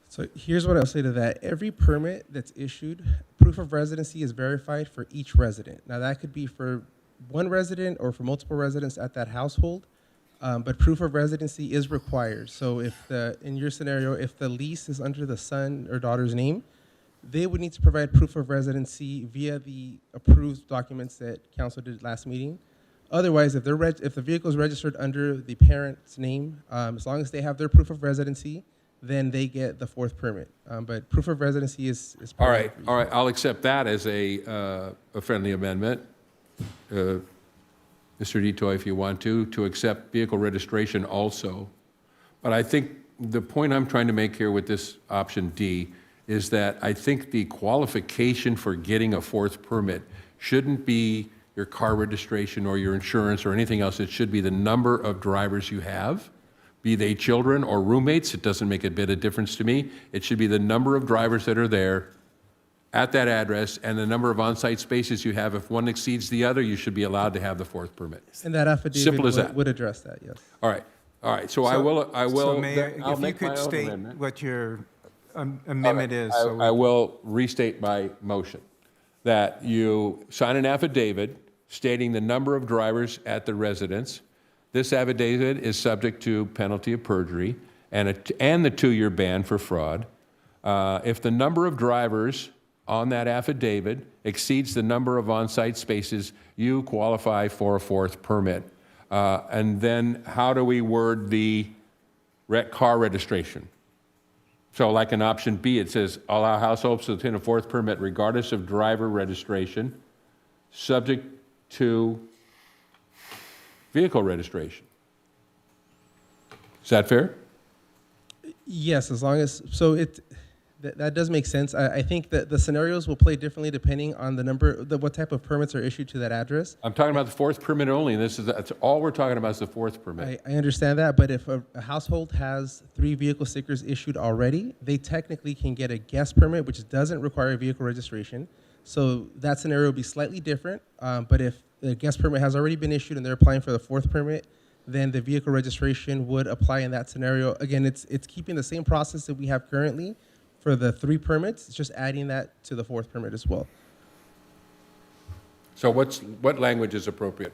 So here's what I'll say to that. Every permit that's issued, proof of residency is verified for each resident. Now that could be for one resident or for multiple residents at that household, but proof of residency is required. So in your scenario, if the lease is under the son or daughter's name, they would need to provide proof of residency via the approved documents that council did last meeting. Otherwise, if the vehicle is registered under the parent's name, as long as they have their proof of residency, then they get the 4th permit. But proof of residency is All right, I'll accept that as a friendly amendment. Mr. Detoy, if you want to accept vehicle registration also. But I think the point I'm trying to make here with this option D is that I think the qualification for getting a fourth permit shouldn't be your car registration or your insurance or anything else. It should be the number of drivers you have, be they children or roommates. It doesn't make a bit of difference to me. It should be the number of drivers that are there at that address and the number of on-site spaces you have. If one exceeds the other, you should be allowed to have the fourth permit. And that affidavit Simple as that. would address that, yes. All right. So I will, So Mayor, I'll if you make my could own state amendment. what your amendment is. so I will restate my motion, that you sign an affidavit stating the number of drivers at the residence. This affidavit is subject to penalty of perjury and the 2-year ban for fraud. If the number of drivers on that affidavit exceeds the number of on-site spaces, you qualify for a fourth permit. And then how do we word the car registration? So like in option B, it says, allow households to obtain a fourth permit regardless of driver registration, subject to vehicle registration. Is that fair? Yes, as long as, that does make sense. I think that the scenarios will play differently depending on what type of permits are issued to that address. I'm talking about the fourth permit only, and that's all we're talking about is the fourth permit. I understand that, but if a household has 3 vehicle stickers issued already, they technically can get a guest permit, which doesn't require vehicle registration. So that scenario will be slightly different. But if the guest permit has already been issued and they're applying for the fourth permit, then the vehicle registration would apply in that scenario. Again, it's keeping the same process that we have currently for the 3 permits. It's just adding that to the fourth permit as well. So what language is appropriate?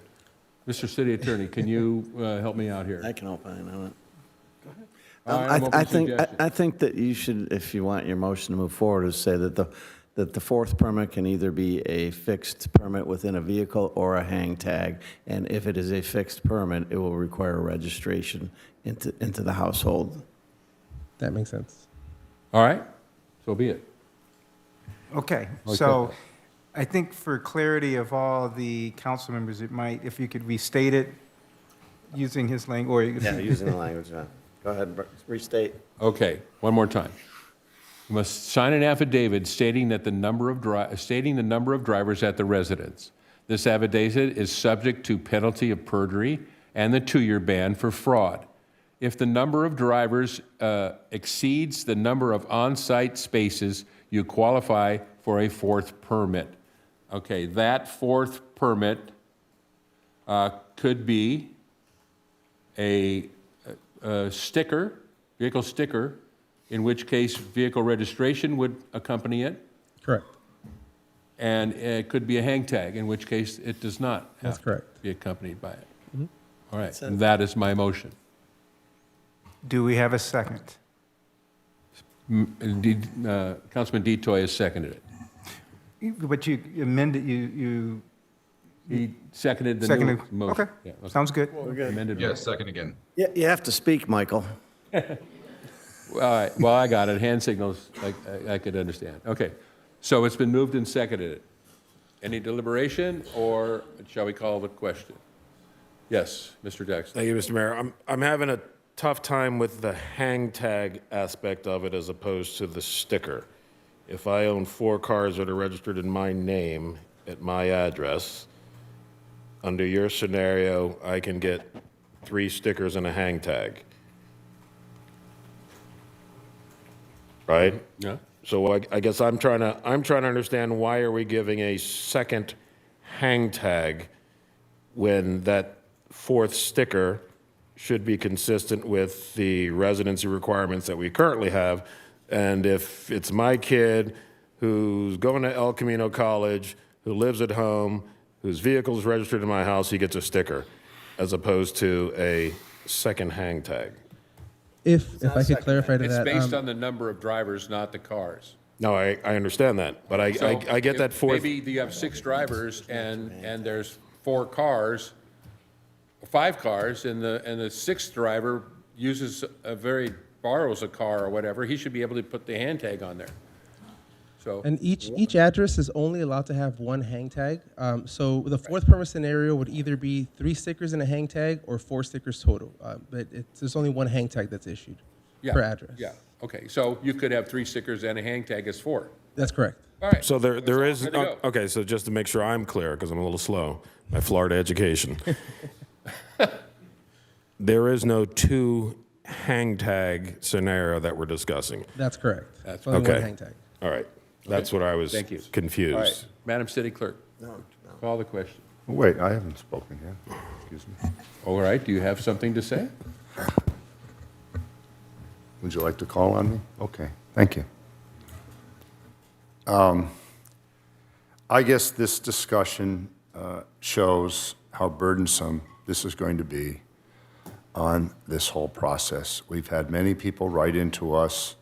Mr. City Attorney, can you help me out here? I can opine on it. All right, I'm open I to think suggestions. I think that you should, if you want your motion to move forward, is say that the fourth permit can either be a fixed permit within a vehicle or a hang tag, and if it is a fixed permit, it will require registration into the household. That makes sense. All right, so be it. Okay, so I think for clarity of all the council members, it might, if you could restate it using his language. Yeah, using the language, yeah. Go ahead, restate. Okay, one more time. You must sign an affidavit stating that the number of drivers at the residence. This affidavit is subject to penalty of perjury and the 2-year ban for fraud. If the number of drivers exceeds the number of on-site spaces, you qualify for a fourth permit. Okay, that fourth permit could be a sticker, vehicle sticker, in which case vehicle registration would accompany it. Correct. And it could be a hang tag, in which case it does not That's have correct. to be accompanied by it. Mhm. All right, and that is my motion. Do we have a second? Councilman Detoy has seconded it. But you amended, you He seconded the seconded. new motion. Okay, Yeah, sounds good. Amended Yes, motion. second again. Yeah, you have to speak, Michael. All right, well, I got it. Hand signals, I could understand. Okay, so it's been moved and seconded. Any deliberation, or shall we call the question? Yes, Mr. Dexter. Thank you, Mr. Mayor. I'm having a tough time with the hang tag aspect of it as opposed to the sticker. If I own 4 cars that are registered in my name at my address, under your scenario, I can get 3 stickers and a hang tag. Right? Yeah. So I guess I'm trying to understand, why are we giving a second hang tag when that 4th sticker should be consistent with the residency requirements that we currently have? And if it's my kid who's going to El Camino College, who lives at home, whose vehicle is registered in my house, he gets a sticker, as opposed to a second hang tag. If I could clarify to that. It's based on the number of drivers, not the cars. No, I understand that, but I get that if 4th. Maybe you have 6 drivers and there's 4 cars, 5 cars, and the 6th driver borrows a car or whatever, he should be able to put the hand tag on there. So. And each address is only allowed to have 1 hang tag. So the 4th permit scenario would either be 3 stickers and a hang tag or 4 stickers total. But there's only 1 hang tag that's issued. Yeah. per address. Yeah, okay, so you could have 3 stickers and a hang tag is 4. That's correct. All right. So there is, Good to go. okay, so just to make sure I'm clear, because I'm a little slow, my Florida education. There is no 2 hang tag scenario that we're discussing. That's correct. That's Only okay. one hang tag. All right. That's what I was Thank you. confused. All right, Madam City Clerk. Call the question. Wait, I haven't spoken yet. Excuse me. All right, do you have something to say? Would you like to call on me? Okay, thank you. I guess this discussion shows how burdensome this is going to be on this whole process. We've had many people write into us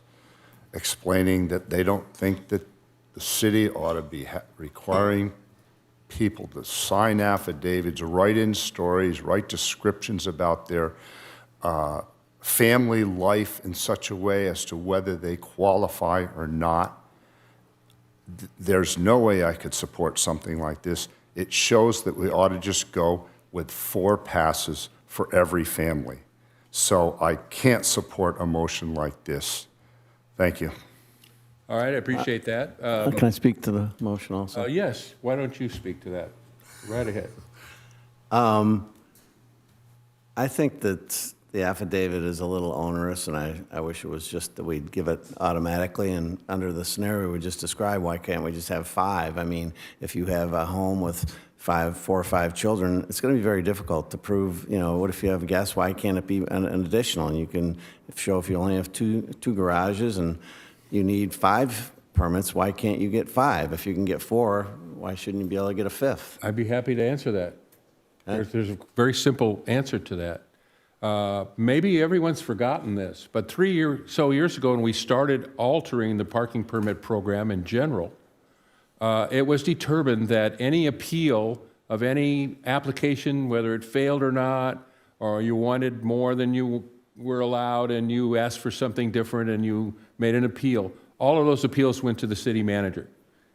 explaining that they don't think that the city ought to be requiring people to sign affidavits, write in stories, write descriptions about their family life in such a way as to whether they qualify or not. There's no way I could support something like this. It shows that we ought to just go with 4 passes for every family. So I can't support a motion like this. Thank you. All right, I appreciate that. Can I speak to the motion also? Yes, why don't you speak to that? Right ahead. I think that the affidavit is a little onerous, and I wish it was just that we'd give it automatically, and under the scenario we just described, why can't we just have 5? I mean, if you have a home with 4 or 5 children, it's going to be very difficult to prove, what if you have guests, why can't it be an additional? And you can show if you only have two garages and you need 5 permits, why can't you get 5? If you can get 4, why shouldn't you be able to get a 5th? I'd be happy to answer that. There's a very simple answer to that. Maybe everyone's forgotten this, but 3 years ago when we started altering the parking permit program in general, it was determined that any appeal of any application, whether it failed or not, or you wanted more than you were allowed and you asked for something different and you made an appeal, all of those appeals went to the city manager.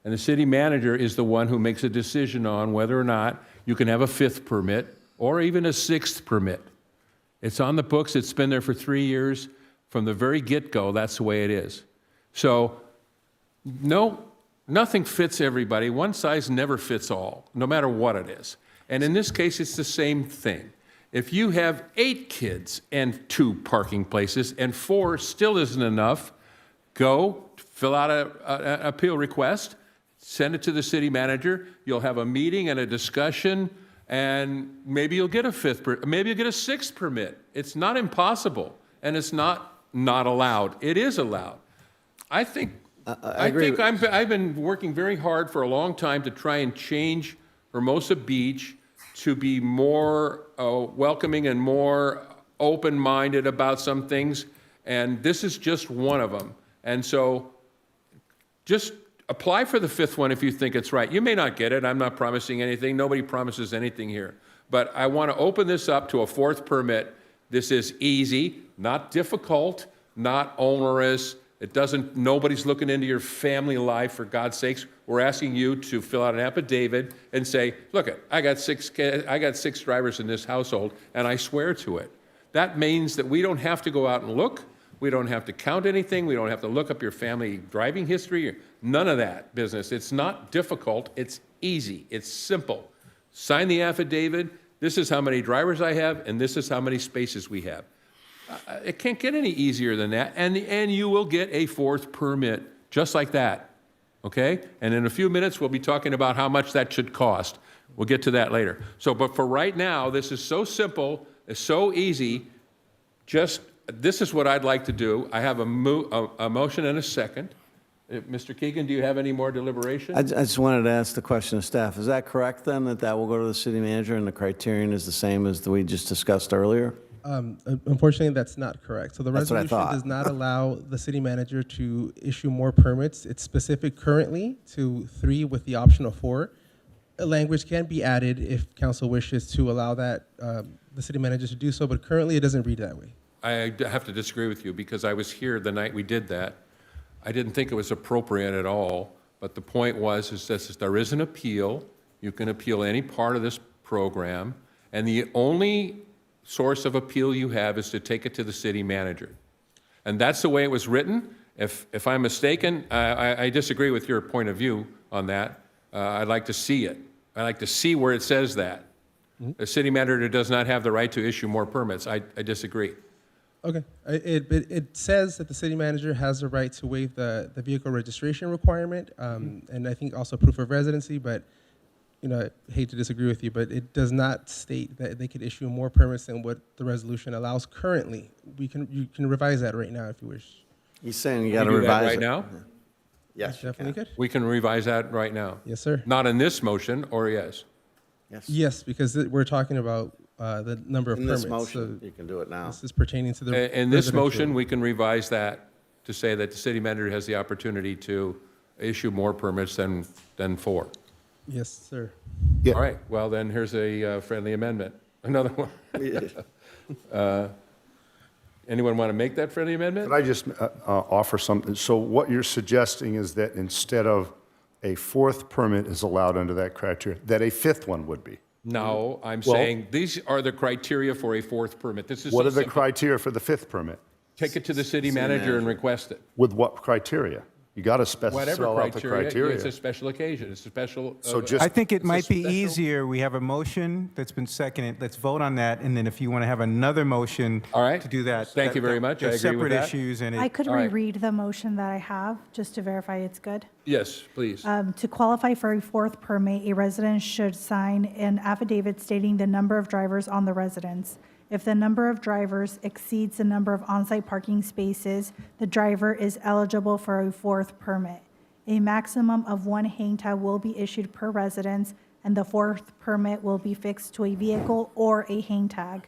And the city manager is the one who makes a decision on whether or not you can have a 5th permit or even a 6th permit. It's on the books. It's been there for 3 years. From the very get-go, that's the way it is. So, no, nothing fits everybody. One size never fits all, no matter what it is. And in this case, it's the same thing. If you have 8 kids and 2 parking places and 4 still isn't enough, go fill out an appeal request, send it to the city manager. You'll have a meeting and a discussion, and maybe you'll get a 5th, maybe you'll get a 6th permit. It's not impossible, and it's not allowed. It is allowed. I think I've been working very hard for a long time to try and change Hermosa Beach to be more welcoming and more open-minded about some things, and this is just one of them. And so just apply for the 5th one if you think it's right. You may not get it. I'm not promising anything. Nobody promises anything here. But I want to open this up to a 4th permit. This is easy, not difficult, not onerous. Nobody's looking into your family life, for God's sakes. We're asking you to fill out an affidavit and say, look, I got 6 drivers in this household, and I swear to it. That means that we don't have to go out and look. We don't have to count anything. We don't have to look up your family driving history. None of that business. It's not difficult. It's easy. It's simple. Sign the affidavit. This is how many drivers I have, and this is how many spaces we have. It can't get any easier than that, and you will get a 4th permit just like that, okay? And in a few minutes, we'll be talking about how much that should cost. We'll get to that later. But for right now, this is so simple, it's so easy. This is what I'd like to do. I have a motion and a second. Mr. Keegan, do you have any more deliberation? I just wanted to ask the question of staff. Is that correct, then, that will go to the city manager and the criterion is the same as we just discussed earlier? Unfortunately, that's not correct. So the That's what I resolution thought. does not allow the city manager to issue more permits. It's specific currently to 3 with the option of 4. A language can be added if council wishes to allow that the city manager to do so, but currently it doesn't read that way. I have to disagree with you because I was here the night we did that. I didn't think it was appropriate at all, but the point was that there is an appeal. You can appeal any part of this program, and the only source of appeal you have is to take it to the city manager. And that's the way it was written. If I'm mistaken, I disagree with your point of view on that. I'd like to see it. I'd like to see where it says that. The city manager does not have the right to issue more permits. I disagree. Okay. It says that the city manager has the right to waive the vehicle registration requirement, and I think also proof of residency, but I hate to disagree with you, but it does not state that they could issue more permits than what the resolution allows currently. You can revise that right now if you wish. He's saying you Can got to we do that revise right it. now? Yes, you Definitely can. could. We can revise that right now. Yes, sir. Not in this motion, or yes? Yes. Yes, because we're talking about the number of In permits. this motion, so you can do it now. this is pertaining to the. In this residential. motion, we can revise that to say that the city manager has the opportunity to issue more permits than 4. Yes, sir. Yeah. All right, well, then here's a friendly amendment. Another one. Anyone want to make that friendly amendment? Could I just offer something? So what you're suggesting is that instead of a 4th permit is allowed under that criteria, that a 5th one would be? No, I'm Well- saying these are the criteria for a 4th permit. This is What so are the simple. criteria for the 5th permit? Take it to the city manager and request it. With what criteria? You got to spell Whatever out the criteria, criteria. it's a special occasion, it's a special. So just- I think it it's a might be special- easier, we have a motion that's been seconded, let's vote on that, and then if you want to have another motion All right. to do that. Thank you very much. I They're agree with separate that. issues, and I it, could All right. reread the motion that I have, just to verify it's good. Yes, please. To qualify for a 4th permit, a resident should sign an affidavit stating the number of drivers on the residence. If the number of drivers exceeds the number of on-site parking spaces, the driver is eligible for a 4th permit. A maximum of 1 hang tag will be issued per residence, and the 4th permit will be fixed to a vehicle or a hang tag.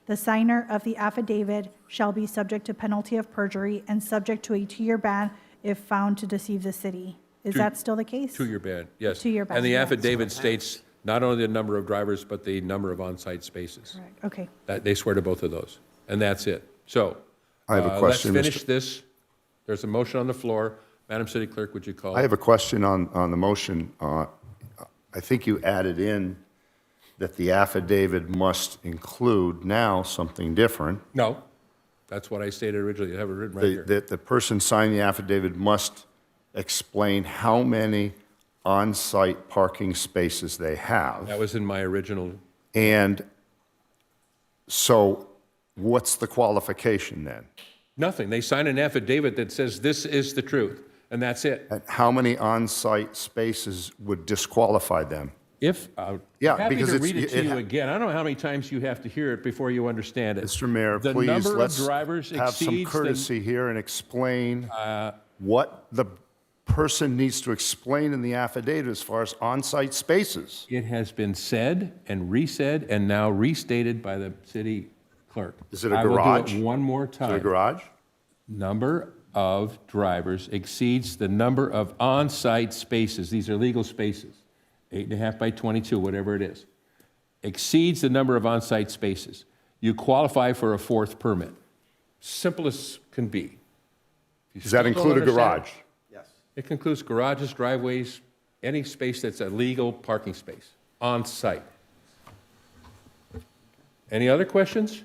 The signer of the affidavit shall be subject to penalty of perjury and subject to a 2-year ban if found to deceive the city. Is that still the case? 2-year ban, yes. 2-year ban, And the yeah. affidavit states not only the number of drivers, but the number of on-site spaces. Correct. Okay. They swear to both of those, and that's it. So, I have a question, let's Mr. finish this. There's a motion on the floor. Madam City Clerk, would you call? I have a question on the motion. I think you added in that the affidavit must include now something different. No, that's what I stated originally. I have it written right here. That the person signing the affidavit must explain how many on-site parking spaces they have. That was in my original. And so what's the qualification then? Nothing. They sign an affidavit that says this is the truth, and that's it. And how many on-site spaces would disqualify them? If, Yeah, happy because to it's- read it to it you ha- again. I don't know how many times you have to hear it before you understand it. Mr. Mayor, The please, number of let's drivers have some exceeds the- courtesy here and explain what the person needs to explain in the affidavit as far as on-site spaces. It has been said and resaid and now restated by the city clerk. Is it a I will garage? do it one more Is time. it a garage? Number of drivers exceeds the number of on-site spaces. These are legal spaces, 8.5 by 22, whatever it is. Exceeds the number of on-site spaces. You qualify for a 4th permit. Simple as can be. If you Does that still don't include a understand garage? Yes. It includes garages, driveways, any space that's a legal parking space, on-site. Any other questions?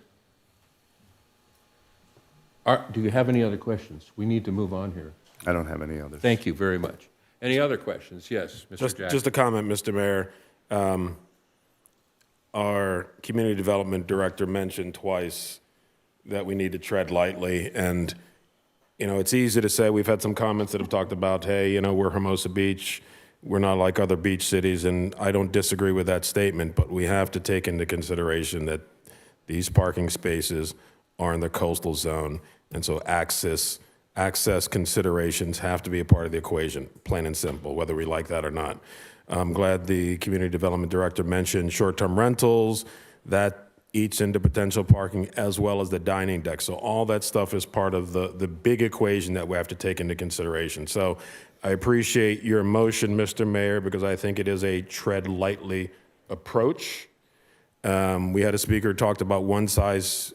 Do you have any other questions? We need to move on here. I don't have any others. Thank you very much. Any other questions? Yes, Mr. Jackson. Just a comment, Mr. Mayor. Our community development director mentioned twice that we need to tread lightly. And, it's easy to say, we've had some comments that have talked about, hey, we're Hermosa Beach. We're not like other beach cities. And I don't disagree with that statement, but we have to take into consideration that these parking spaces are in the coastal zone. And so access considerations have to be a part of the equation, plain and simple, whether we like that or not. I'm glad the community development director mentioned short-term rentals, that eats into potential parking as well as the dining deck. So all that stuff is part of the big equation that we have to take into consideration. So I appreciate your motion, Mr. Mayor, because I think it is a tread lightly approach. We had a speaker who talked about one size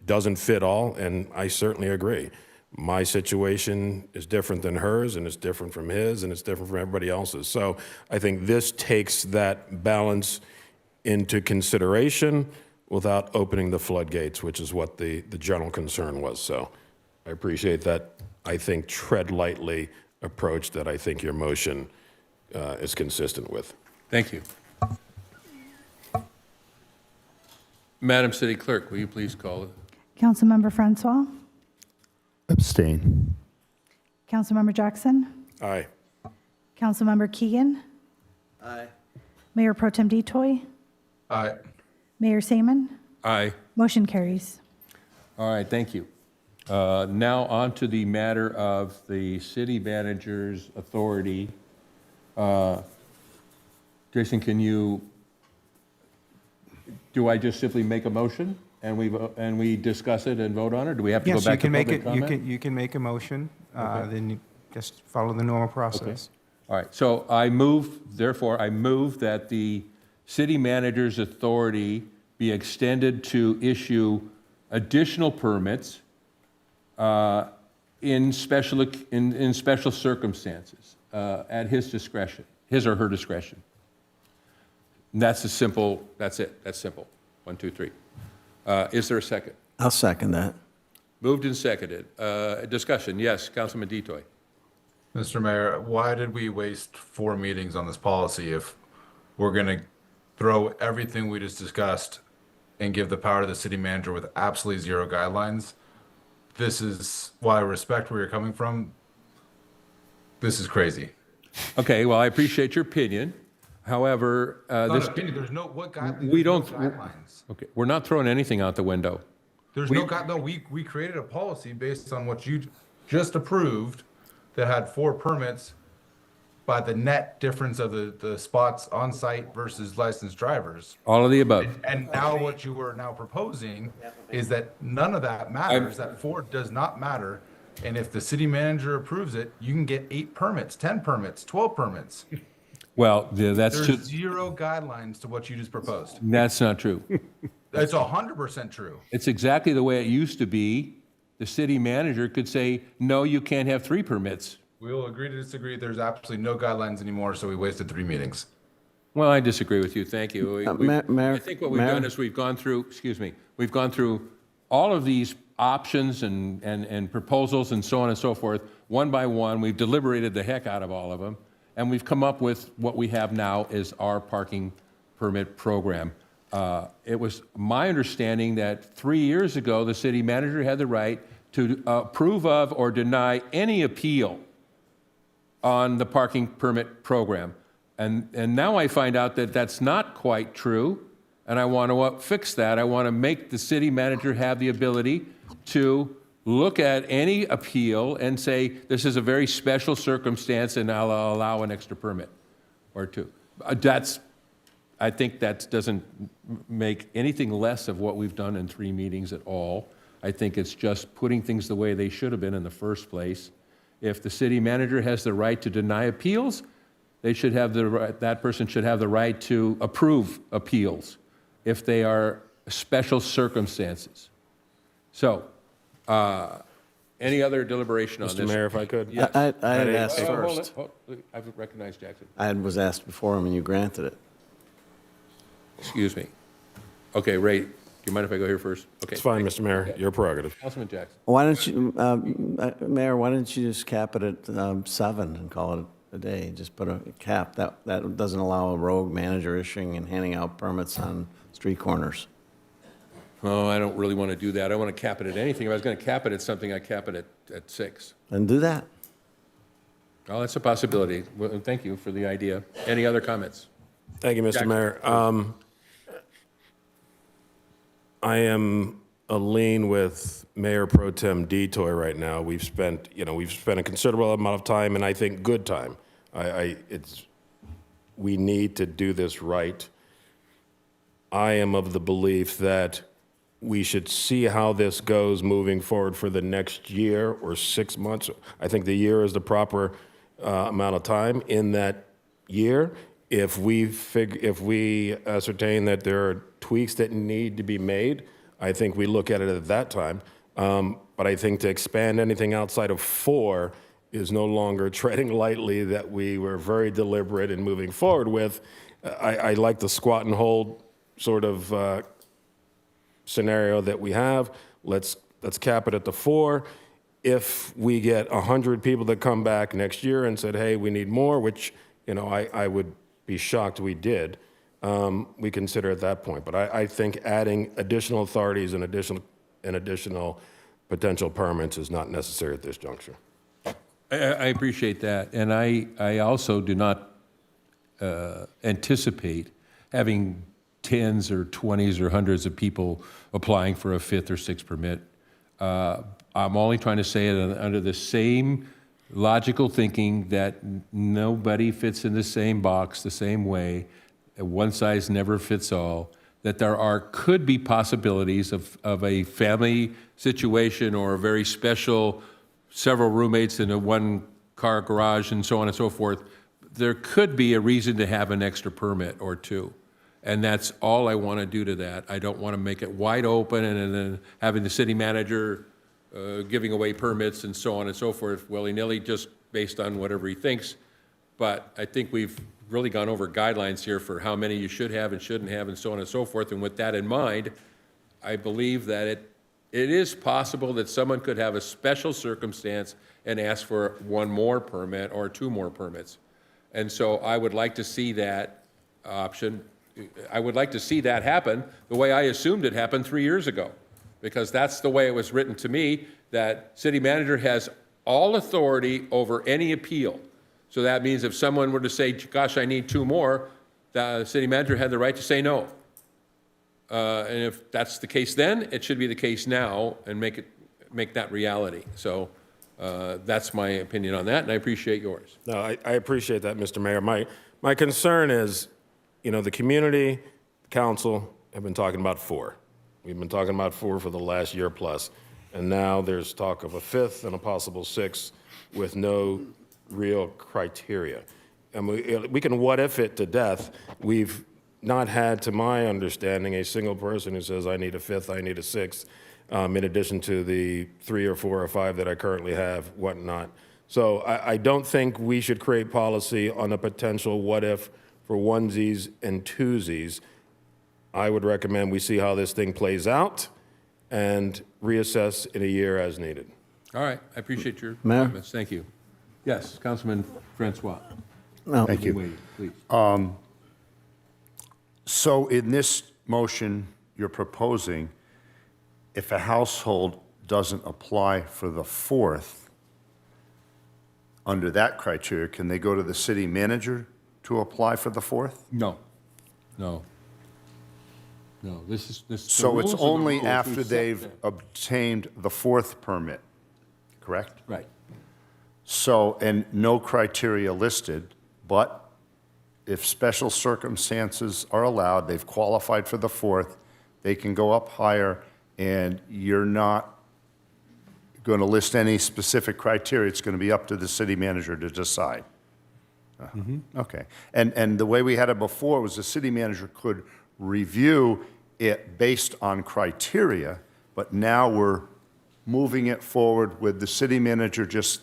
doesn't fit all, and I certainly agree. My situation is different than hers, and it's different from his, and it's different from everybody else's. So I think this takes that balance into consideration without opening the floodgates, which is what the general concern was. So I appreciate that, I think, tread lightly approach that I think your motion is consistent with. Thank you. Madam City Clerk, will you please call it? Councilmember Francois, Abstain. Councilmember Jackson, Aye. Councilmember Keegan, Aye. Mayor Pro Tem Detoy, Aye. Mayor Seaman. Aye. Motion carries. All right, thank you. Now on to the matter of the city manager's authority. Jason, do I just simply make a motion and we discuss it and vote on it? Do we have to go Yes, you back to can make public it, comment? you can make a motion, then you just follow the normal process. All right, so therefore, I move that the city manager's authority be extended to issue additional permits in special circumstances at his discretion, his or her discretion. And that's simple. That's simple. 1, 2, 3. Is there a second? I'll second that. Moved and seconded. Discussion, yes, Councilman Detoy. Mr. Mayor, why did we waste 4 meetings on this policy if we're going to throw everything we just discussed and give the power to the city manager with absolutely zero guidelines? This is why I respect where you're coming from. This is crazy. Okay, well, I appreciate your opinion. However, There's no what guidelines. we don't. No guidelines. Okay, we're not throwing anything out the window. There's no guide. No, we created a policy based on what you just approved that had 4 permits by the net difference of the spots on site versus licensed drivers. All of the above. And now what you are now proposing is that none of that matters, that 4 does not matter. And if the city manager approves it, you can get 8 permits, 10 permits, 12 permits. Well, that's There's zero guidelines to what you just proposed. That's not true. It's 100% true. It's exactly the way it used to be. The city manager could say, no, you can't have 3 permits. We'll agree to disagree. There's absolutely no guidelines anymore, so we wasted 3 meetings. Well, I disagree with you. Thank you. Mayor- I think what we've Mayor? done is we've gone through all of these options and proposals and so on and so forth, one by one. We've deliberated the heck out of all of them, and we've come up with what we have now is our parking permit program. It was my understanding that 3 years ago, the city manager had the right to approve of or deny any appeal on the parking permit program. And now I find out that that's not quite true, and I want to fix that. I want to make the city manager have the ability to look at any appeal and say, this is a very special circumstance, and I'll allow an extra permit or 2. I think that doesn't make anything less of what we've done in 3 meetings at all. I think it's just putting things the way they should have been in the first place. If the city manager has the right to deny appeals, that person should have the right to approve appeals if they are special circumstances. So, any other deliberation on this? Mr. Mayor, if I could? Yes. I had asked Hold first. it. I've recognized Jackson. I was asked before him and you granted it. Excuse me. Okay, Ray, do you mind if I go here first? Okay. It's fine, Mr. Mayor, your prerogative. Councilman Jackson. Why don't you, Mayor, why don't you just cap it at 7 and call it a day? Just put a cap. That doesn't allow a rogue manager issuing and handing out permits on street corners. Oh, I don't really want to do that. I want to cap it at anything. If I was going to cap it at something, I'd cap it at 6. Then do that. Oh, that's a possibility. Well, thank you for the idea. Any other comments? Thank you, Mr. Jackson. Mayor. I am a lean with Mayor Pro Tem Detoy right now. We've spent a considerable amount of time, and I think good time. We need to do this right. I am of the belief that we should see how this goes moving forward for the next year or 6 months. I think the year is the proper amount of time. In that year, if we ascertain that there are tweaks that need to be made, I think we look at it at that time. But I think to expand anything outside of 4 is no longer treading lightly, that we were very deliberate in moving forward with. I like the squat and hold sort of scenario that we have. Let's cap it at the 4. if we get 100 people that come back next year and said, hey, we need more, which, I would be shocked we did, we consider at that point. But I think adding additional authorities and additional potential permits is not necessary at this juncture. I appreciate that, and I also do not anticipate having tens or 20s or hundreds of people applying for a fifth or sixth permit. I'm only trying to say it under the same logical thinking that nobody fits in the same box the same way, one size never fits all, that there could be possibilities of a family situation or a very special several roommates in a one-car garage and so on and so forth. There could be a reason to have an extra permit or two. And that's all I want to do to that. I don't want to make it wide open and then having the city manager giving away permits and so on and so forth, willy-nilly, just based on whatever he thinks. But I think we've really gone over guidelines here for how many you should have and shouldn't have and so on and so forth. And with that in mind, I believe that it is possible that someone could have a special circumstance and ask for one more permit or two more permits. And so I would like to see that option. I would like to see that happen the way I assumed it happened 3 years ago, because that's the way it was written to me, that city manager has all authority over any appeal. So that means if someone were to say, gosh, I need two more, the city manager had the right to say no. And if that's the case then, it should be the case now and make that reality. So that's my opinion on that, and I appreciate yours. No, I appreciate that, Mr. Mayor. My concern is, the community, council have been talking about 4. We've been talking about 4 for the last year plus, and now there's talk of a 5th and a possible 6th with no real criteria. And we can what if it to death. We've not had, to my understanding, a single person who says, I need a 5th, I need a 6th, in addition to the 3 or 4 or 5 that I currently have, whatnot. So I don't think we should create policy on a potential what if for onesies and twosies. I would recommend we see how this thing plays out and reassess in a year as needed. All right, I appreciate your Mayor? comments. Thank you. Yes, Councilman Francois. No. Thank you. Wait, please. So in this motion, you're proposing, if a household doesn't apply for the 4th, under that criteria, can they go to the city manager to apply for the 4th? No. This. the So it's rules are the only rules. after We've set they've them. obtained the 4th permit, correct? Right. So, and no criteria listed, but if special circumstances are allowed, they've qualified for the 4th, they can go up higher, and you're not going to list any specific criteria. It's going to be up to the city manager to decide. Okay. And the way we had it before was the city manager could review it based on criteria, but now we're moving it forward with the city manager just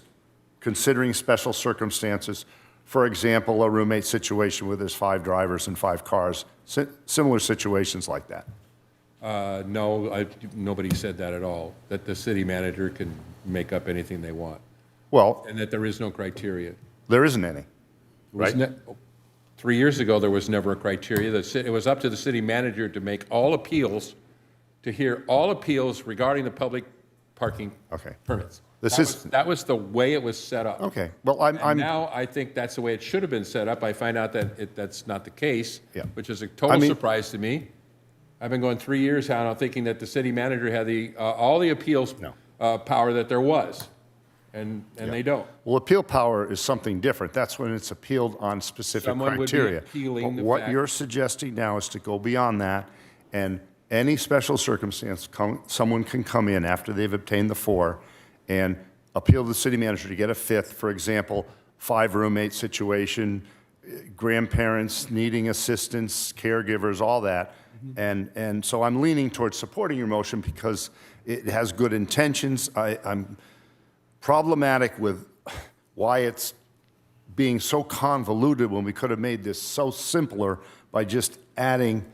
considering special circumstances. For example, a roommate situation where there's 5 drivers and 5 cars, similar situations like that. No, nobody said that at all, that the city manager can make up anything they want, Well, and that there is no criteria. there isn't any, right? 3 years ago, there was never a criteria. It was up to the city manager to make all appeals, to hear all appeals regarding the public parking Okay. permits. This That was the way it was set up. Okay, well, And I'm, now I think that's the way it should have been set up. I find out that that's not the case, Yeah. which is a total I mean- surprise to me. I've been going 3 years now thinking that the city manager had all the appeals power that there was, and they don't. well, appeal power is something different. That's when it's appealed on specific Someone would be criteria. appealing But the what fact- you're suggesting now is to go beyond that, and any special circumstance, someone can come in after they've obtained the 4 and appeal to the city manager to get a 5th, for example, 5 roommate situation, grandparents needing assistance, caregivers, all that. And so I'm leaning towards supporting your motion because it has good intentions. I'm problematic with why it's being so convoluted when we could have made this so simpler by just adding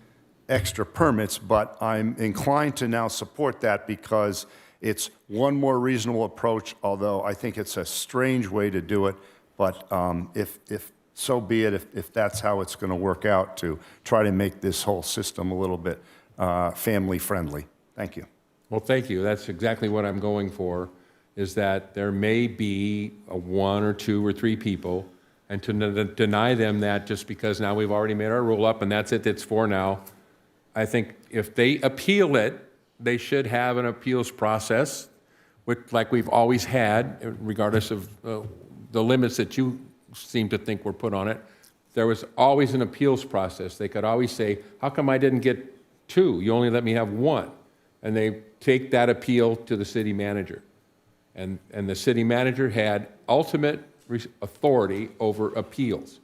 extra permits, but I'm inclined to now support that because It's one more reasonable approach, although I think it's a strange way to do it. But if so be it, if that's how it's going to work out, to try to make this whole system a little bit family-friendly. Thank you. Well, thank you. That's exactly what I'm going for, is that there may be one or two or three people, and to deny them that just because now we've already made our rule up and that's it, it's for now. I think if they appeal it, they should have an appeals process, like we've always had, regardless of the limits that you seem to think were put on it. There was always an appeals process. They could always say, how come I didn't get two? You only let me have one. And they take that appeal to the city manager. And the city manager had ultimate authority over appeals.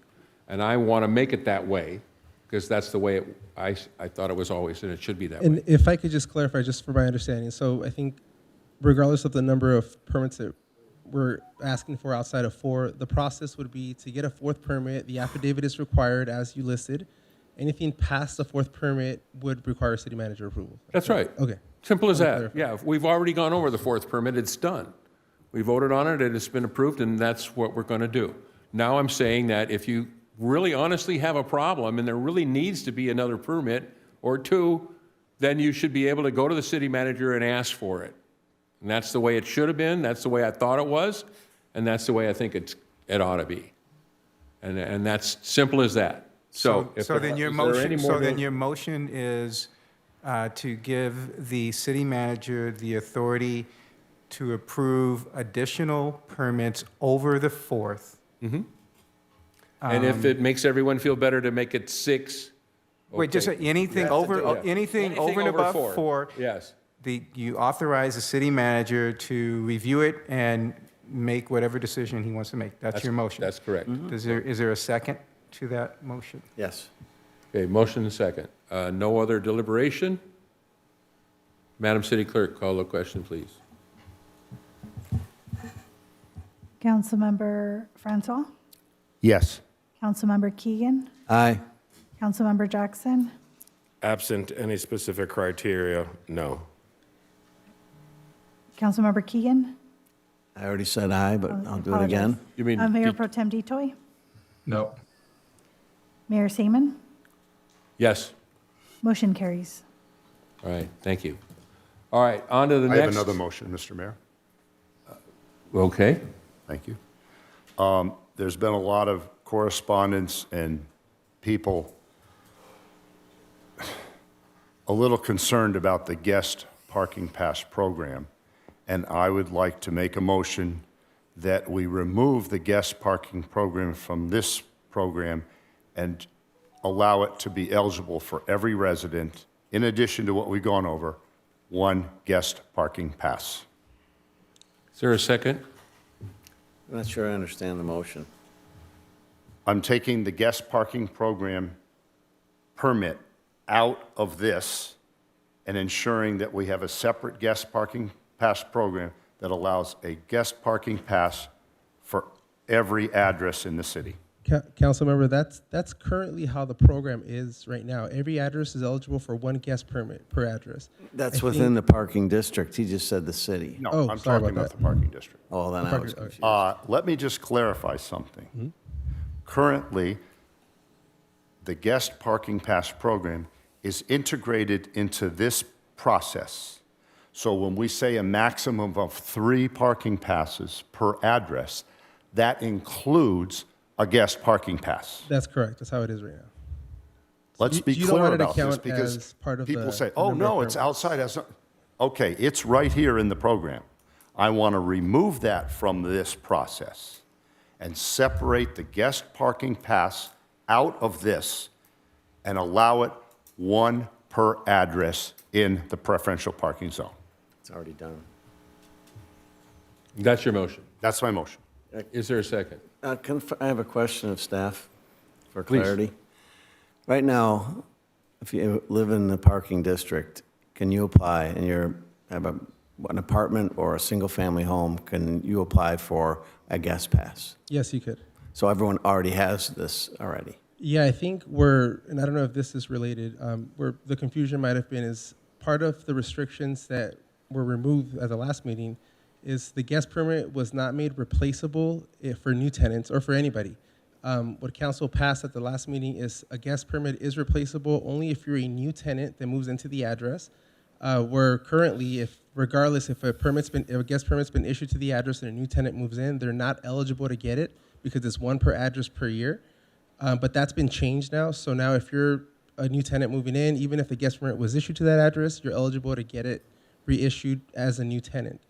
And I want to make it that way, because that's the way I thought it was always, and it should be that way. And if I could just clarify, just for my understanding, so I think regardless of the number of permits that we're asking for outside of 4, the process would be to get a 4th permit. The affidavit is required as you listed. Anything past the 4th permit would require city manager approval. That's right. Okay. Simple as that. Yeah, we've already gone over the 4th permit. It's done. We voted on it, and it's been approved, and that's what we're going to do. Now I'm saying that if you really honestly have a problem and there really needs to be another permit or two, then you should be able to go to the city manager and ask for it. And that's the way it should have been. That's the way I thought it was. And that's the way I think it ought to be. And that's simple as that. So then your motion is to give the city manager the authority to approve additional permits over the 4th. Mm-hmm. And if it makes everyone feel better to make it 6. Wait, just anything over, anything over and above 4. Yes. You authorize the city manager to review it and make whatever decision he wants to make. That's your motion. That's correct. Is there a second to that motion? Yes. Okay, motion and second. No other deliberation? Madam City Clerk, call the question, please. Councilmember Francois? Yes. Councilmember Keegan? Aye. Councilmember Jackson? Absent any specific criteria, no. Councilmember Keegan? I already said aye, but I'll do it again. You mean Mayor Pro Tem Detoy? No. Mayor Seaman? Yes. Motion carries. All right, thank you. All right, on to the I next. have another motion, Mr. Mayor. Okay. Thank you. There's been a lot of correspondence and people a little concerned about the guest parking pass program, and I would like to make a motion that we remove the guest parking program from this program and allow it to be eligible for every resident, in addition to what we've gone over, one guest parking pass. Is there a second? I'm not sure I understand the motion. I'm taking the guest parking program permit out of this and ensuring that we have a separate guest parking pass program that allows a guest parking pass for every address in the city. Councilmember, that's currently how the program is right now. Every address is eligible for one guest permit per address. That's within the parking district. He just said the city. No, Oh, I'm sorry talking about about the parking district. Oh, then I was confused. Let me just clarify something. Currently, the guest parking pass program is integrated into this process. So when we say a maximum of 3 parking passes per address, that includes a guest parking pass. That's correct. That's how it is right now. Let's be you don't clear want it to about this, count because as part of people the say, oh, number of no, it's permits." outside. Okay, it's right here in the program. I want to remove that from this process and separate the guest parking pass out of this and allow it 1 per address in the preferential parking zone. It's already done. That's your motion. That's my motion. Is there a second? I have a question of staff for Please. clarity. Right now, if you live in the parking district, can you apply and you have an apartment or a single-family home, can you apply for a guest pass? Yes, you could. So everyone already has this already? Yeah, I think and I don't know if this is related, where the confusion might have been is part of the restrictions that were removed at the last meeting is the guest permit was not made replaceable for new tenants or for anybody. What council passed at the last meeting is a guest permit is replaceable only if you're a new tenant that moves into the address. Where currently, regardless if a guest permit's been issued to the address and a new tenant moves in, they're not eligible to get it because it's one per address per year. But that's been changed now. So now if you're a new tenant moving in, even if the guest permit was issued to that address, you're eligible to get it reissued as a new tenant.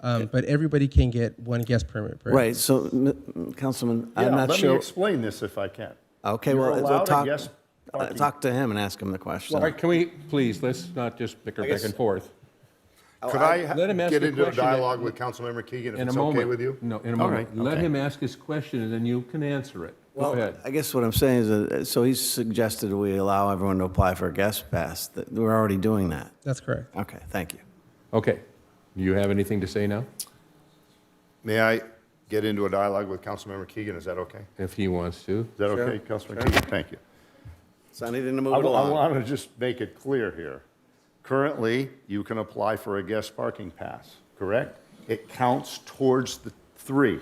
But everybody can get one guest permit. Right, so, Councilman, I'm not Let sure. me explain this if I can. Okay, You're well, allowed a talk, guest parking- talk to him and ask him the question. All right, can we, please, let's not just bicker back and forth. Could I Let him ask get the into a question dialogue with Councilmember Keegan if In a it's okay moment. with you? No, in a All moment. right, Let okay. him ask his question, and then you can answer it. Go Well, ahead. I guess what I'm saying is, that, so he's suggested we allow everyone to apply for a guest pass. We're already doing that. That's correct. Okay, thank you. Okay. Do you have anything to say now? May I get into a dialogue with Councilmember Keegan? Is that okay? If he wants to. Is that okay, Councilmember Keegan? Thank you. So I need to move I it along. want to just make it clear here. Currently, you can apply for a guest parking pass, correct? It counts towards the 3.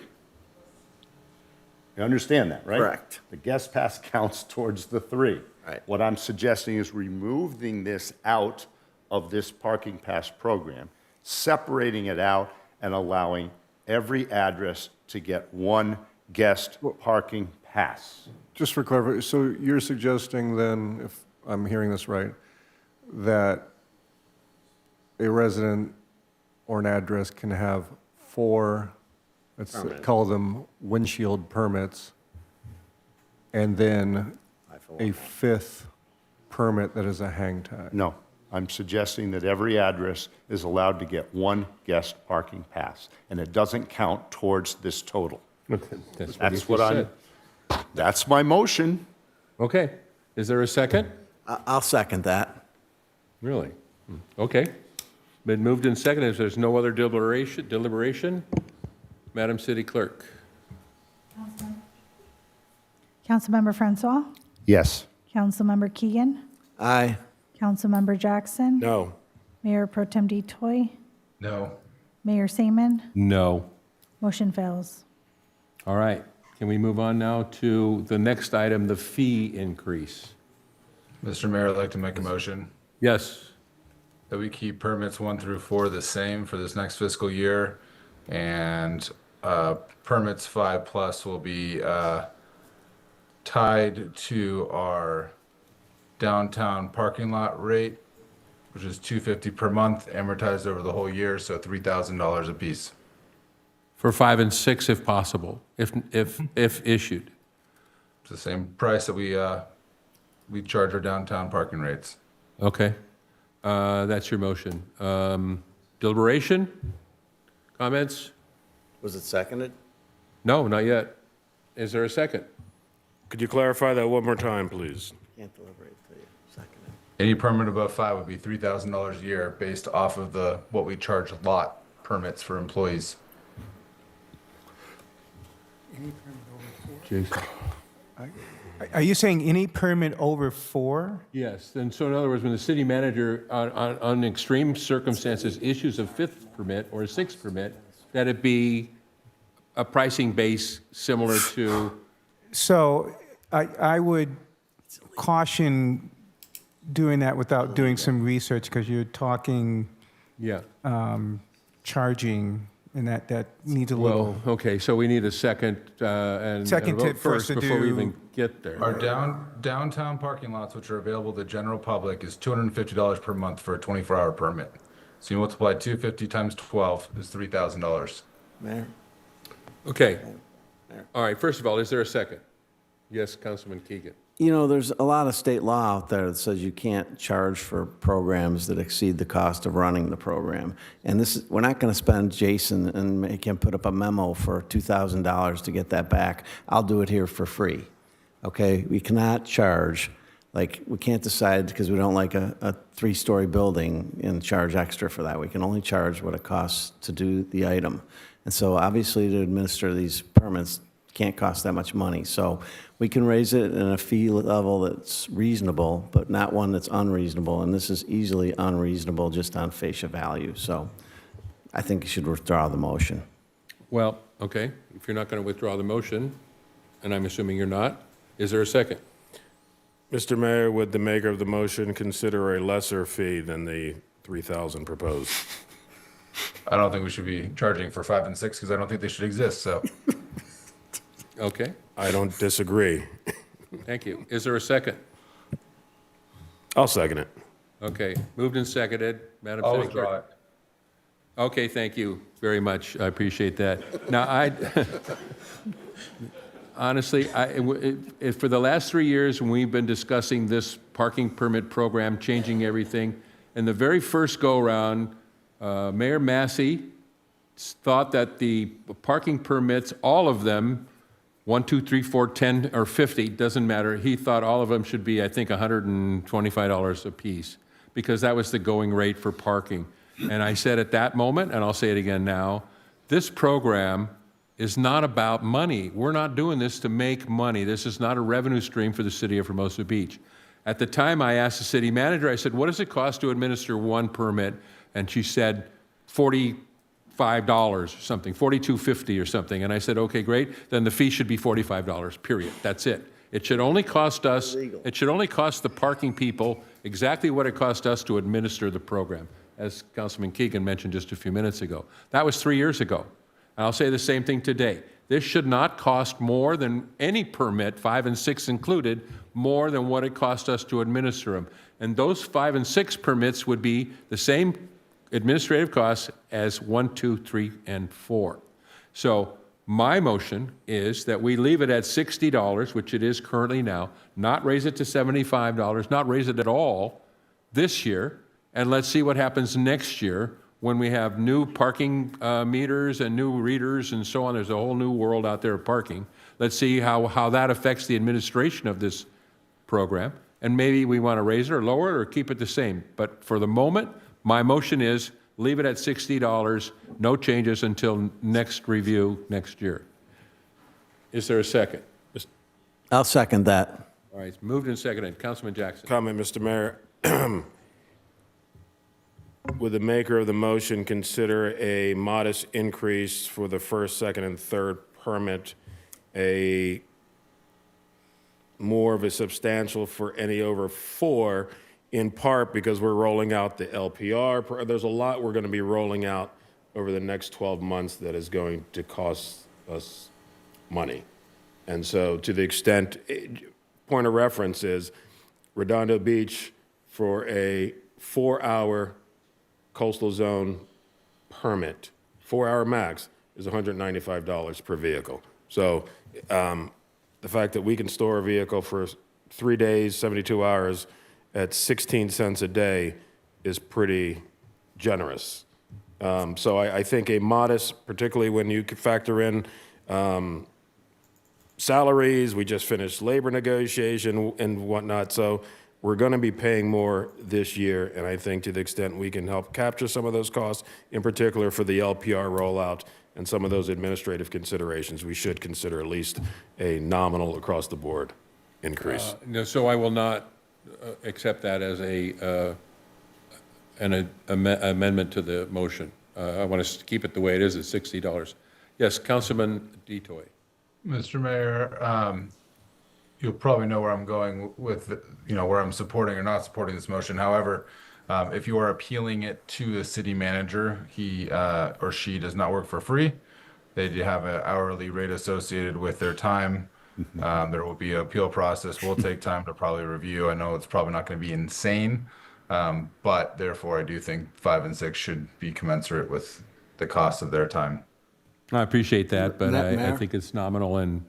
You understand that, right? Correct. The guest pass counts towards the 3. Right. What I'm suggesting is removing this out of this parking pass program, separating it out and allowing every address to get one guest parking pass. Just for clarification, so you're suggesting then, if I'm hearing this right, that a resident or an address can have 4, let's call them windshield permits, and then a 5th permit that is a hang tag? No, I'm suggesting that every address is allowed to get one guest parking pass, and it doesn't count towards this total. That's what he just That's my motion. Okay. Is there a second? I'll second that. Really? Okay. Been moved and seconded. If there's no other deliberation, Madam City Clerk. Councilmember Francois? Yes. Councilmember Keegan? Aye. Councilmember Jackson? No. Mayor Pro Tem Detoy? No. Mayor Seaman? No. Motion fails. All right. Can we move on now to the next item, the fee increase? Mr. Mayor, I'd like to make a motion Yes. that we keep permits 1 through 4 the same for this next fiscal year, and permits 5+ will be tied to our downtown parking lot rate, which is $250 per month, amortized over the whole year, so $3,000 apiece. For 5 and 6 if possible, if issued. It's the same price that we charge our downtown parking rates. Okay. That's your motion. Deliberation? Comments? Was it seconded? No, not yet. Is there a second? Could you clarify that one more time, please? Can't deliberate till you second it. Any permit above 5 would be $3,000 a year based off of what we charge lot permits for employees. Jason? Are you saying any permit over 4? Yes, and so in other words, when the city manager, on extreme circumstances, issues a 5th permit or a 6th permit, that it be a pricing base similar to, So I would caution doing that without doing some research, because you're talking yeah. charging, and that needs a little. Well, okay, so we need a second and Second a vote to- for us first to before we do- even get there. Our downtown parking lots, which are available to the general public, is $250 per month for a 24-hour permit. So you multiply 250 times 12 is $3,000. Mayor? Okay. All right, first of all, is there a second? Yes, Councilman Keegan. You know, there's a lot of state law out there that says you can't charge for programs that exceed the cost of running the program. And we're not going to spend Jason and make him put up a memo for $2,000 to get that back. I'll do it here for free. Okay? We cannot charge, we can't decide because we don't like a 3-story building and charge extra for that. We can only charge what it costs to do the item. And so obviously to administer these permits can't cost that much money. So we can raise it in a fee level that's reasonable, but not one that's unreasonable. And this is easily unreasonable just on facial value. So I think you should withdraw the motion. Well, okay, if you're not going to withdraw the motion, and I'm assuming you're not, is there a second? Mr. Mayor, would the maker of the motion consider a lesser fee than the $3,000 proposed? I don't think we should be charging for 5 and 6 because I don't think they should exist, so. Okay, I don't disagree. thank you. Is there a second? I'll second it. Okay, moved and seconded. Madam I'll City withdraw Clerk. it. Okay, thank you very much. I appreciate that. Now, honestly, for the last 3 years, when we've been discussing this parking permit program, changing everything, in the very first go-round, Mayor Massey thought that the parking permits, all of them, 1, 2, 3, 4, 10, or 50, doesn't matter. He thought all of them should be, I think, $125 a piece, because that was the going rate for parking. And I said at that moment, and I'll say it again now, this program is not about money. We're not doing this to make money. This is not a revenue stream for the city of Hermosa Beach. At the time, I asked the city manager, I said, what does it cost to administer one permit? And she said, $45 or something, $42.50 or something. And I said, okay, great, then the fee should be $45, period. That's it. It should only cost us, it should only cost the parking people exactly what it cost us to administer the program, as Councilman Keegan mentioned just a few minutes ago. That was 3 years ago. And I'll say the same thing today. This should not cost more than any permit, 5 and 6 included, more than what it cost us to administer them. And those 5 and 6 permits would be the same administrative costs as 1, 2, 3, and 4. So my motion is that we leave it at $60, which it is currently now, not raise it to $75, not raise it at all this year, and let's see what happens next year when we have new parking meters and new readers and so on. There's a whole new world out there of parking. Let's see how that affects the administration of this program. And maybe we want to raise it or lower it or keep it the same. But for the moment, my motion is leave it at $60, no changes until next review next year. Is there a second? I'll second that. All right, it's moved and seconded. Councilman Jackson. Comment, Mr. Mayor. Would the maker of the motion consider a modest increase for the first, second, and third permit, a more of a substantial for any over 4, in part because we're rolling out the LPR? There's a lot we're going to be rolling out over the next 12 months that is going to cost us money. And so to the extent, point of reference is Redondo Beach for a 4-hour coastal zone permit, 4-hour max, is $195 per vehicle. So the fact that we can store a vehicle for 3 days, 72 hours at 16 cents a day is pretty generous. So I think a modest, particularly when you factor in salaries, we just finished labor negotiation and whatnot, so we're going to be paying more this year, and I think to the extent we can help capture some of those costs, in particular for the LPR rollout and some of those administrative considerations, we should consider at least a nominal across-the-board increase. No, so I will not accept that as an amendment to the motion. I want to keep it the way it is at $60. Yes, Councilman Detoy. Mr. Mayor, you'll probably know where I'm going with, where I'm supporting or not supporting this motion. However, if you are appealing it to the city manager, he or she does not work for free. They do have an hourly rate associated with their time. There will be an appeal process. We'll take time to probably review. I know it's probably not going to be insane, but therefore I do think 5 and 6 should be commensurate with the cost of their time. I appreciate that, but I Mayor? think it's nominal, and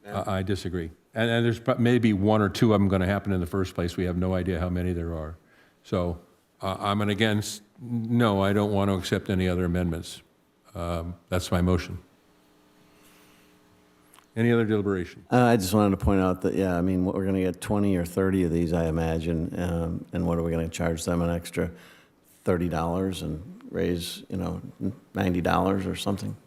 I disagree. And there's maybe 1 or 2 of them going to happen in the first place. We have no idea how many there are. So I'm an against. No, I don't want to accept any other amendments. That's my motion. Any other deliberation? I just wanted to point out that, yeah, I mean, we're going to get 20 or 30 of these, I imagine, and what are we going to charge them, an extra $30 and raise, $90 or something?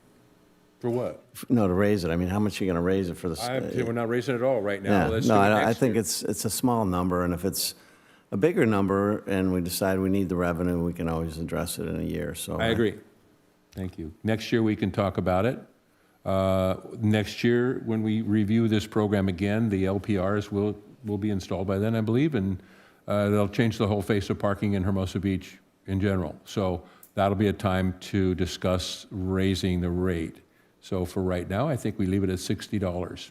For what? No, to raise it. I mean, how much are you going to raise it for the? We're not raising it all right now. Yeah, Let's no, do it I next think year. it's a small number, and if it's a bigger number and we decide we need the revenue, we can always address it in a year, so. I agree. Thank you. Next year, we can talk about it. Next year, when we review this program again, the LPRs will be installed by then, I believe, and they'll change the whole face of parking in Hermosa Beach in general. So that'll be a time to discuss raising the rate. So for right now, I think we leave it at $60.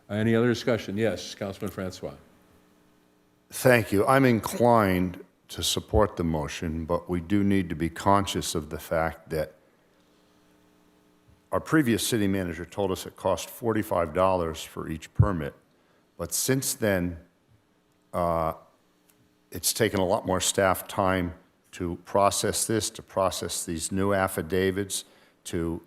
Any other discussion? Yes, Councilman Francois. Thank you. I'm inclined to support the motion, but we do need to be conscious of the fact that our previous city manager told us it cost $45 for each permit, but since then, it's taken a lot more staff time to process this, to process these new affidavits, to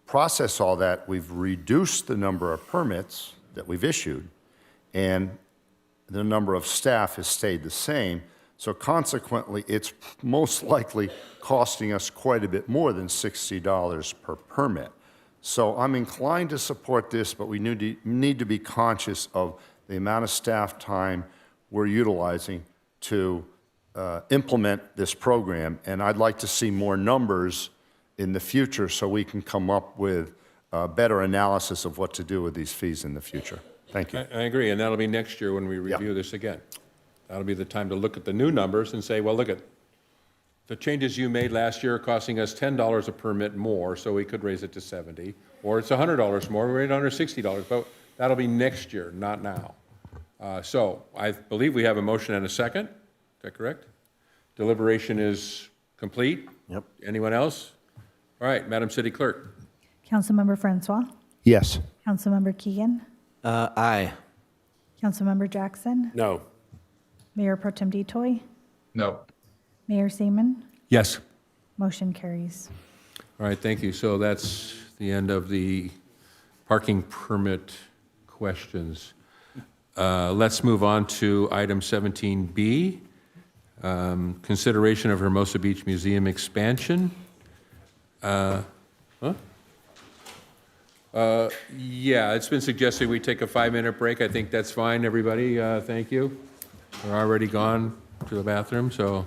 process all that. We've reduced the number of permits that we've issued, and the number of staff has stayed the same. So consequently, it's most likely costing us quite a bit more than $60 per permit. So I'm inclined to support this, but we need to be conscious of the amount of staff time we're utilizing to implement this program. And I'd like to see more numbers in the future so we can come up with a better analysis of what to do with these fees in the future. Thank you. I agree, and that'll be next year when we review this again. That'll be the time to look at the new numbers and say, well, look at the changes you made last year are costing us $10 a permit more, so we could raise it to 70, or it's $100 more, we're at under $60, but that'll be next year, not now. So I believe we have a motion and a second. Is that correct? Deliberation is complete? Yep. Anyone else? All right, Madam City Clerk. Councilmember Francois, Yes. Councilmember Keegan, Aye. Councilmember Jackson, No. Mayor Pro Tem Detoy, No. Mayor Seaman, Yes. motion carries. All right, thank you. So that's the end of the parking permit questions. Let's move on to item 17B, consideration of Hermosa Beach Museum expansion. Yeah, it's been suggested we take a 5-minute break. I think that's fine, everybody. Thank you. We're already gone to the bathroom, so.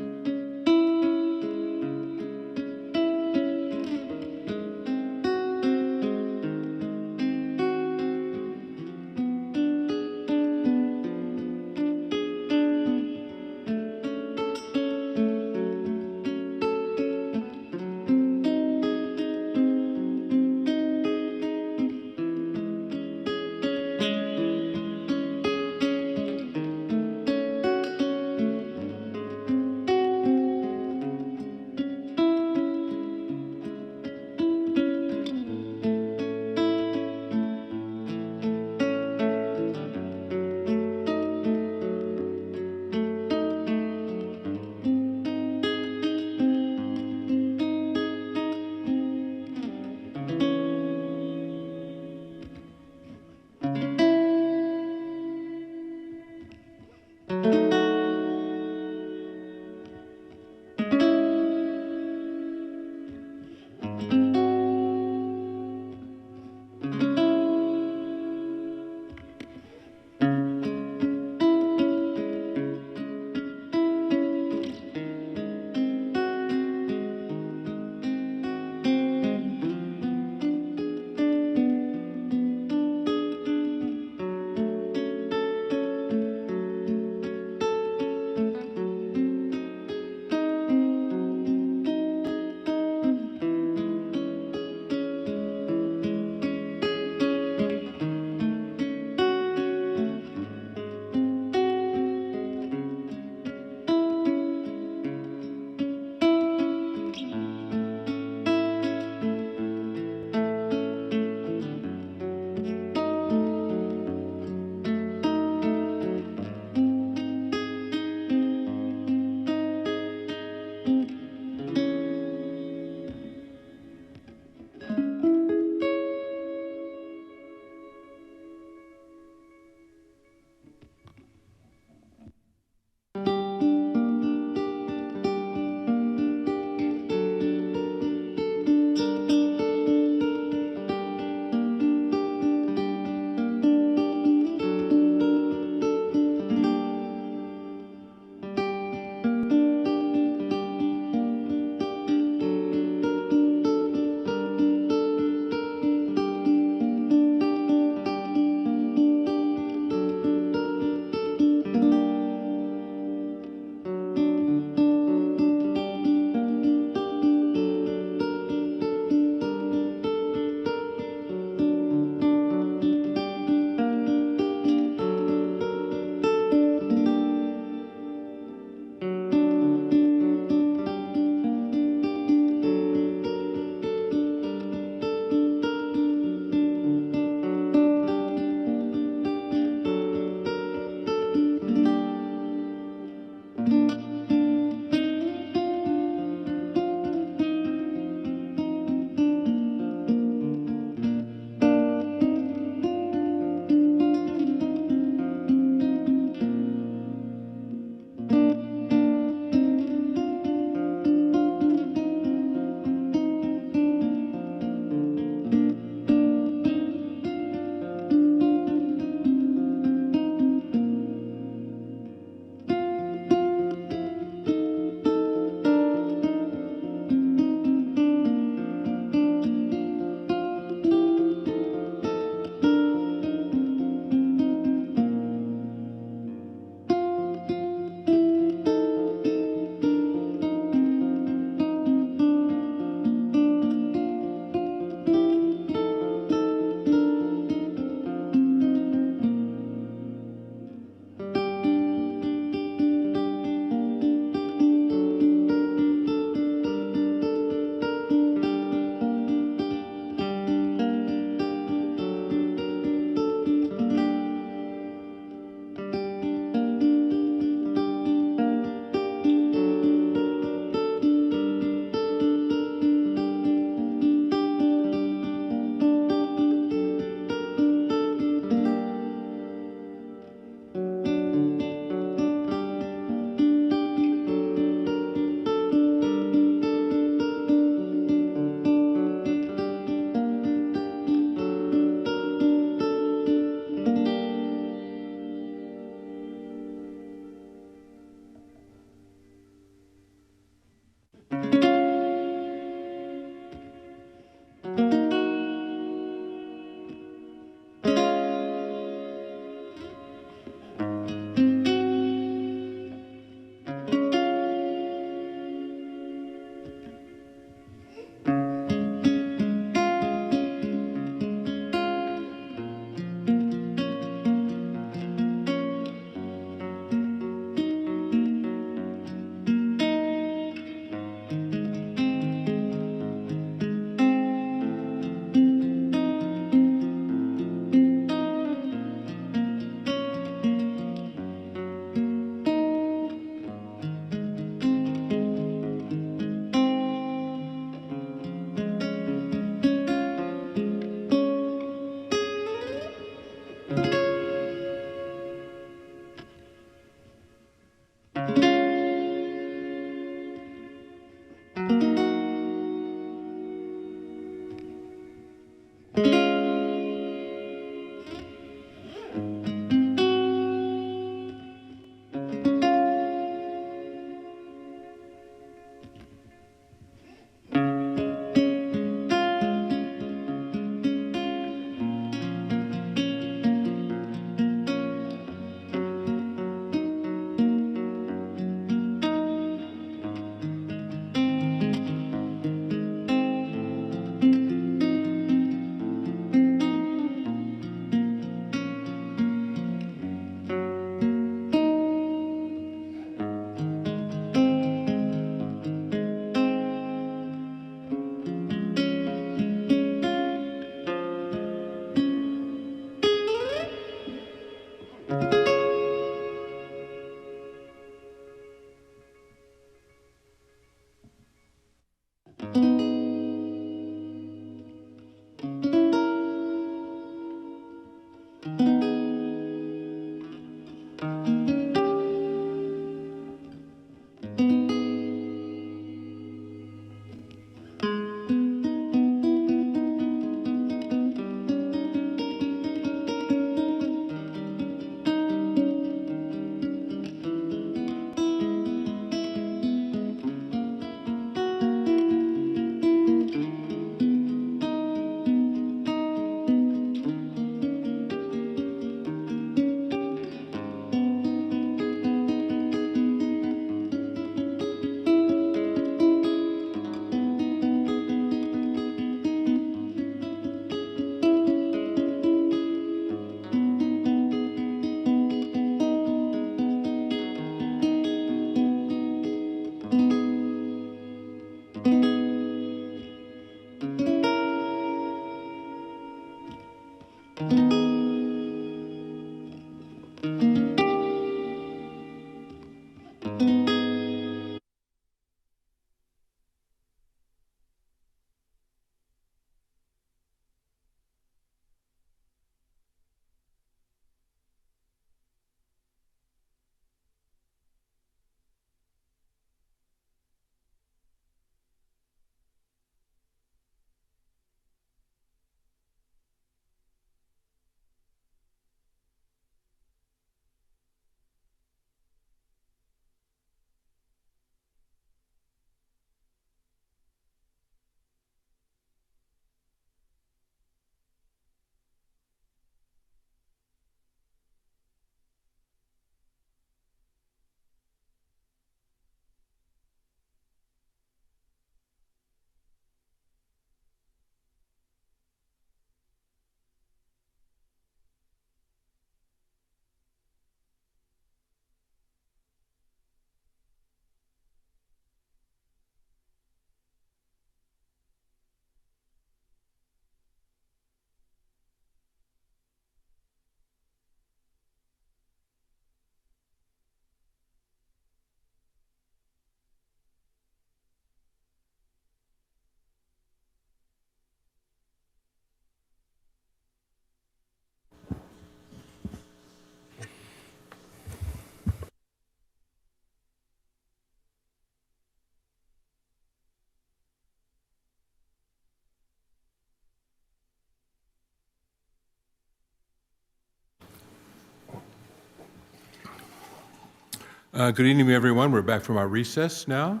Good evening, everyone. We're back from our recess now.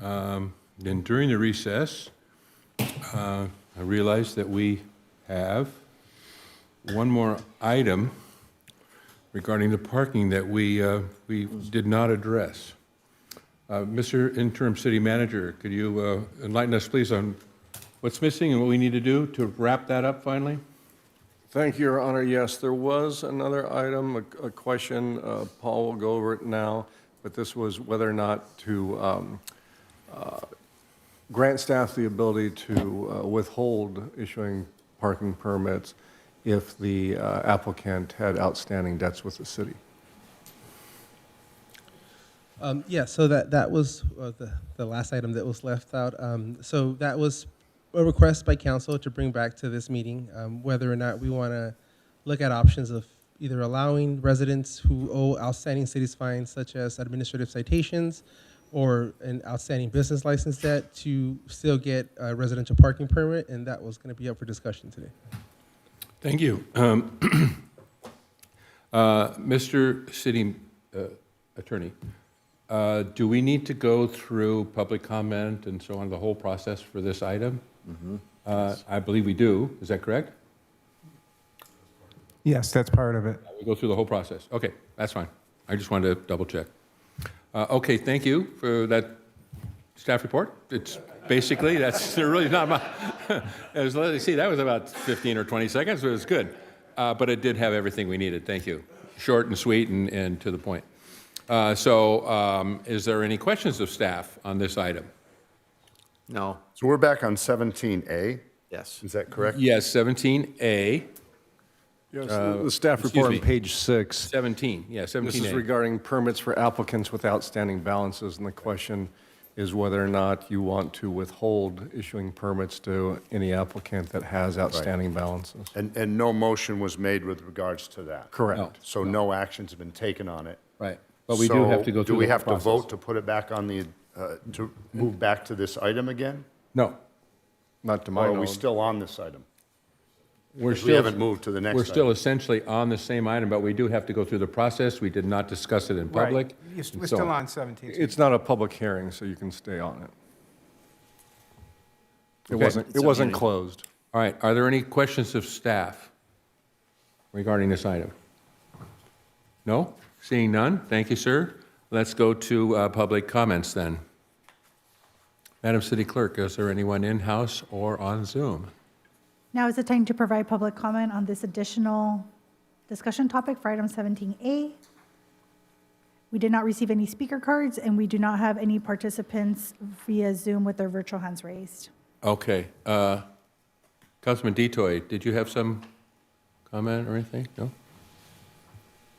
And during the recess, I realized that we have one more item regarding the parking that we did not address. Mr. Interim City Manager, could you enlighten us, please, on what's missing and what we need to do to wrap that up finally? Thank you, Your Honor. Yes, there was another item, a question. Paul will go over it now, but this was whether or not to grant staff the ability to withhold issuing parking permits if the applicant had outstanding debts with the city. Yeah, so that was the last item that was left out. So that was a request by council to bring back to this meeting, whether or not we want to look at options of either allowing residents who owe outstanding cities fines, such as administrative citations or an outstanding business license debt, to still get a residential parking permit, and that was going to be up for discussion today. Thank you. Mr. City Attorney, do we need to go through public comment and so on, the whole process for this item? I believe we do. Is that correct? Yes, that's part of it. We go through the whole process. Okay, that's fine. I just wanted to double check. Okay, thank you for that staff report. It's basically, that's really not my, let's see, that was about 15 or 20 seconds, but it was good. But it did have everything we needed. Thank you. Short and sweet and to the point. Is there any questions of staff on this item? No. So we're back on 17A? Yes. Is that correct? Yes, 17A. Yes, the staff report on page 6. 17, yeah, 17A. This is regarding permits for applicants with outstanding balances, and the question is whether or not you want to withhold issuing permits to any applicant that has outstanding balances. And no motion was made with regards to that? Correct. No. So no actions have been taken on it? Right. But we do have to go So through do we the have to process. vote to put it back on the, to move back to this item again? No. Not to my Or are we knowledge. still on this item? We're We haven't moved to the next We're item. still essentially on the same item, but we do have to go through the process. We did not discuss it in Right. public. We're and so still on 17. It's not a public hearing, so you can stay on it. It Okay. wasn't closed. All right, are there any questions of staff regarding this item? No? Seeing none, thank you, sir. Let's go to public comments then. Madam City Clerk, is there anyone in-house or on Zoom? Now is the time to provide public comment on this additional discussion topic for item 17A. We did not receive any speaker cards, and we do not have any participants via Zoom with their virtual hands raised. Okay. Councilman Detoy, did you have some comment or anything? No?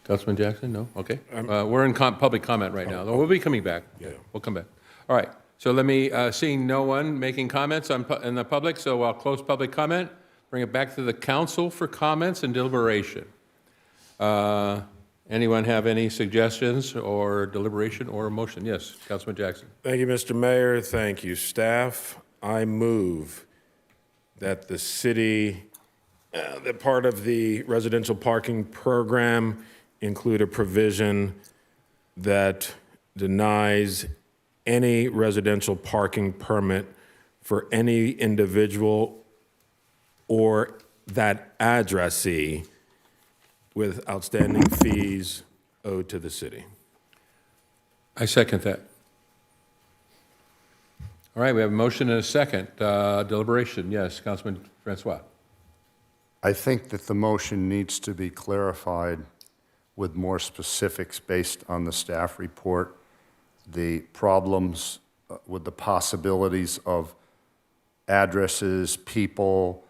Councilman Jackson? No? Okay. We're in public comment right now. We'll be coming back. Yeah. We'll come back. All right. So let me, seeing no one making comments in the public, so I'll close public comment, bring it back to the council for comments and deliberation. Anyone have any suggestions or deliberation or a motion? Yes, Councilman Jackson. Thank you, Mr. Mayor. Thank you, staff. I move that the city, that part of the residential parking program include a provision that denies any residential parking permit for any individual or that addressee with outstanding fees owed to the city. I second that. All right, we have a motion and a second. Deliberation, yes, Councilman Francois. I think that the motion needs to be clarified with more specifics based on the staff report, the problems with the possibilities of addresses, people,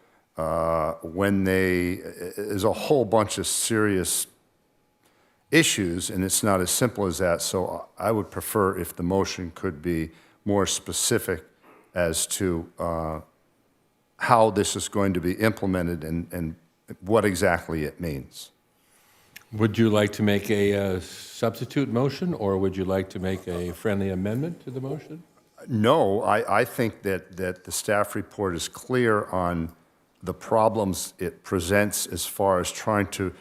when there's a whole bunch of serious issues, and it's not as simple as that. So I would prefer if the motion could be more specific as to how this is going to be implemented and what exactly it means. Would you like to make a substitute motion, or would you like to make a friendly amendment to the motion? No, I think that the staff report is clear on the problems it presents as far as trying to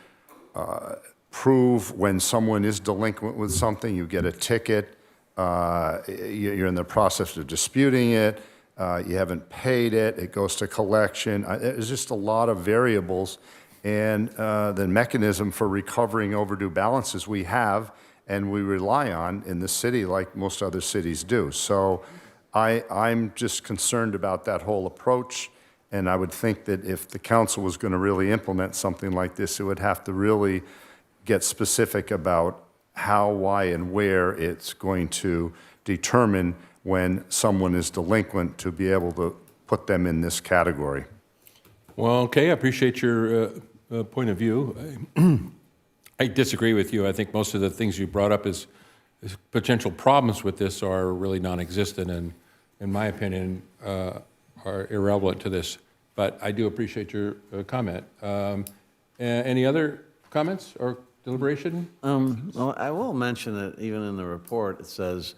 prove when someone is delinquent with something, you get a ticket, you're in the process of disputing it, you haven't paid it, it goes to collection. There's just a lot of variables, and the mechanism for recovering overdue balances we have and we rely on in the city like most other cities do. So I'm just concerned about that whole approach, and I would think that if the council was going to really implement something like this, it would have to really get specific about how, why, and where it's going to determine when someone is delinquent to be able to put them in this category. Well, okay, I appreciate your point of view. I disagree with you. I think most of the things you brought up as potential problems with this are really non-existent, and in my opinion, are irrelevant to this. But I do appreciate your comment. Any other comments or deliberation? Well, I will mention that even in the report, it says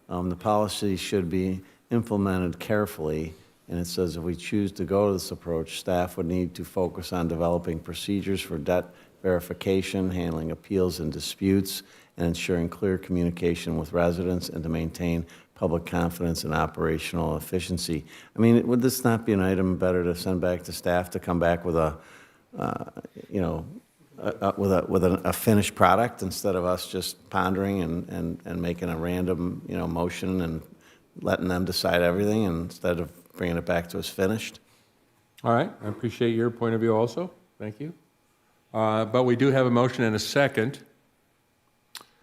the policy should be implemented carefully, and it says if we choose to go this approach, staff would need to focus on developing procedures for debt verification, handling appeals and disputes, and ensuring clear communication with residents, and to maintain public confidence and operational efficiency. I mean, would this not be an item better to send back to staff to come back with a, with a finished product instead of us just pondering and making a random, motion and letting them decide everything instead of bringing it back to us finished? All right, I appreciate your point of view also. Thank you. But we do have a motion and a second.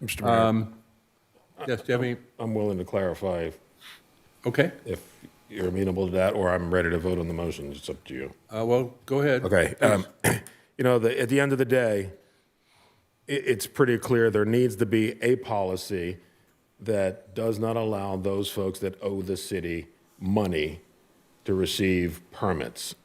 Mr. Mayor. Yes, do you have any? I'm willing to clarify Okay. if you're amenable to that, or I'm ready to vote on the motion. It's up to you. Well, go ahead. Okay. At the end of the day, it's pretty clear there needs to be a policy that does not allow those folks that owe the city money to receive permits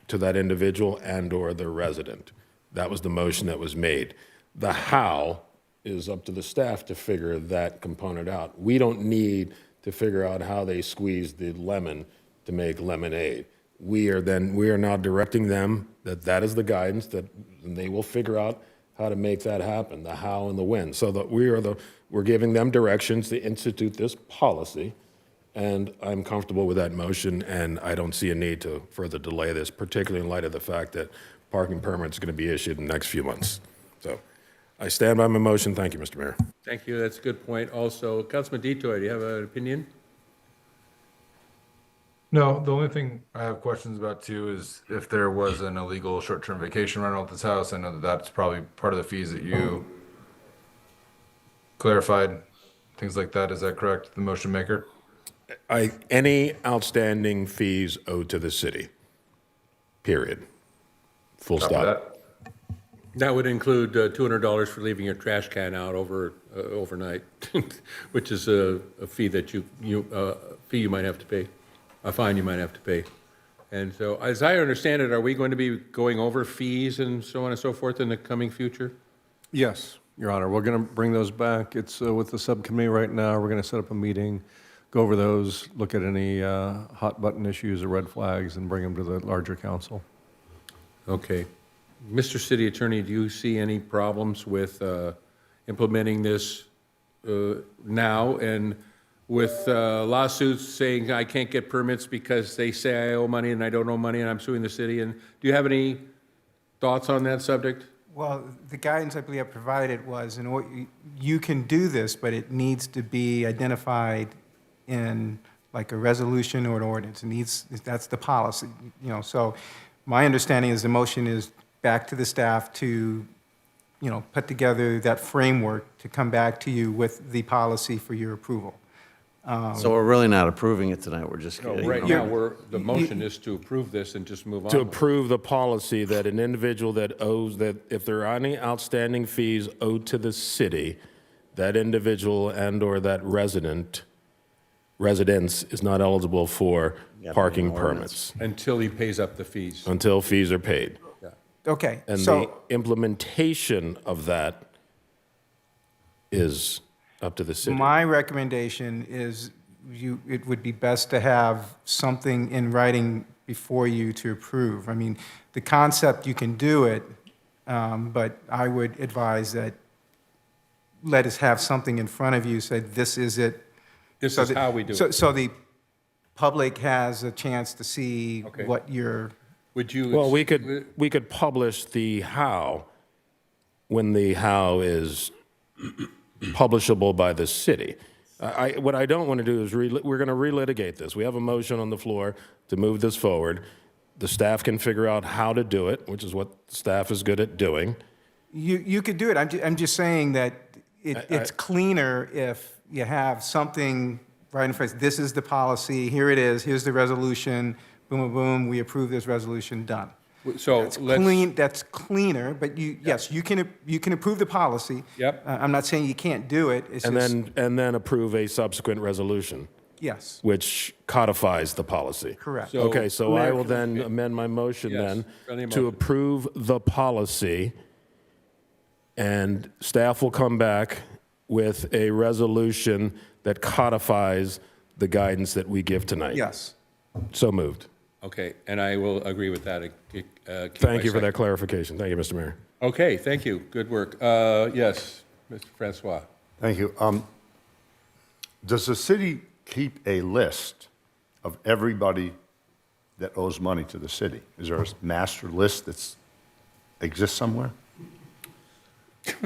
to that individual and/or the resident. That was the motion that was made. The how is up to the staff to figure that component out. We don't need to figure out how they squeeze the lemon to make lemonade. We are now directing them that is the guidance, that and they will figure out how to make that happen, the how and the when. So that we're giving them directions to institute this policy, and I'm comfortable with that motion, and I don't see a need to further delay this, particularly in light of the fact that parking permits are going to be issued in the next few months. So I stand by my motion. Thank you, Mr. Mayor. Thank you, that's a good point. Also, Councilman Detoy, do you have an opinion? No, the only thing I have questions about too is if there was an illegal short-term vacation rental at this house. I know that that's probably part of the fees that you clarified, things like that. Is that correct, the motion maker? Any outstanding fees owed to the city, period. Full stop. That would include $200 for leaving your trash can out overnight, which is a fee that you might have to pay, a fine you might have to pay. And so, as I understand it, are we going to be going over fees and so on and so forth in the coming future? Yes, Your Honor, we're going to bring those back. It's with the subcommittee right now. We're going to set up a meeting, go over those, look at any hot button issues or red flags, and bring them to the larger council. Okay. Mr. City Attorney, do you see any problems with implementing this now, and with lawsuits saying I can't get permits because they say I owe money and I don't owe money and I'm suing the city? And do you have any thoughts on that subject? Well, the guidance I believe I provided was, you can do this, but it needs to be identified in like a resolution or an ordinance. That's the policy, So my understanding is the motion is back to the staff to, put together that framework to come back to you with the policy for your approval. So we're really not approving it tonight, we're just No, getting. right now, the motion is to approve this and just move on. To with it. approve the policy that an individual that owes, that if there are any outstanding fees owed to the city, that individual and/or that residence is not eligible for parking permits Until he pays up the fees. until fees are paid. Okay, And the so, implementation of that is up to the city. my recommendation is it would be best to have something in writing before you to approve. I mean, the concept, you can do it, but I would advise that let us have something in front of you, say, this is it. This So is that- how we do so- it. So the public has a chance to see Okay. what you're. Would you? Well, we could publish the how when the how is publishable by the city. What I don't want to do is, we're going to relitigate this. We have a motion on the floor to move this forward. The staff can figure out how to do it, which is what staff is good at doing. You could do it. I'm just saying that it's cleaner if you have something right in front. This is the policy, here it is, here's the resolution, boom, boom, boom, we approve this resolution, done. So That's cleaner, but yes, you can approve the policy. Yep. I'm not saying you can't do it. It's And just, then approve a subsequent resolution, yes, which codifies the policy. correct. So- Okay, so I will then amend my motion Yes, then friendly to motion. approve the policy, and staff will come back with a resolution that codifies the guidance that we give tonight. Yes. So moved. Okay, and I will agree with that. Thank you for that clarification. Thank you, Mr. Mayor. Okay, thank you. Good work. Yes, Mr. Francois. Thank you. Does the city keep a list of everybody that owes money to the city? Is there a master list that exists somewhere?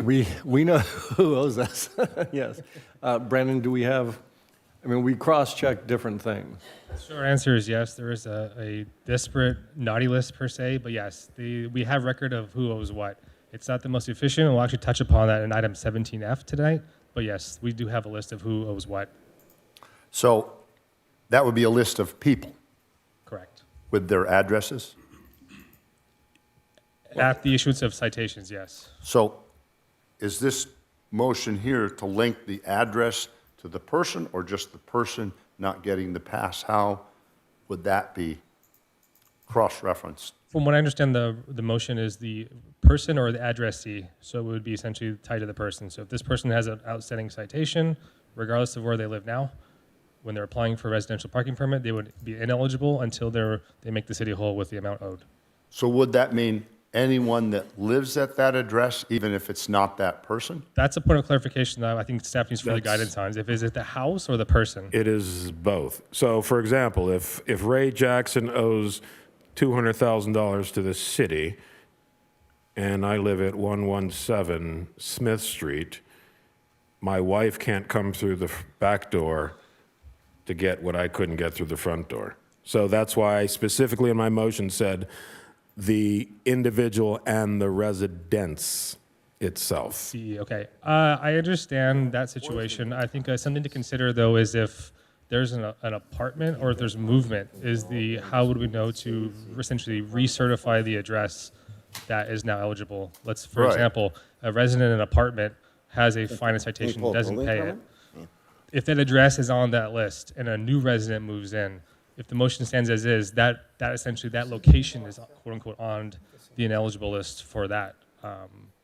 We know who owes us, yes. Brandon, do we have, we cross-check different things. Short answer is yes. There is a disparate naughty list per se, but yes, we have record of who owes what. It's not the most efficient, and we'll actually touch upon that in item 17F tonight, but yes, we do have a list of who owes what. So that would be a list of people Correct. with their addresses? At the issuance of citations, yes. So is this motion here to link the address to the person or just the person not getting the pass? How would that be cross-referenced? From what I understand, the motion is the person or the addressee, so it would be essentially tied to the person. So if this person has an outstanding citation, regardless of where they live now, when they're applying for a residential parking permit, they would be ineligible until they make the city whole with the amount owed. So would that mean anyone that lives at that address, even if it's not that person? That's a point of clarification that I think staff needs further That's- guidance on. Is it the house or the person? It is both. So, for example, if Ray Jackson owes $200,000 to the city, and I live at 117 Smith Street, my wife can't come through the back door to get what I couldn't get through the front door. So that's why I specifically in my motion said the individual and the residence itself. CE, okay. I understand that situation. I think something to consider, though, is if there's an apartment or if there's movement, how would we know to essentially recertify the address that is now eligible? For Right. example, a resident in an apartment has a fine and citation, pull a doesn't building pay it. permit? If that address is on that list and a new resident moves in, if the motion stands as is, that essentially that location is quote unquote on the ineligible list for that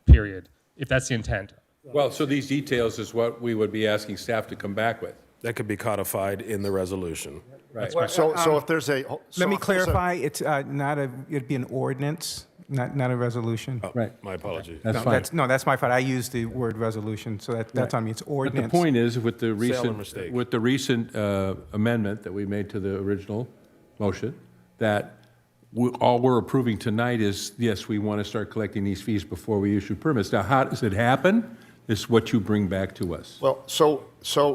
period, if that's the intent. Well, so these details is what we would be asking staff to come back with. That could be codified in the resolution. Right. So if there's a... Let me so if there's a- clarify, it's it'd be an ordinance, not a resolution. Right. My apologies. That's fine. That's my fault. I used the word resolution, so that's on me. It's But ordinance. the point is, with the mistake. recent amendment that we made to the original motion, that all we're approving tonight is, yes, we want to start collecting these fees before we issue permits. Now, how does it happen? Is what you bring back to us. Well, so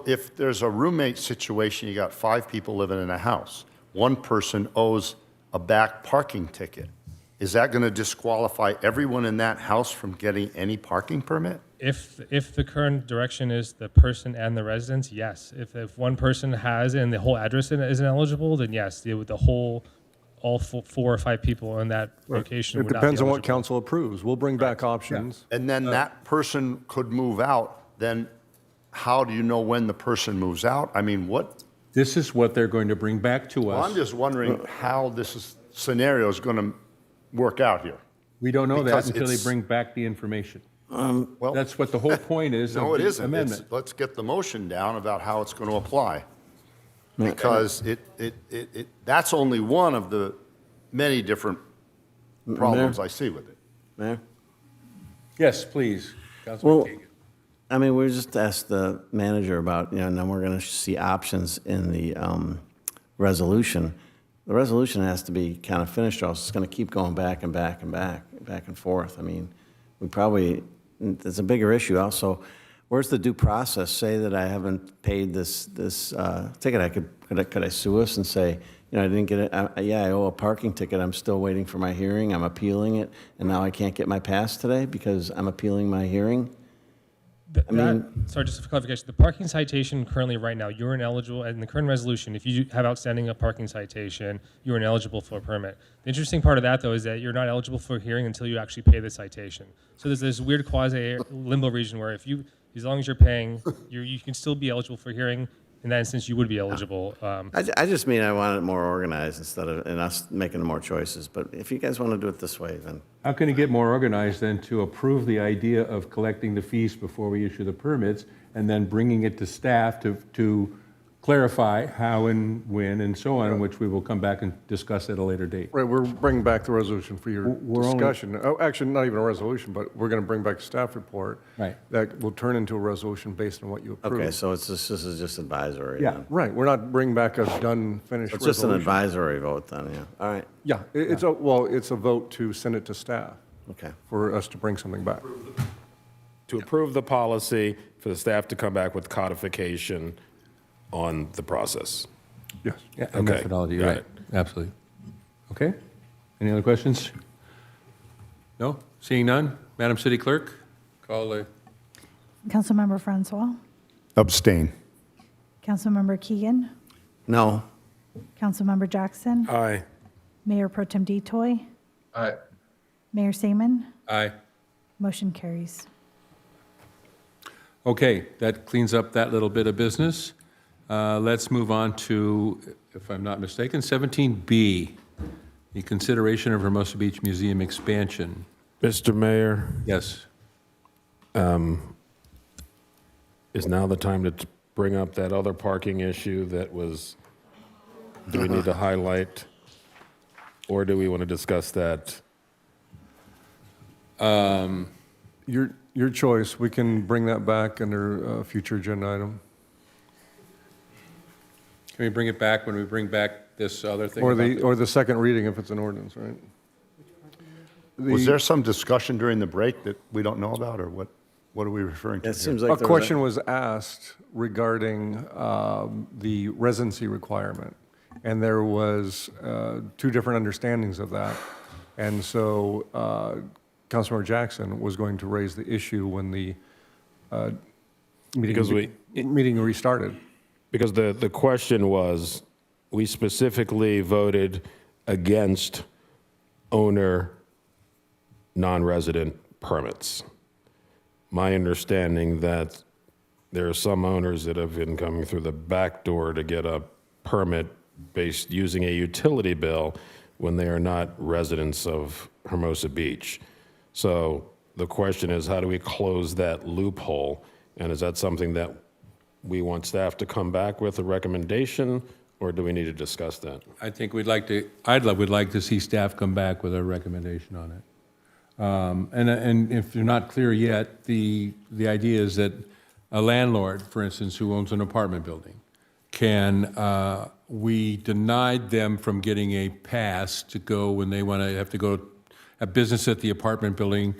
if there's a roommate situation, you got 5 people living in a house, one person owes a back parking ticket, is that going to disqualify everyone in that house from getting any parking permit? If the current direction is the person and the residence, yes. If one person has and the whole address isn't eligible, then yes, all 4 or 5 people in that location It would not be depends on what eligible. council approves. We'll bring back options. And then that person could move out, then how do you know when the person moves out? I mean, what? This is what they're going to bring back to Well, us. I'm just wondering how scenario is going to work out here. We don't know that Because until they it's- bring back the information. Well, That's what the whole point is of no, it the isn't. amendment. Let's get the motion down about how it's going to apply. Because that's only one of the many different problems I see with it. Mayor? Yes, please, Councilman Well, Keegan. I mean, we just asked the manager about, and then we're going to see options in the resolution. The resolution has to be kind of finished, or else it's going to keep going back and back and back and forth. I mean, it's a bigger issue also. Where's the due process? Say that I haven't paid this ticket. Could I sue us and say, I didn't get it? I owe a parking ticket. I'm still waiting for my hearing. I'm appealing it, and now I can't get my pass today because I'm appealing my hearing. Sorry, just for clarification, the parking citation currently right now, you're ineligible, and the current resolution, if you have outstanding a parking citation, you're ineligible for a permit. The interesting part of that, though, is that you're not eligible for a hearing until you actually pay the citation. So there's this weird quasi limbo region where as long as you're paying, you can still be eligible for a hearing. In that instance, you would be eligible. I just mean I want it more organized instead of us making more choices. But if you guys want to do it this way, then. How can it get more organized than to approve the idea of collecting the fees before we issue the permits and then bringing it to staff to clarify how and when and so on, which we will come back and discuss at a later date. Right, we're bringing back the resolution for your We're only- discussion. Oh, actually, not even a resolution, but we're going to bring back a staff report. Right. That will turn into a resolution based on what you approve. Okay, so this is just advisory. Yeah, then. right, we're not bringing back a done, finished It's just an resolution. advisory vote then, yeah. All right, Yeah, it's a vote to send it to staff okay. for us to bring something back. To approve the policy, for the staff to come back with codification on the process. Yes. Yeah, and Okay, methodology, got right, it. absolutely. Okay, any other questions? No? Seeing none? Madam City Clerk, call the, Councilmember Francois, Abstain. Councilmember Keegan, No, Councilmember Jackson, Aye. Mayor Pro Tem Detoy, Aye. Mayor Seaman, aye. motion carries. Okay, that cleans up that little bit of business. Let's move on to, if I'm not mistaken, 17B, the consideration of Hermosa Beach Museum expansion. Mr. Mayor, Yes. is now the time to bring up that other parking issue that was, do we need to highlight? Or do we want to discuss that? Your choice. We can bring that back under a future agenda item. Can we bring it back when we bring back this other thing? Or the second reading if it's an ordinance, right? Was there some discussion during the break that we don't know about, or what are we referring to It here? seems like A there was question was asked regarding the residency requirement, and there was two different understandings of that. And so Councilmember Jackson was going to raise the issue when the meeting restarted. Because the question was, we specifically voted against owner non-resident permits. My understanding that there are some owners that have been coming through the back door to get a permit based using a utility bill when they are not residents of Hermosa Beach. So the question is, how do we close that loophole? And is that something that we want staff to come back with a recommendation, or do we need to discuss that? I think would like to see staff come back with a recommendation on it. And if you're not clear yet, the idea is that a landlord, for instance, who owns an apartment building, we denied them from getting a pass to go when they want to have to go a business at the apartment building.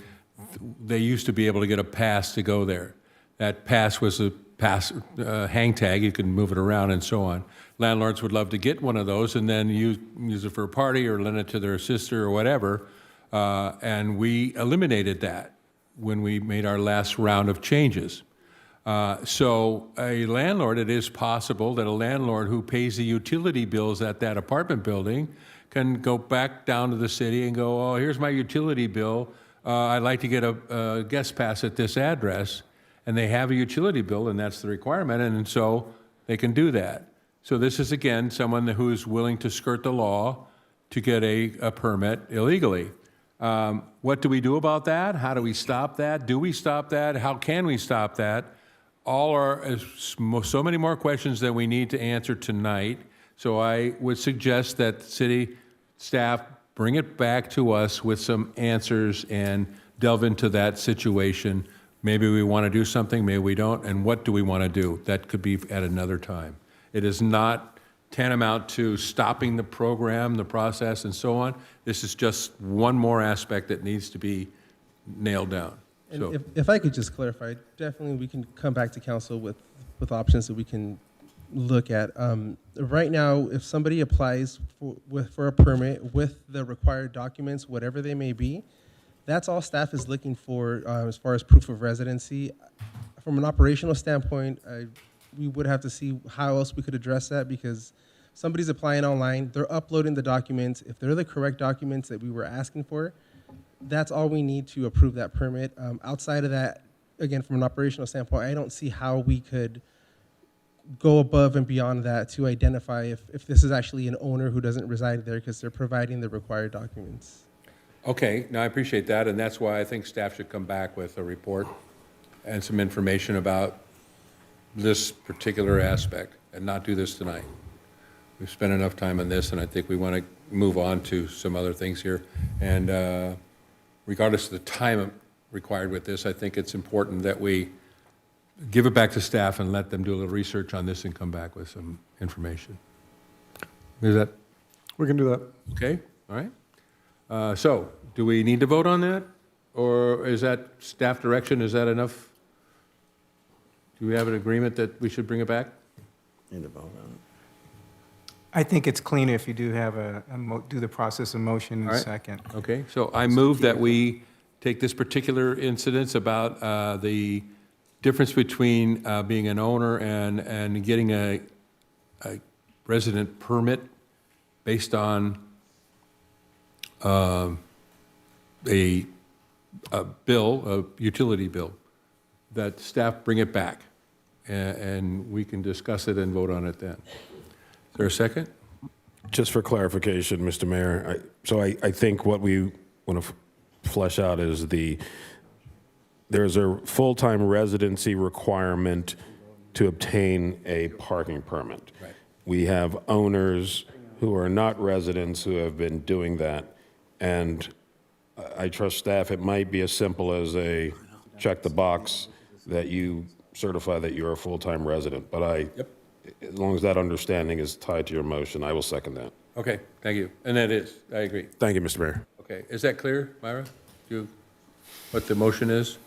They used to be able to get a pass to go there. That pass was a pass hang tag. You can move it around and so on. Landlords would love to get one of those and then use it for a party or lend it to their sister or whatever. And we eliminated that when we made our last round of changes. So a landlord, it is possible that a landlord who pays the utility bills at that apartment building can go back down to the city and go, oh, here's my utility bill. I'd like to get a guest pass at this address. And they have a utility bill, and that's the requirement, and so they can do that. So this is, again, someone who's willing to skirt the law to get a permit illegally. What do we do about that? How do we stop that? Do we stop that? How can we stop that? All are so many more questions that we need to answer tonight. So I would suggest that city staff bring it back to us with some answers and delve into that situation. Maybe we want to do something, maybe we don't, and what do we want to do? That could be at another time. It is not tantamount to stopping the program, the process, and so on. This is just one more aspect that needs to be nailed down. And So, if I could just clarify, definitely we can come back to council with options that we can look at. Right now, if somebody applies for a permit with the required documents, whatever they may be, that's all staff is looking for as far as proof of residency. From an operational standpoint, we would have to see how else we could address that, because somebody's applying online, they're uploading the documents. If they're the correct documents that we were asking for, that's all we need to approve that permit. Outside of that, again, from an operational standpoint, I don't see how we could go above and beyond that to identify if this is actually an owner who doesn't reside there because they're providing the required documents. okay, now I appreciate that, and that's why I think staff should come back with a report and some information about this particular aspect, and not do this tonight. We've spent enough time on this, and I think we want to move on to some other things here. And regardless of the time required with this, I think it's important that we give it back to staff and let them do a little research on this and come back with some information. Is that? We can do that. Okay, all right. So, do we need to vote on that? Or is that staff direction, is that enough? Do we have an agreement that we should bring it back? Need to vote on it. I think it's cleaner if you do have do the process of motion in All a right. second. Okay, so I move that we take this particular incident about the difference between being an owner and getting a resident permit based on a bill, a utility bill, that staff bring it back, and we can discuss it and vote on it then. Is there a second? Just for clarification, Mr. Mayor, I think what we want to flesh out is there's a full-time residency requirement to obtain a parking permit. Right. We have owners who are not residents who have been doing that, and I trust staff, it might be as simple as a check the box that you certify that you're a full-time resident, but as long as that understanding is tied to your motion, I will second that. Okay, thank you. And that is, I agree. Thank you, Mr. Mayor. Okay, is that clear, Myra? What the motion is?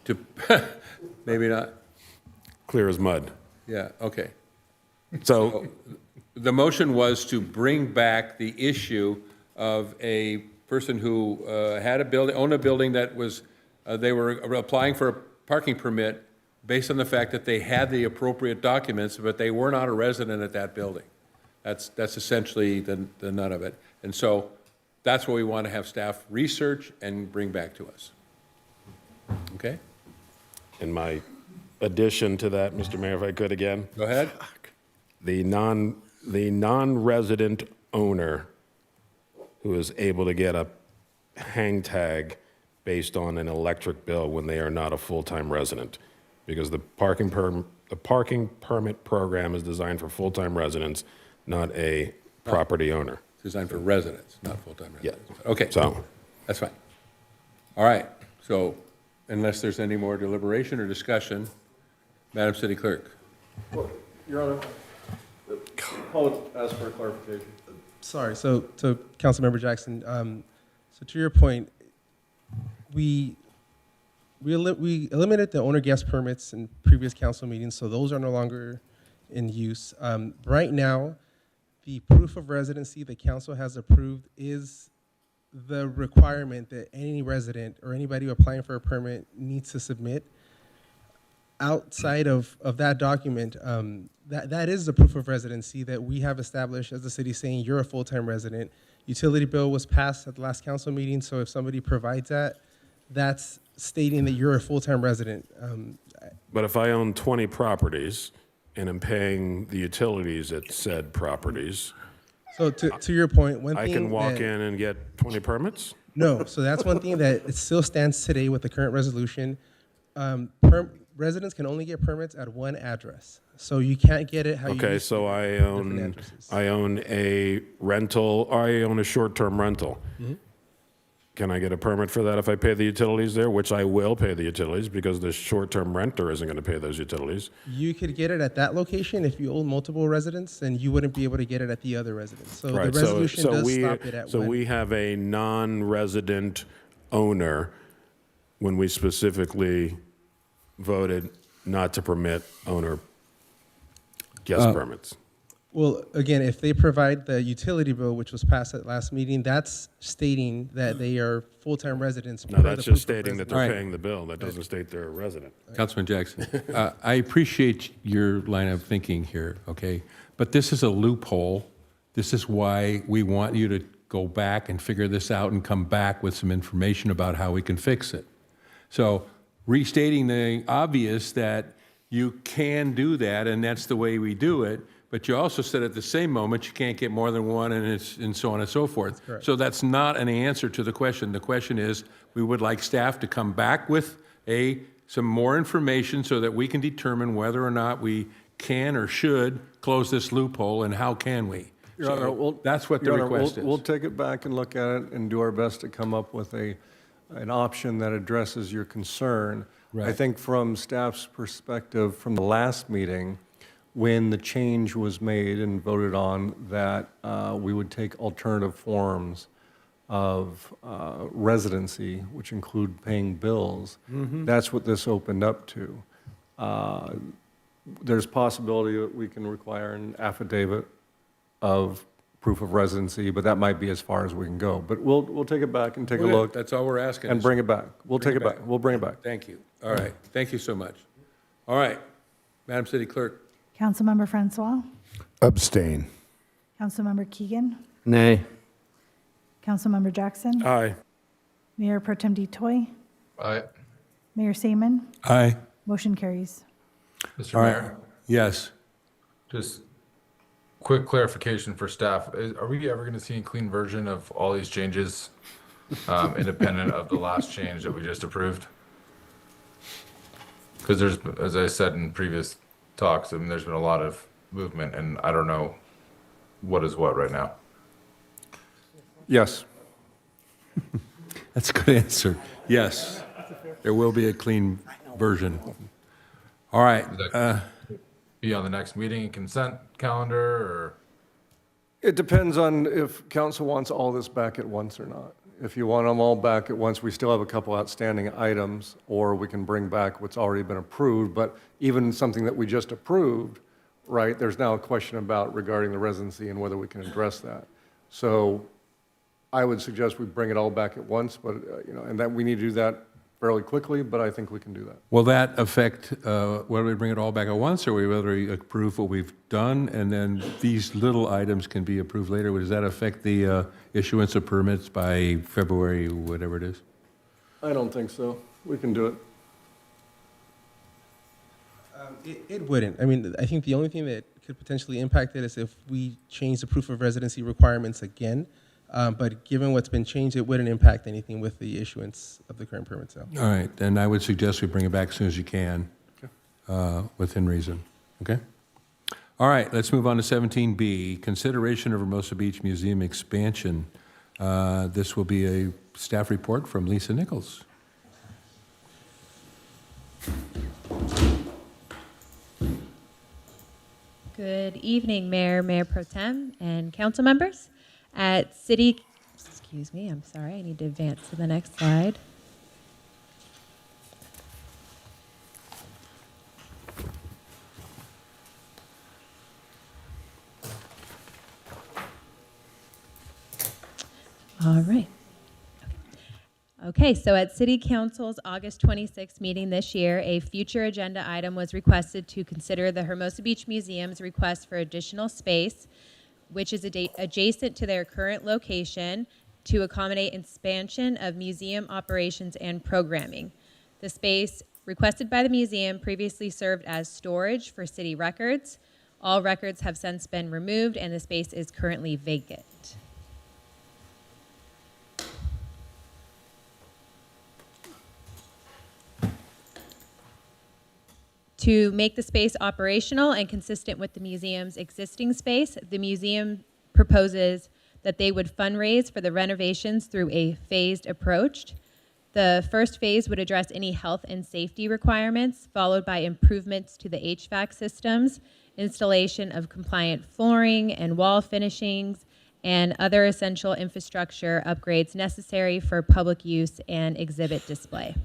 To, maybe not? Clear as mud. Yeah, okay. So the motion was to bring back the issue of a person who had a building, owned a building that was, they were applying for a parking permit based on the fact that they had the appropriate documents, but they were not a resident at that building. That's essentially the nut of it. And so that's what we want to have staff research and bring back to us. Okay? in my addition to that, Mr. Mayor, if I could again. Go ahead. The non-resident owner who is able to get a hang tag based on an electric bill when they are not a full-time resident, because the parking permit program is designed for full-time residents, not a property owner. Designed for residents, not full-time residents. Yeah. Okay. So that's fine. All right. So unless there's any more deliberation or discussion, Madam City Clerk. Well, Your Honor, I'll ask for a clarification. Sorry, so Councilmember Jackson, so to your point, we eliminated the owner guest permits in previous council meetings, so those are no longer in use. Right now, the proof of residency the council has approved is the requirement that any resident or anybody applying for a permit needs to submit. Outside of that document, that is the proof of residency that we have established as a city, saying you're a full-time resident. Utility bill was passed at the last council meeting, so if somebody provides that, that's stating that you're a full-time resident. but if I own 20 properties and am paying the utilities at said properties, So to your point, one thing I can walk that- in and get 20 permits? No, so that's one thing that it still stands today with the current resolution. Residents can only get permits at one address, so you can't get it how you Okay, used so to. I Different own addresses. a rental, I own a short-term rental. Mhm. Can I get a permit for that if I pay the utilities there, which I will pay the utilities because the short-term renter isn't going to pay those utilities? You could get it at that location if you own multiple residents, and you wouldn't be able to get it at the other residence. So Right, the resolution does we, stop it at so one. we have a non-resident owner when we specifically voted not to permit owner guest permits. Well, again, if they provide the utility bill, which was passed at last meeting, that's stating that they are full-time residents. No, per that's the just proof of stating that residence. they're paying the bill. That doesn't state they're a resident. Councilman Jackson, I appreciate your line of thinking here, okay? But this is a loophole. This is why we want you to go back and figure this out and come back with some information about how we can fix it. So restating the obvious that you can do that, and that's the way we do it, but you also said at the same moment you can't get more than one, and so on and so forth. Correct. So that's not an answer to the question. The question is, we would like staff to come back with some more information so that we can determine whether or not we can or should close this loophole, and how can we? Your So Honor, that's what the Your Honor, request is. We'll take it back and look at it and do our best to come up with an option that addresses your concern. I Right. think from staff's perspective, from the last meeting, when the change was made and voted on that we would take alternative forms of residency, which include paying bills, that's what this opened up to. There's possibility that we can require an affidavit of proof of residency, but that might be as far as we can go. But we'll take it back and take a Okay, look. that's all we're asking And is- bring it back. We'll Bring take it back. We'll bring it back. Thank you. All right. Thank you so much. All right. Madam City Clerk. Councilmember Francois, Abstain. Councilmember Keegan, Nay. Councilmember Jackson, Aye. Mayor Pro Tem Detoy, Aye. Mayor Seaman? Aye. Motion carries. Mr. All right. Mayor, Yes. just quick clarification for staff. Are we ever going to see a clean version of all these changes, independent of the last change that we just approved? Because there's, as I said in previous talks, I mean, there's been a lot of movement, and I don't know what is what right now. Yes. That's a good answer. Yes. There will be a clean version. All right. Is that be on the next meeting consent calendar, or? It depends on if council wants all this back at once or not. If you want them all back at once, we still have a couple outstanding items, or we can bring back what's already been approved. But even something that we just approved, right, there's now a question about regarding the residency and whether we can address that. So I would suggest we bring it all back at once, but, and that we need to do that fairly quickly, but I think we can do that. Will that affect, whether we bring it all back at once, or whether we approve what we've done, and then these little items can be approved later? Does that affect the issuance of permits by February, whatever it is? I don't think so. We can do it. It wouldn't. I mean, I think the only thing that could potentially impact it is if we change the proof of residency requirements again. But given what's been changed, it wouldn't impact anything with the issuance of the current permit sale. All right, then I would suggest we bring it back as soon as you can, within reason. Okay? All right, let's move on to 17B, consideration of Hermosa Beach Museum expansion. This will be a staff report from Lisa Nichols. Good evening, Mayor, Mayor Pro Tem, and council members. At City, excuse me, I'm sorry, I need to advance to the next slide. All right. Okay, so at City Council's August 26th meeting this year, a future agenda item was requested to consider the Hermosa Beach Museum's request for additional space, which is adjacent to their current location, to accommodate expansion of museum operations and programming. The space requested by the museum previously served as storage for city records. All records have since been removed, and the space is currently vacant. To make the space operational and consistent with the museum's existing space, the museum proposes that they would fundraise for the renovations through a phased approach. The first phase would address any health and safety requirements, followed by improvements to the HVAC systems, installation of compliant flooring and wall finishings, and other essential infrastructure upgrades necessary for public use and exhibit display.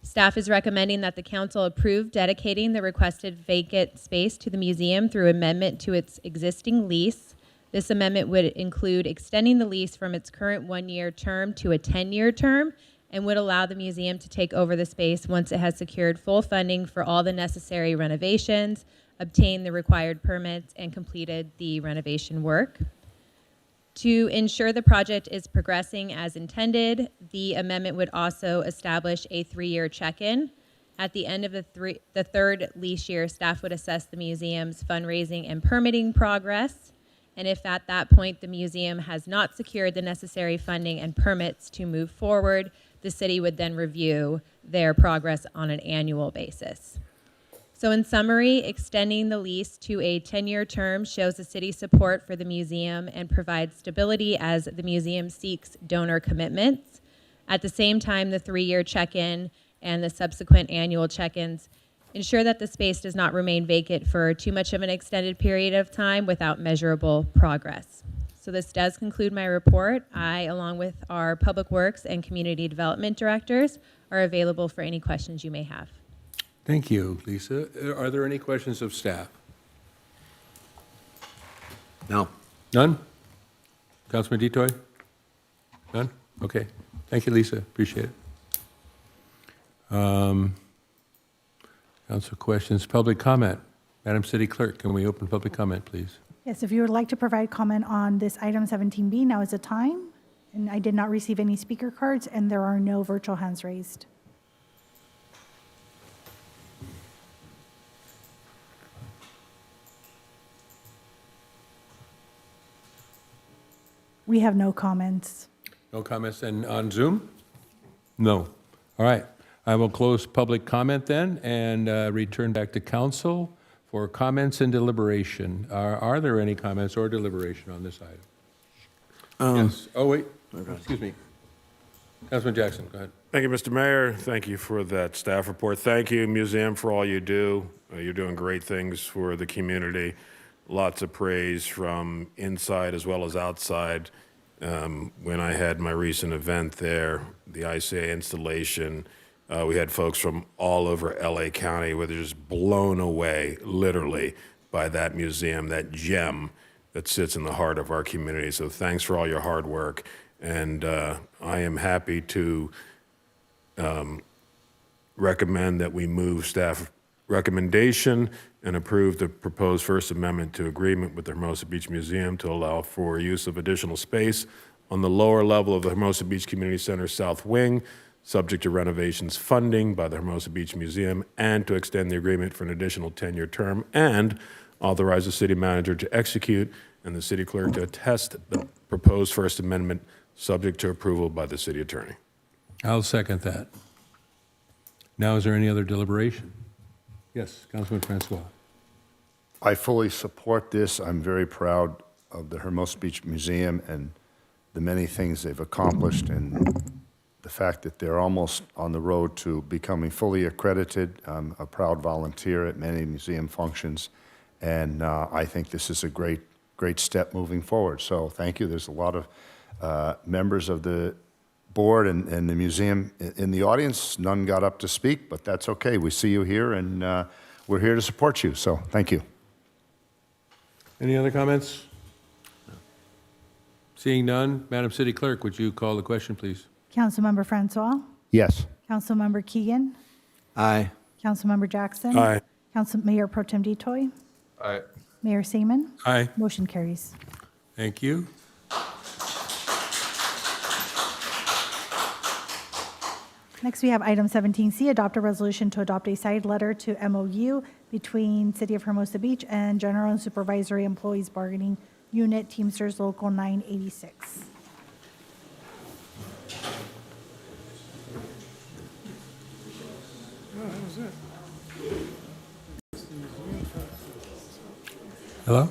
Staff is recommending that the council approve dedicating the requested vacant space to the museum through amendment to its existing lease. This amendment would include extending the lease from its current 1-year term to a 10-year term, and would allow the museum to take over the space once it has secured full funding for all the necessary renovations, obtained the required permits, and completed the renovation work. To ensure the project is progressing as intended, the amendment would also establish a 3-year check-in. At the end of the third lease year, staff would assess the museum's fundraising and permitting progress. And if at that point the museum has not secured the necessary funding and permits to move forward, the city would then review their progress on an annual basis. So in summary, extending the lease to a 10-year term shows the city's support for the museum and provides stability as the museum seeks donor commitments. At the same time, the 3-year check-in and the subsequent annual check-ins ensure that the space does not remain vacant for too much of an extended period of time without measurable progress. So this does conclude my report. I, along with our Public Works and Community Development Directors, are available for any questions you may have. Thank you, Lisa. Are there any questions of staff? No. None? Councilman Detoy? None? Okay. Thank you, Lisa. Appreciate it. Council questions, public comment. Madam City Clerk, can we open public comment, please? Yes, if you would like to provide comment on this item 17B, now is the time. And I did not receive any speaker cards, and there are no virtual hands raised. We have no comments. No comments, and on Zoom? No. All right. I will close public comment then and return back to council for comments and deliberation. Are there any comments or deliberation on this item? Yes. Oh, wait. Excuse me. Councilman Jackson, go ahead. Thank you, Mr. Mayor. Thank you for that staff report. Thank you, museum, for all you do. You're doing great things for the community. Lots of praise from inside as well as outside. When I had my recent event there, the ICA installation, we had folks from all over LA County where they're just blown away, literally, by that museum, that gem that sits in the heart of our community. So thanks for all your hard work. And I am happy to recommend that we move staff recommendation and approve the proposed First Amendment to agreement with the Hermosa Beach Museum to allow for use of additional space on the lower level of the Hermosa Beach Community Center South Wing, subject to renovations funding by the Hermosa Beach Museum, and to extend the agreement for an additional 10-year term, and authorize the city manager to execute and the city clerk to attest the proposed First Amendment, subject to approval by the city attorney. I'll second that. Now, is there any other deliberation? Yes, Councilman Francois. I fully support this. I'm very proud of the Hermosa Beach Museum and the many things they've accomplished, and the fact that they're almost on the road to becoming fully accredited. I'm a proud volunteer at many museum functions, and I think this is a great step moving forward. So thank you. There's a lot of members of the board and the museum in the audience. None got up to speak, but that's okay. We see you here, and we're here to support you. So thank you. Any other comments? Seeing none, Madam City Clerk, would you call the question, please? Councilmember Francois? Yes. Councilmember Keegan? Aye. Councilmember Jackson? Aye. Mayor Pro Tem Detoy? Aye. Mayor Seaman? Aye. Motion carries. Thank you. Next, we have item 17C, adopt a resolution to adopt a side letter to MOU between City of Hermosa Beach and General and Supervisory Employees Bargaining Unit Teamsters Local 986. Hello?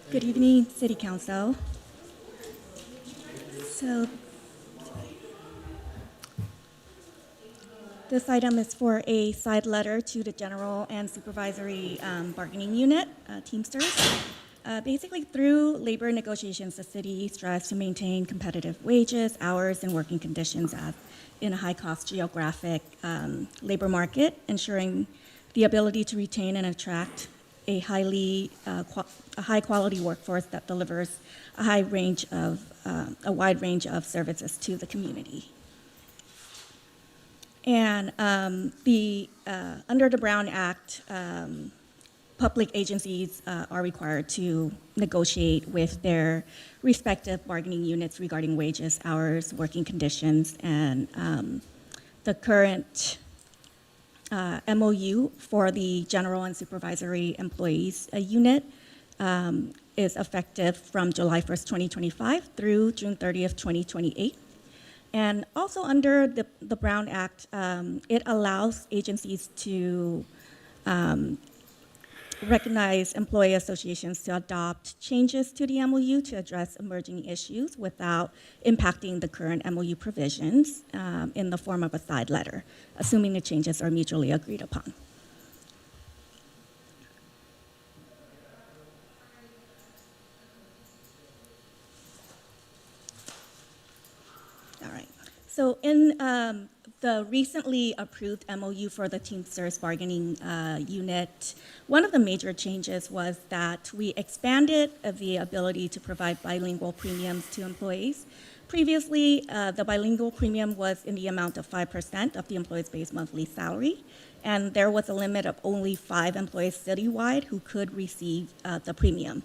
Good evening, City Council. So this item is for a side letter to the General and Supervisory Bargaining Unit, Teamsters. Basically, through labor negotiations, the city strives to maintain competitive wages, hours, and working conditions in a high-cost geographic labor market, ensuring the ability to retain and attract a high-quality workforce that delivers a wide range of services to the community. And under the Brown Act, public agencies are required to negotiate with their respective bargaining units regarding wages, hours, working conditions, and the current MOU for the General and Supervisory Employees Unit is effective from July 1st, 2025 through June 30th, 2028. And also under the Brown Act, it allows agencies to recognize employee associations to adopt changes to the MOU to address emerging issues without impacting the current MOU provisions in the form of a side letter, assuming the changes are mutually agreed upon. All right. So in the recently approved MOU for the Teamsters bargaining unit, one of the major changes was that we expanded the ability to provide bilingual premiums to employees. Previously, the bilingual premium was in the amount of 5% of the employee's base monthly salary, and there was a limit of only 5 employees citywide who could receive the premium.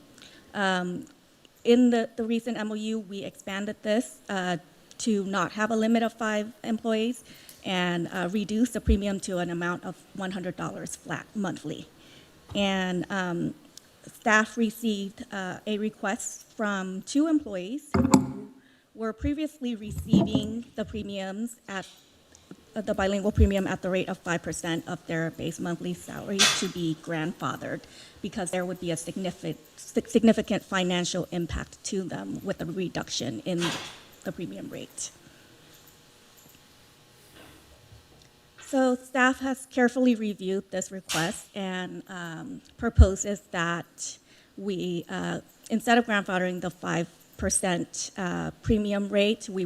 In the recent MOU, we expanded this to not have a limit of 5 employees and reduce the premium to an amount of $100 flat monthly. And staff received a request from 2 employees who were previously receiving the premiums at the bilingual premium at the rate of 5% of their base monthly salary to be grandfathered, because there would be a significant financial impact to them with a reduction in the premium rate. So staff has carefully reviewed this request and proposes that we, instead of grandfathering the 5% premium rate, we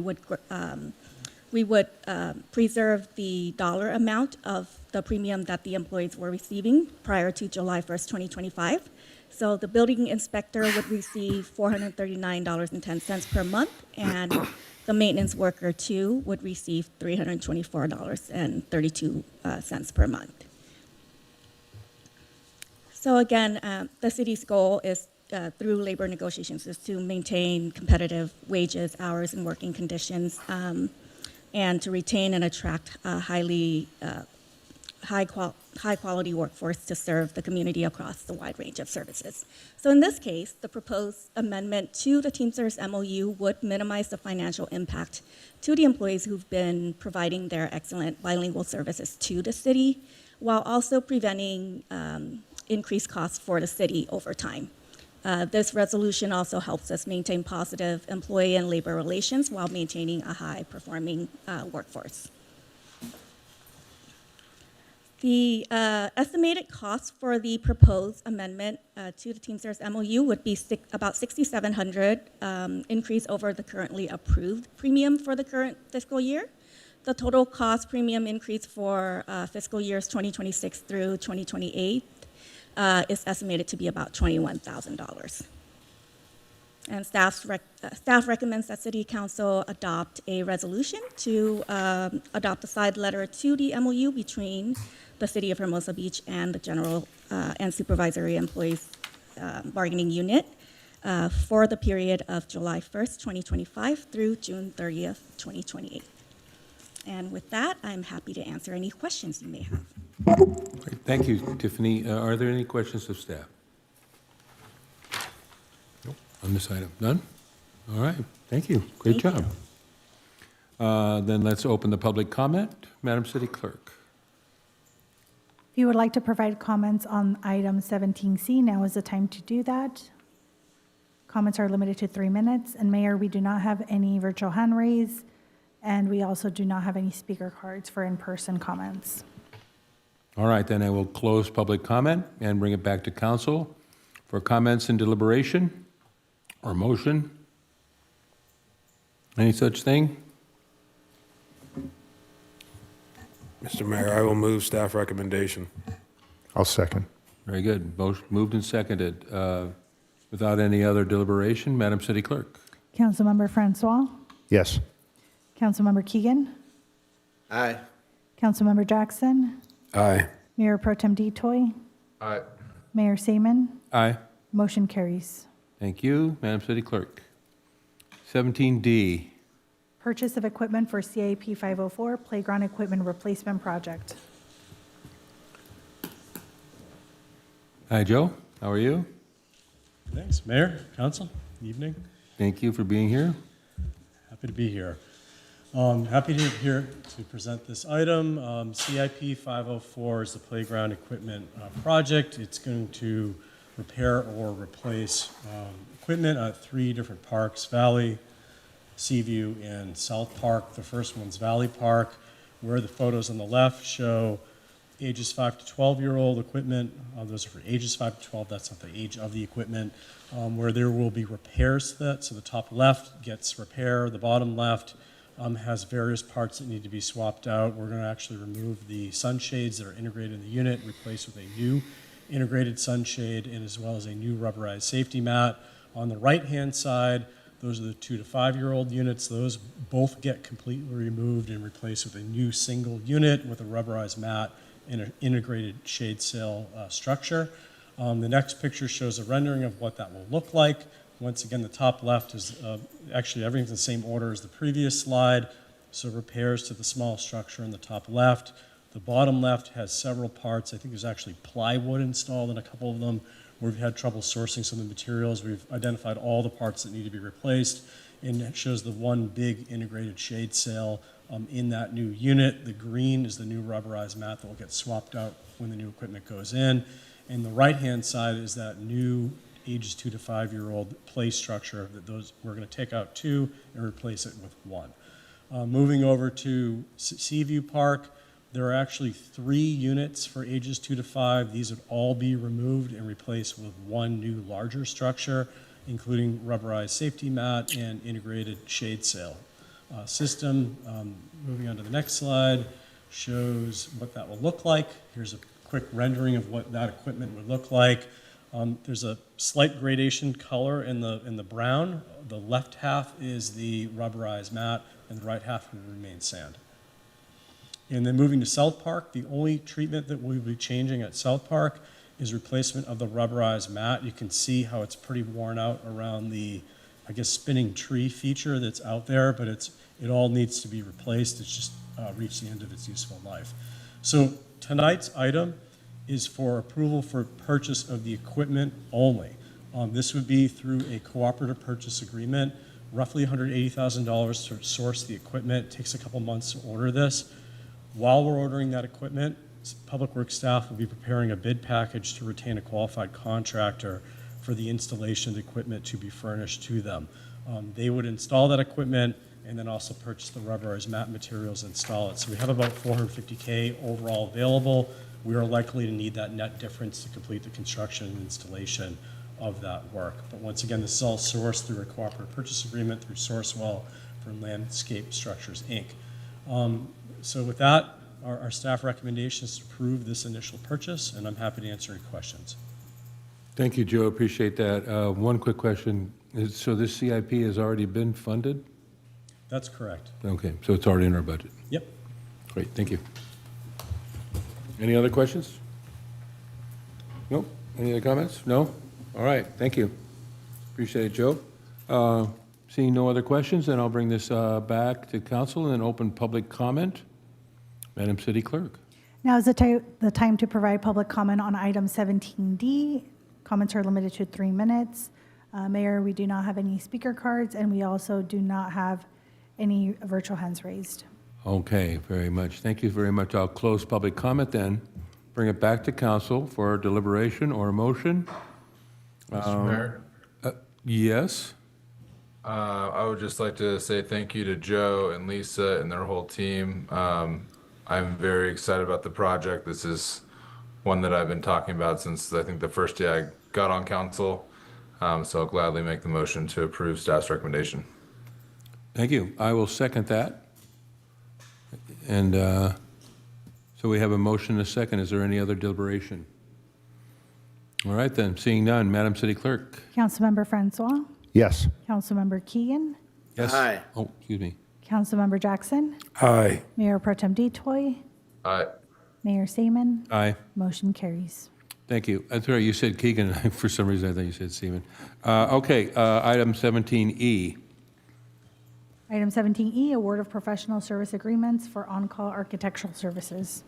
would preserve the dollar amount of the premium that the employees were receiving prior to July 1st, 2025. So the building inspector would receive $439.10 per month, and the maintenance worker, too, would receive $324.32 per month. So again, the city's goal is, through labor negotiations, is to maintain competitive wages, hours, and working conditions, and to retain and attract a high quality workforce to serve the community across the wide range of services. So in this case, the proposed amendment to the Teamsters MOU would minimize the financial impact to the employees who've been providing their excellent bilingual services to the city, while also preventing increased costs for the city over time. This resolution also helps us maintain positive employee and labor relations while maintaining a high-performing workforce. The estimated cost for the proposed amendment to the Teamsters MOU would be about $6,700 increase over the currently approved premium for the current fiscal year. The total cost premium increase for fiscal years 2026 through 2028 is estimated to be about $21,000. And staff recommends that City Council adopt a resolution to adopt a side letter to the MOU between the City of Hermosa Beach and the General and Supervisory Employees Bargaining Unit for the period of July 1st, 2025 through June 30th, 2028. And with that, I'm happy to answer any questions you may have. Great. Thank you, Tiffany. Are there any questions of staff? Nope. On this item? None? All right. Thank you. Great job. Then let's open the public comment. Madam City Clerk. If you would like to provide comments on item 17C, now is the time to do that. Comments are limited to 3 minutes. And Mayor, we do not have any virtual hand raise, and we also do not have any speaker cards for in-person comments. All right, then I will close public comment and bring it back to council for comments and deliberation or motion. Any such thing? Mr. Mayor, I will move staff recommendation. I'll second. Very good. Motion moved and seconded. Without any other deliberation, Madam City Clerk. Councilmember Francois? Yes. Councilmember Keegan? Aye. Councilmember Jackson? Aye. Mayor Pro Tem Detoy? Aye. Mayor Seaman? Aye. Motion carries. Thank you, Madam City Clerk. 17D. Purchase of equipment for CIP 504 Playground Equipment Replacement Project. Hi, Joe. How are you? Thanks, Mayor, Council, evening. Thank you for being here. Happy to be here. Happy to be here to present this item. CIP 504 is the playground equipment project. It's going to repair or replace equipment at 3 different parks, Valley, Seaview, and South Park. The first one's Valley Park, where the photos on the left show ages 5 to 12-year-old equipment. Those are for ages 5 to 12. That's not the age of the equipment. Where there will be repairs to that. So the top left gets repair. The bottom left has various parts that need to be swapped out. We're going to actually remove the sunshades that are integrated in the unit, replace with a new integrated sunshade, and as well as a new rubberized safety mat. On the right-hand side, those are the 2 to 5-year-old units. Those both get completely removed and replaced with a new single unit with a rubberized mat in an integrated shade sail structure. The next picture shows a rendering of what that will look like. Once again, the top left is actually everything's in the same order as the previous slide. So repairs to the small structure in the top left. The bottom left has several parts. I think there's actually plywood installed in a couple of them. We've had trouble sourcing some of the materials. We've identified all the parts that need to be replaced, and it shows the one big integrated shade sail in that new unit. The green is the new rubberized mat that will get swapped out when the new equipment goes in. And the right-hand side is that new ages 2 to 5 year old play structure that we're going to take out 2 and replace it with 1. Moving over to Seaview Park, there are actually 3 units for ages 2 to 5. These would all be removed and replaced with 1 new larger structure, including rubberized safety mat and integrated shade sail system. Moving on to the next slide shows what that will look like. Here's a quick rendering of what that equipment would look like. There's a slight gradation color in the brown. The left half is the rubberized mat, and the right half will remain sand. And then moving to South Park, the only treatment that we'll be changing at South Park is replacement of the rubberized mat. You can see how it's pretty worn out around the, I guess, spinning tree feature that's out there, but it all needs to be replaced. It's just reached the end of its useful life. So tonight's item is for approval for purchase of the equipment only. This would be through a cooperative purchase agreement, roughly $180,000 to source the equipment. It takes a couple months to order this. While we're ordering that equipment, Public Works staff will be preparing a bid package to retain a qualified contractor for the installation of the equipment to be furnished to them. They would install that equipment and then also purchase the rubberized mat materials and install it. So we have about $450K overall available. We are likely to need that net difference to complete the construction and installation of that work. But once again, this is all sourced through a cooperative purchase agreement through Sourcewell for Landscape Structures, Inc. So with that, our staff recommendation is to approve this initial purchase, and I'm happy to answer any questions. Thank you, Joe. Appreciate that. One quick question. So this CIP has already been funded? That's correct. Okay, so it's already in our budget. Yep. Great, thank you. Any other questions? Nope. Any other comments? No? All right, thank you. Appreciate it, Joe. Seeing no other questions, then I'll bring this back to council and open public comment. Madam City Clerk. Now is the time to provide public comment on item 17D. Comments are limited to 3 minutes. Mayor, we do not have any speaker cards, and we also do not have any virtual hands raised. Okay, very much. Thank you very much. I'll close public comment then. Bring it back to council for deliberation or a motion. Mr. Mayor? Yes? I would just like to say thank you to Joe and Lisa and their whole team. I'm very excited about the project. This is one that I've been talking about since I think the first day I got on council. So I'll gladly make the motion to approve staff's recommendation. Thank you. I will second that. And so we have a motion and a second. Is there any other deliberation? All right then, seeing none, Madam City Clerk. Councilmember Francois? Yes. Councilmember Keegan? Yes? Aye. Oh, excuse me. Councilmember Jackson? Aye. Mayor Pro Tem Detoy? Aye. Mayor Seaman? Aye. Motion carries. Thank you. That's right, you said Keegan. For some reason, I thought you said Seaman. Okay, item 17E. Item 17E, award of professional service agreements for on-call architectural services.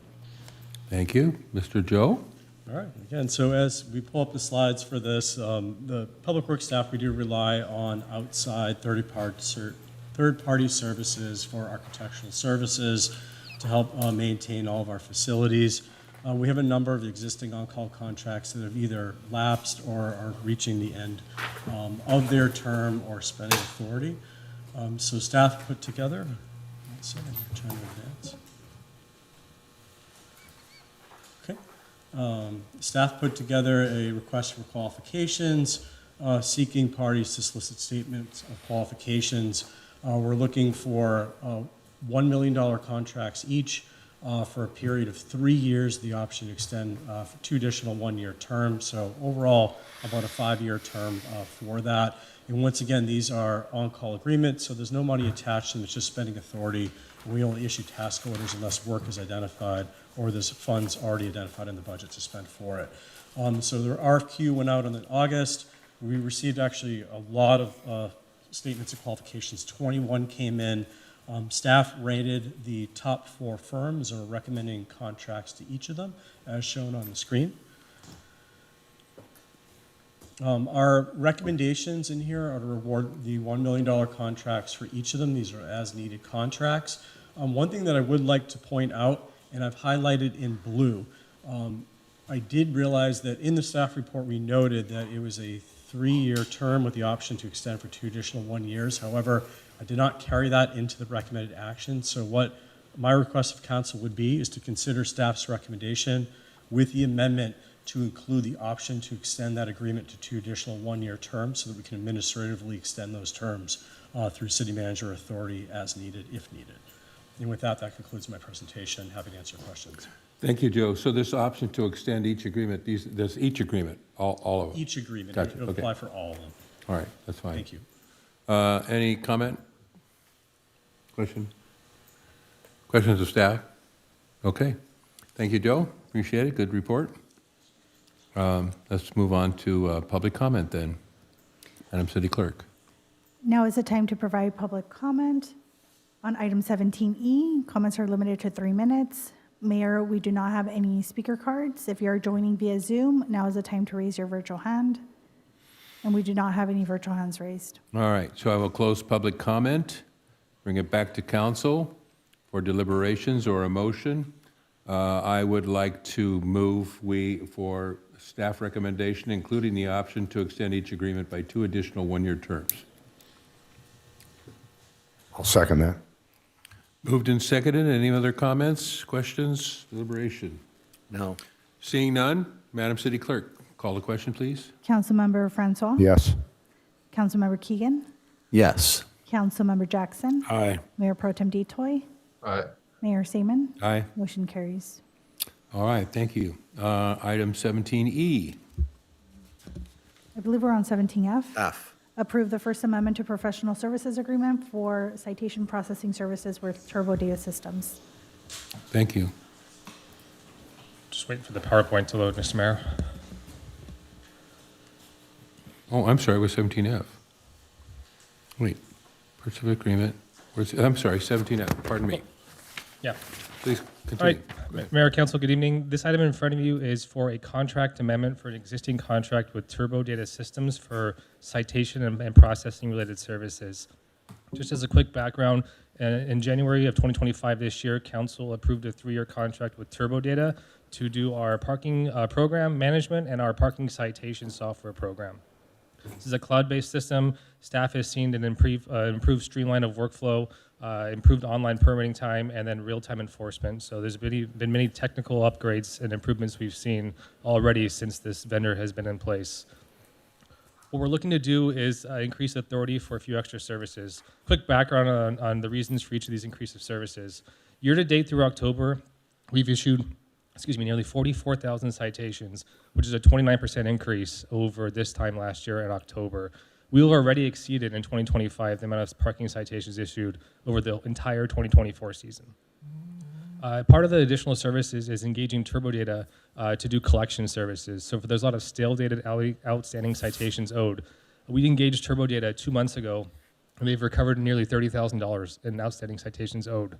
Thank you. Mr. Joe? All right, again, so as we pull up the slides for this, the Public Works staff, we do rely on outside third-party services for architectural services to help maintain all of our facilities. We have a number of existing on-call contracts that have either lapsed or are reaching the end of their term or spending authority. So staff put together, let's see, I'm trying to advance. Okay. Staff put together a request for qualifications, seeking parties to solicit statements of qualifications. We're looking for $1 million contracts each for a period of 3 years, the option to extend for 2 additional 1-year terms. So overall, about a 5-year term for that. And once again, these are on-call agreements, so there's no money attached to them. It's just spending authority. We only issue task orders unless work is identified or there's funds already identified in the budget to spend for it. So the RFQ went out in August. We received actually a lot of statements of qualifications. 21 came in. Staff rated the top 4 firms and are recommending contracts to each of them, as shown on the screen. Our recommendations in here are to reward the $1 million contracts for each of them. These are as-needed contracts. One thing that I would like to point out, and I've highlighted in blue, I did realize that in the staff report we noted that it was a 3-year term with the option to extend for 2 additional 1 years. However, I did not carry that into the recommended action. So what my request of council would be is to consider staff's recommendation with the amendment to include the option to extend that agreement to 2 additional 1-year terms so that we can administratively extend those terms through city manager authority as needed, if needed. And with that, that concludes my presentation. Happy to answer questions. Thank you, Joe. So this option to extend each agreement, there's each agreement, all of them? Each agreement. Gotcha. It would apply for all of them. All right, that's fine. Thank you. Any comment? Question? Questions of staff? Okay. Thank you, Joe. Appreciate it. Good report. Let's move on to public comment then. Madam City Clerk. Now is the time to provide public comment. On item 17E, comments are limited to 3 minutes. Mayor, we do not have any speaker cards. If you are joining via Zoom, now is the time to raise your virtual hand. And we do not have any virtual hands raised. All right, so I will close public comment, bring it back to council for deliberations or a motion. I would like to move for staff recommendation, including the option to extend each agreement by 2 additional 1-year terms. I'll second that. Moved and seconded. Any other comments, questions, deliberation? No. Seeing none, Madam City Clerk, call the question, please. Councilmember Francois? Yes. Councilmember Keegan? Yes. Councilmember Jackson? Aye. Mayor Pro Tem Detoy? Aye. Mayor Seaman? Aye. Motion carries. All right, thank you. Item 17E. I believe we're on 17F. F. Approve the First Amendment to Professional Services Agreement for citation processing services with Turbo Data Systems. Thank you. Just waiting for the PowerPoint to load, Mr. Mayor. Oh, I'm sorry, we're 17F. Wait, parts of agreement, I'm sorry, 17F, pardon me. Yeah. Please All continue. right, Mayor, Council, good evening. This item in front of you is for a contract amendment for an existing contract with Turbo Data Systems for citation and processing related services. Just as a quick background, in January of 2025 this year, Council approved a 3-year contract with Turbo Data to do our parking program management and our parking citation software program. This is a cloud-based system. Staff has seen an improved streamline of workflow, improved online permitting time, and then real-time enforcement. So there's been many technical upgrades and improvements we've seen already since this vendor has been in place. What we're looking to do is increase authority for a few extra services. Quick background on the reasons for each of these increase of services. Year to date through October, we've issued nearly 44,000 citations, which is a 29% increase over this time last year in October. We will already exceeded in 2025 the amount of parking citations issued over the entire 2024 season. Part of the additional services is engaging Turbo Data to do collection services. So if there's a lot of stale dated outstanding citations owed, we engaged Turbo Data 2 months ago, and they've recovered nearly $30,000 in outstanding citations owed.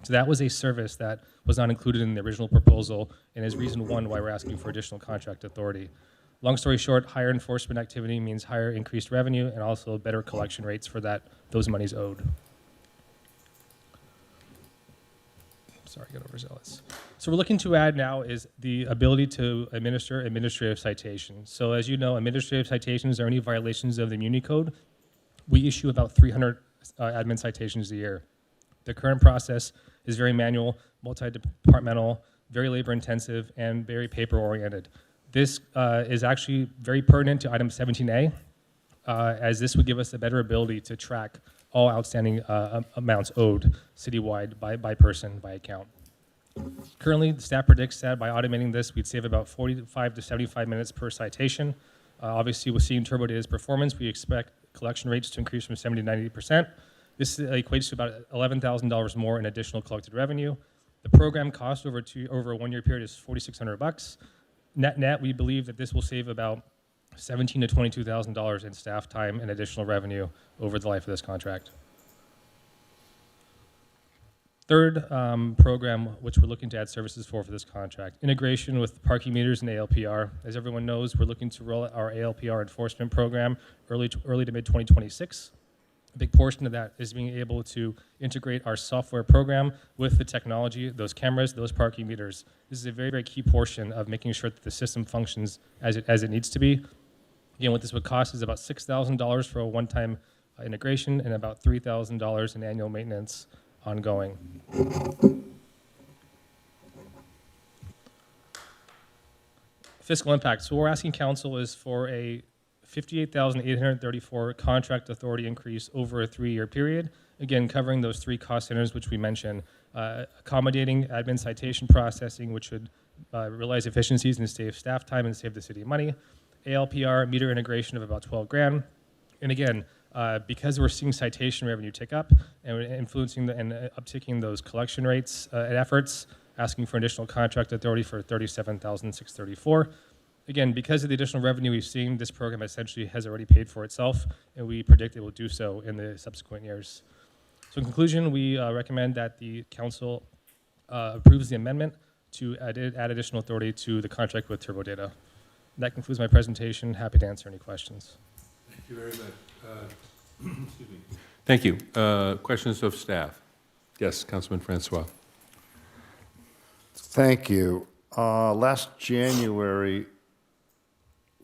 So that was a service that was not included in the original proposal and is reason one why we're asking for additional contract authority. Long story short, higher enforcement activity means higher increased revenue and also better collection rates for those monies owed. Sorry, I got overzealous. So we're looking to add now is the ability to administer administrative citations. So as you know, administrative citations are any violations of the Muni Code. We issue about 300 admin citations a year. The current process is very manual, multi-departmental, very labor-intensive, and very paper-oriented. This is actually very pertinent to item 17A, as this would give us a better ability to track all outstanding amounts owed citywide by person, by account. Currently, the staff predicts that by automating this, we'd save about 45 to 75 minutes per citation. Obviously, with seeing Turbo Data's performance, we expect collection rates to increase from 70 to 90%. This equates to about $11,000 more in additional collected revenue. The program cost over a 1 year period is $4,600. Net, we believe that this will save about $17,000 to $22,000 in staff time and additional revenue over the life of this contract. Third program, which we're looking to add services for this contract, integration with parking meters and ALPR. As everyone knows, we're looking to roll out our ALPR enforcement program early to mid 2026. A big portion of that is being able to integrate our software program with the technology, those cameras, those parking meters. This is a very, very key portion of making sure that the system functions as it needs to be. Again, what this would cost is about $6,000 for a one-time integration and about $3,000 in annual maintenance ongoing. Fiscal impact. So what we're asking council is for a $58,834 contract authority increase over a 3-year period. Again, covering those 3 cost centers which we mentioned, accommodating admin citation processing, which would realize efficiencies and save staff time and save the city money. ALPR meter integration of about 12 grand. And again, because we're seeing citation revenue tick up and we're influencing and upticking those collection rates and efforts, asking for additional contract authority for $37,634. Again, because of the additional revenue we've seen, this program essentially has already paid for itself, and we predict it will do so in the subsequent years. So in conclusion, we recommend that the council approves the amendment to add additional authority to the contract with Turbo Data. That concludes my presentation. Happy to answer any questions. Thank you very much. Excuse me. Thank you. Questions of staff? Yes, Councilman Francois. Thank you. Last January,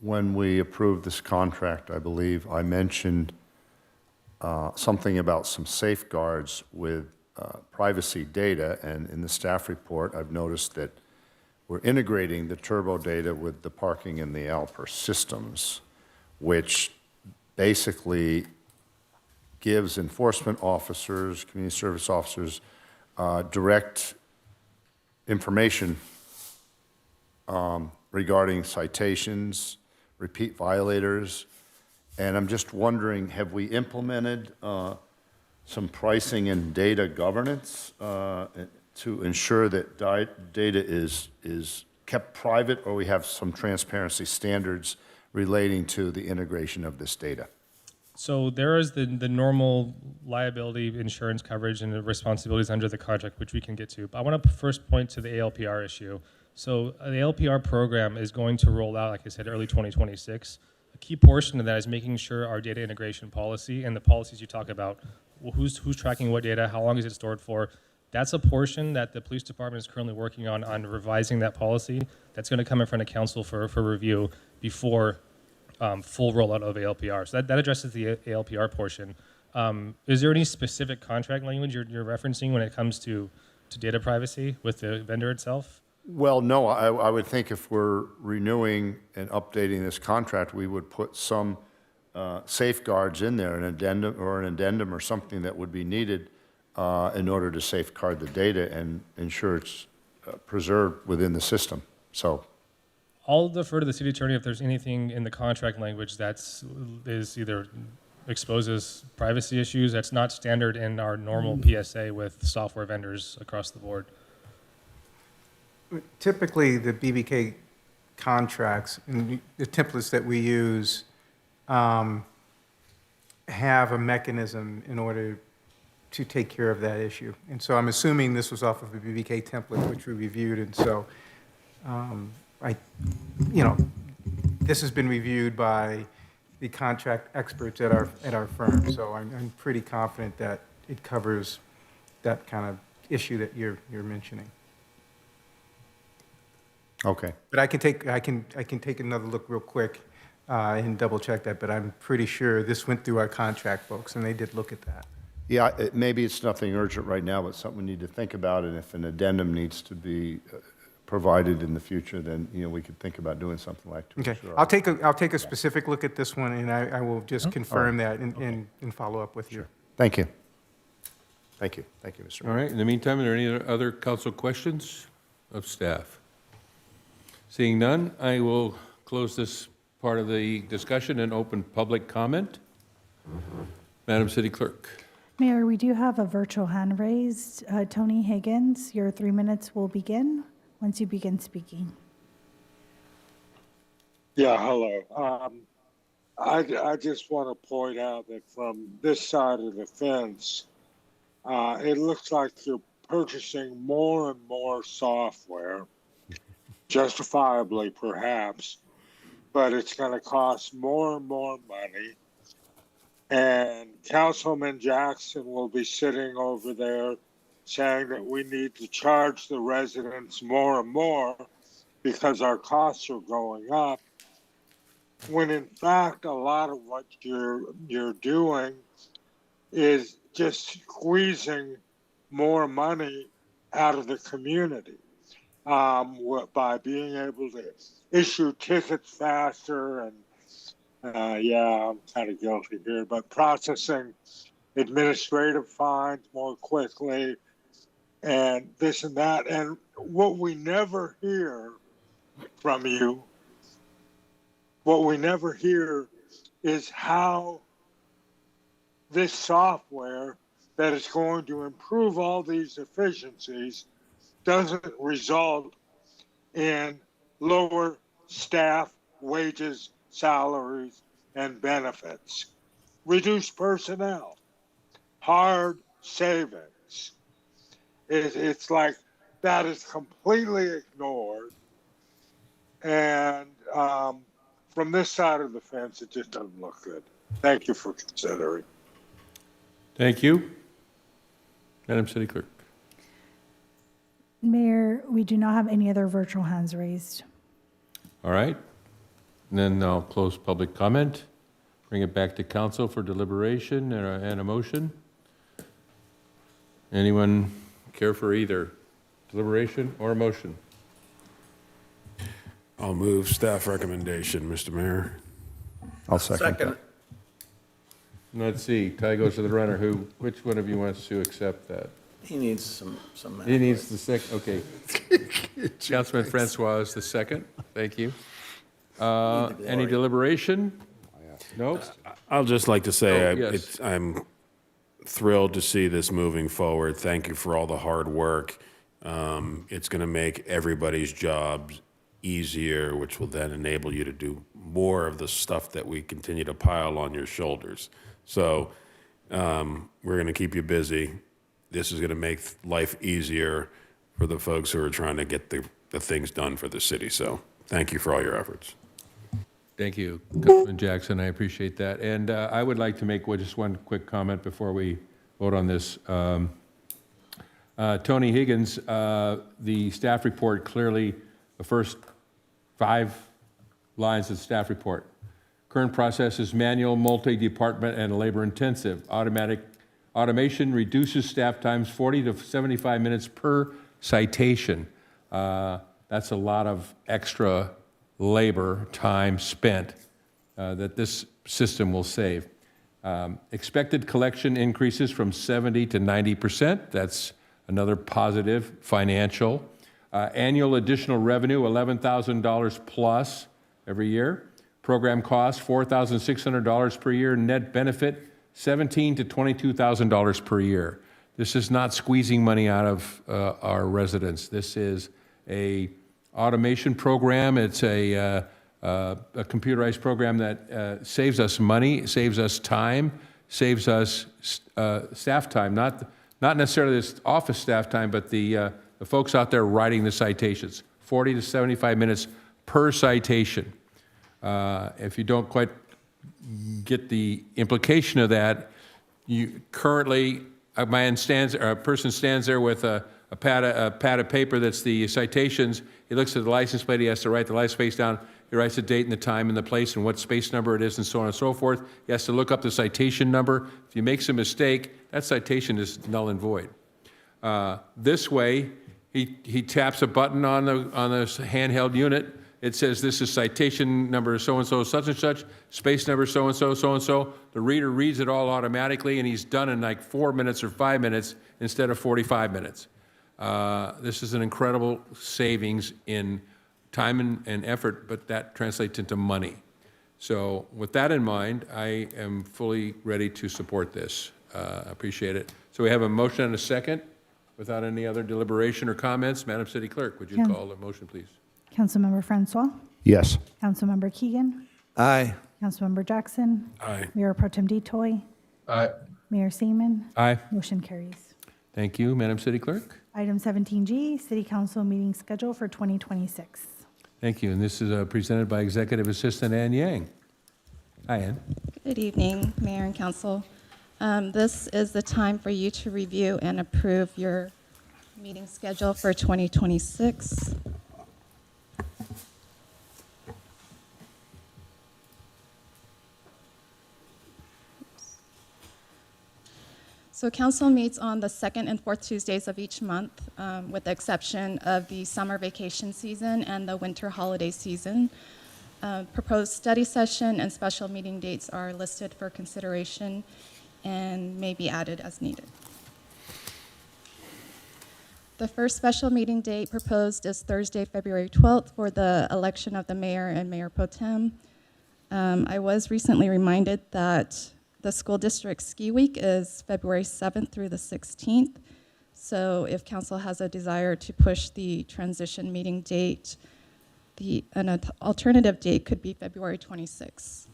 when we approved this contract, I believe I mentioned something about some safeguards with privacy data, and in the staff report, I've noticed that we're integrating the Turbo Data with the parking and the ALPR systems, which basically gives enforcement officers, community service officers, direct information regarding citations, repeat violators. And I'm just wondering, have we implemented some pricing and data governance to ensure that data is kept private, or we have some transparency standards relating to the integration of this data? So there is the normal liability insurance coverage and the responsibilities under the contract, which we can get to. But I want to first point to the ALPR issue. So the ALPR program is going to roll out, like I said, early 2026. A key portion of that is making sure our data integration policy and the policies you talk about, who's tracking what data, how long is it stored for, that's a portion that the police department is currently working on revising that policy. That's going to come in front of council for review before full rollout of ALPR. So that addresses the ALPR portion. Is there any specific contract language you're referencing when it comes to data privacy with the vendor itself? Well, no, I would think if we're renewing and updating this contract, we would put some safeguards in there, an addendum or something that would be needed in order to safeguard the data and ensure it's preserved within the system. So I'll defer to the city attorney if there's anything in the contract language is either exposes privacy issues that's not standard in our normal PSA with software vendors across the board. Typically, the BBK contracts and the templates that we use have a mechanism in order to take care of that issue. And so I'm assuming this was off of a BBK template, which we reviewed. And so, this has been reviewed by the contract experts at our firm. So I'm pretty confident that it covers that kind of issue that you're mentioning. Okay. But I can take another look real quick and double check that. But I'm pretty sure this went through our contract folks, and they did look at that. Yeah, maybe it's nothing urgent right now, but something we need to think about. And if an addendum needs to be provided in the future, then we could think about doing something like that. Okay, I'll take a specific look at this one, and I will just confirm that and follow up with you. Thank you. Thank you. Thank you, Mr. All Mayor. right, in the meantime, are there any other council questions of staff? Seeing none, I will close this part of the discussion and open public comment. Madam City Clerk. Mayor, we do have a virtual hand raised. Tony Higgins, your 3 minutes will begin once you begin speaking. Yeah, hello. I just want to point out that from this side of the fence, it looks like you're purchasing more and more software, justifiably perhaps, but it's going to cost more and more money. And Councilman Jackson will be sitting over there saying that we need to charge the residents more and more because our costs are going up, when in fact a lot of what you're doing is just squeezing more money out of the community by being able to issue tickets faster and yeah, I'm kind of guilty here, but processing administrative fines more quickly and this and that. And what we never hear from you, what we never hear is how this software that is going to improve all these efficiencies doesn't result in lower staff wages, salaries, and benefits. Reduce personnel, hard savings. It's like that is completely ignored. And from this side of the fence, it just doesn't look good. Thank you for considering. Thank you. Madam City Clerk. Mayor, we do not have any other virtual hands raised. All right. And then I'll close public comment, bring it back to council for deliberation and a motion. Anyone care for either deliberation or a motion? I'll move staff recommendation, Mr. Mayor. I'll second that. Let's see, tie goes to the runner. Which one of you wants to accept that? He needs some. He needs the second, okay. Councilman Francois is the second. Thank you. Any deliberation? No? I'll just like to say, yes. I'm thrilled to see this moving forward. Thank you for all the hard work. It's going to make everybody's jobs easier, which will then enable you to do more of the stuff that we continue to pile on your shoulders. So we're going to keep you busy. This is going to make life easier for the folks who are trying to get the things done for the city. So thank you for all your efforts. Thank you, Councilman Jackson. I appreciate that. And I would like to make just one quick comment before we vote on this. Tony Higgins, the staff report clearly, the first 5 lines of the staff report. Current process is manual, multi-department, and labor-intensive. Automation reduces staff times 40 to 75 minutes per citation. That's a lot of extra labor time spent that this system will save. Expected collection increases from 70 to 90%. That's another positive financial. Annual additional revenue, $11,000 plus every year. Program costs, $4,600 per year. Net benefit, $17,000 to $22,000 per year. This is not squeezing money out of our residents. This is a automation program. It's a computerized program that saves us money, saves us time, saves us staff time. Not necessarily this office staff time, but the folks out there writing the citations. 40 to 75 minutes per citation. If you don't quite get the implication of that, you currently a person stands there with a pad of paper that's the citations. He looks at the license plate. He has to write the license plate down. He writes the date and the time and the place and what space number it is and so on and so forth. He has to look up the citation number. If he makes a mistake, that citation is null and void. This way, he taps a button on the handheld unit, it says this is citation number so-and-so, such and such, space number so-and-so, so-and-so. The reader reads it all automatically, and he's done in like 4 minutes or 5 minutes instead of 45 minutes. This is an incredible savings in time and effort, but that translates into money. So with that in mind, I am fully ready to support this. Appreciate it. So we have a motion and a second. Without any other deliberation or comments, Madam City Clerk, would you Yeah. call the motion, please? Councilmember Francois, Yes. Councilmember Keegan, Aye. Councilmember Jackson, Aye. Mayor Pro Tem Detoy, Aye. Mayor Seaman. Aye. Motion carries. Thank you, Madam City Clerk. Item 17G, City Council meeting schedule for 2026. Thank you, and this is presented by Executive Assistant Ann Yang. Hi, Ann. Good evening, Mayor and Council. This is the time for you to review and approve your meeting schedule for 2026. So council meets on the second and fourth Tuesdays of each month, with the exception of the summer vacation season and the winter holiday season. Proposed study session and special meeting dates are listed for consideration and may be added as needed. The first special meeting date proposed is Thursday, February 12th for the election of the mayor and mayor pro tem. I was recently reminded that the school district ski week is February 7th through the 16th. So if council has a desire to push the transition meeting date, an alternative date could be February 26th.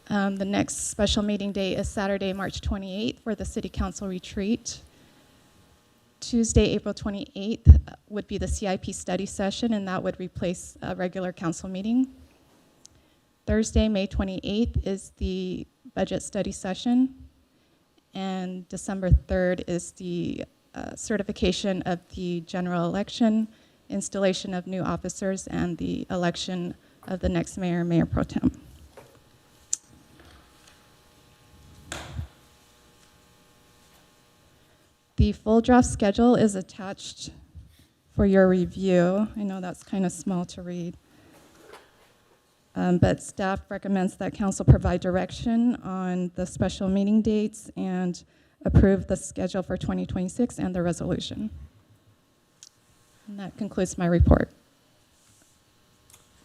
The next special meeting day is Saturday, March 28th for the City Council retreat. Tuesday, April 28th would be the CIP study session, and that would replace a regular council meeting. Thursday, May 28th is the budget study session, and December 3rd is the certification of the general election, installation of new officers, and the election of the next mayor and mayor pro tem. The full draft schedule is attached for your review. I know that's kind of small to read. But staff recommends that council provide direction on the special meeting dates and approve the schedule for 2026 and the resolution. And that concludes my report.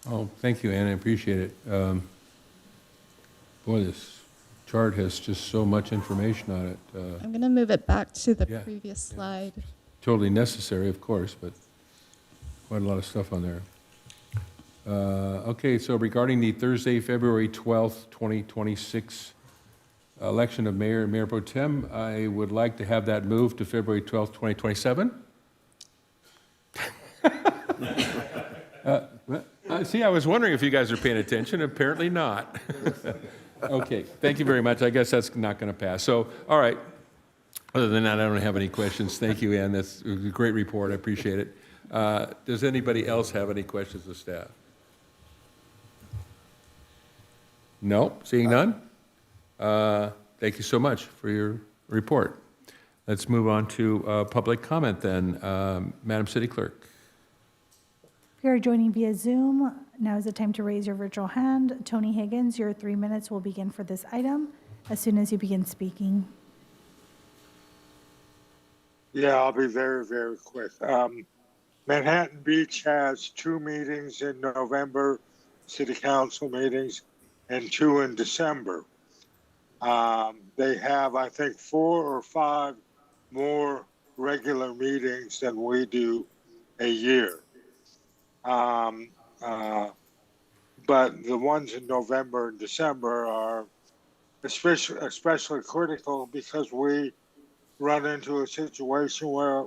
Oh, thank you, Ann, I appreciate it. Boy, this chart has just so much information on it. I'm going to move it back to the Yeah, previous slide. Totally necessary, of course, but quite a lot of stuff on there. Okay, so regarding the Thursday, February 12th, 2026 election of mayor and mayor pro tem, I would like to have that moved to February 12th, 2027. See, I was wondering if you guys are paying attention. Apparently not. Okay, thank you very much. I guess that's not going to pass. So, all right. Other than that, I don't have any questions. Thank you, Ann. That's a great report. I appreciate it. Does anybody else have any questions of staff? No? Seeing none? Thank you so much for your report. Let's move on to public comment then. Madam City Clerk. If you're joining via Zoom, now is the time to raise your virtual hand. Tony Higgins, your 3 minutes will begin for this item as soon as you begin speaking. Yeah, I'll be very, very quick. Manhattan Beach has 2 meetings in November, city council meetings, and 2 in December. They have, I think, 4 or 5 more regular meetings than we do a year. But the ones in November and December are especially critical because we run into a situation where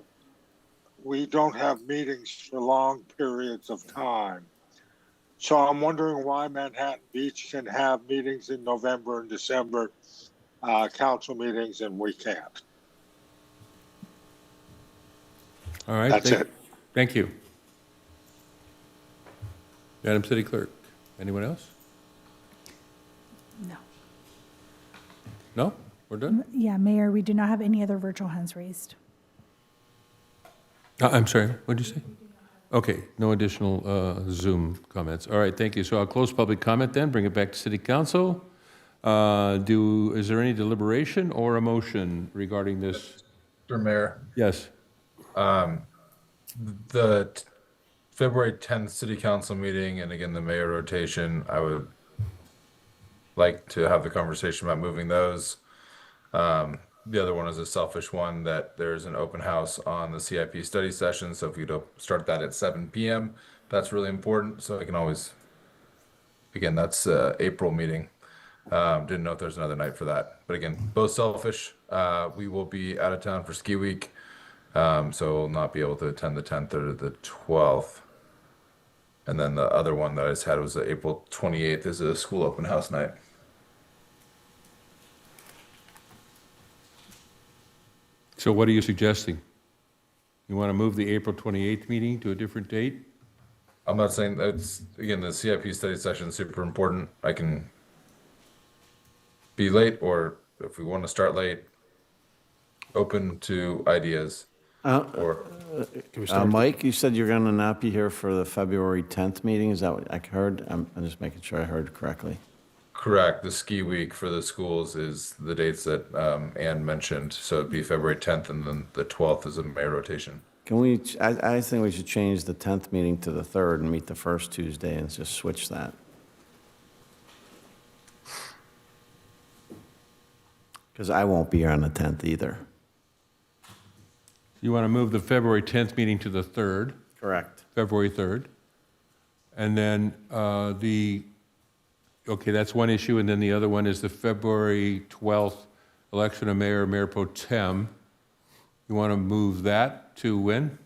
we don't have meetings for long periods of time. So I'm wondering why Manhattan Beach can have meetings in November and December, council meetings, and we can't. All right. That's it. Thank you. Madam City Clerk, anyone else? No. No? We're done? Yeah, Mayor, we do not have any other virtual hands raised. I'm sorry, what did you say? Okay, no additional Zoom comments. All right, thank you. So I'll close public comment then, bring it back to City Council. Is there any deliberation or a motion regarding this? Mr. Mayor, Yes. the February 10th City Council meeting, and again, the mayor rotation, I would like to have the conversation about moving those. The other one is a selfish one, that there's an open house on the CIP study session. So if you don't start that at 7 p.m., that's really important. So I can always, again, that's April meeting. Didn't know if there's another night for that. But again, both selfish. We will be out of town for ski week. So we'll not be able to attend the 10th or the 12th. And then the other one that I just had was the April 28th is a school open house night. So what are you suggesting? You want to move the April 28th meeting to a different date? I'm not saying that's, again, the CIP study session is super important. I can be late, or if we want to start late, open to ideas. Or Can we start? Mike, you said you're going to not be here for the February 10th meeting. Is that what I heard? I'm just making sure I heard correctly. correct, the ski week for the schools is the dates that Ann mentioned. So it'd be February 10th, and then the 12th is a May rotation. Can we, I think we should change the 10th meeting to the 3rd and meet the first Tuesday and just switch that. Because I won't be here on the 10th either. You want to move the February 10th meeting to the 3rd? Correct. February 3rd. And then okay, that's one issue, and then the other one is the February 12th election of mayor, mayor pro tem. You want to move that to when?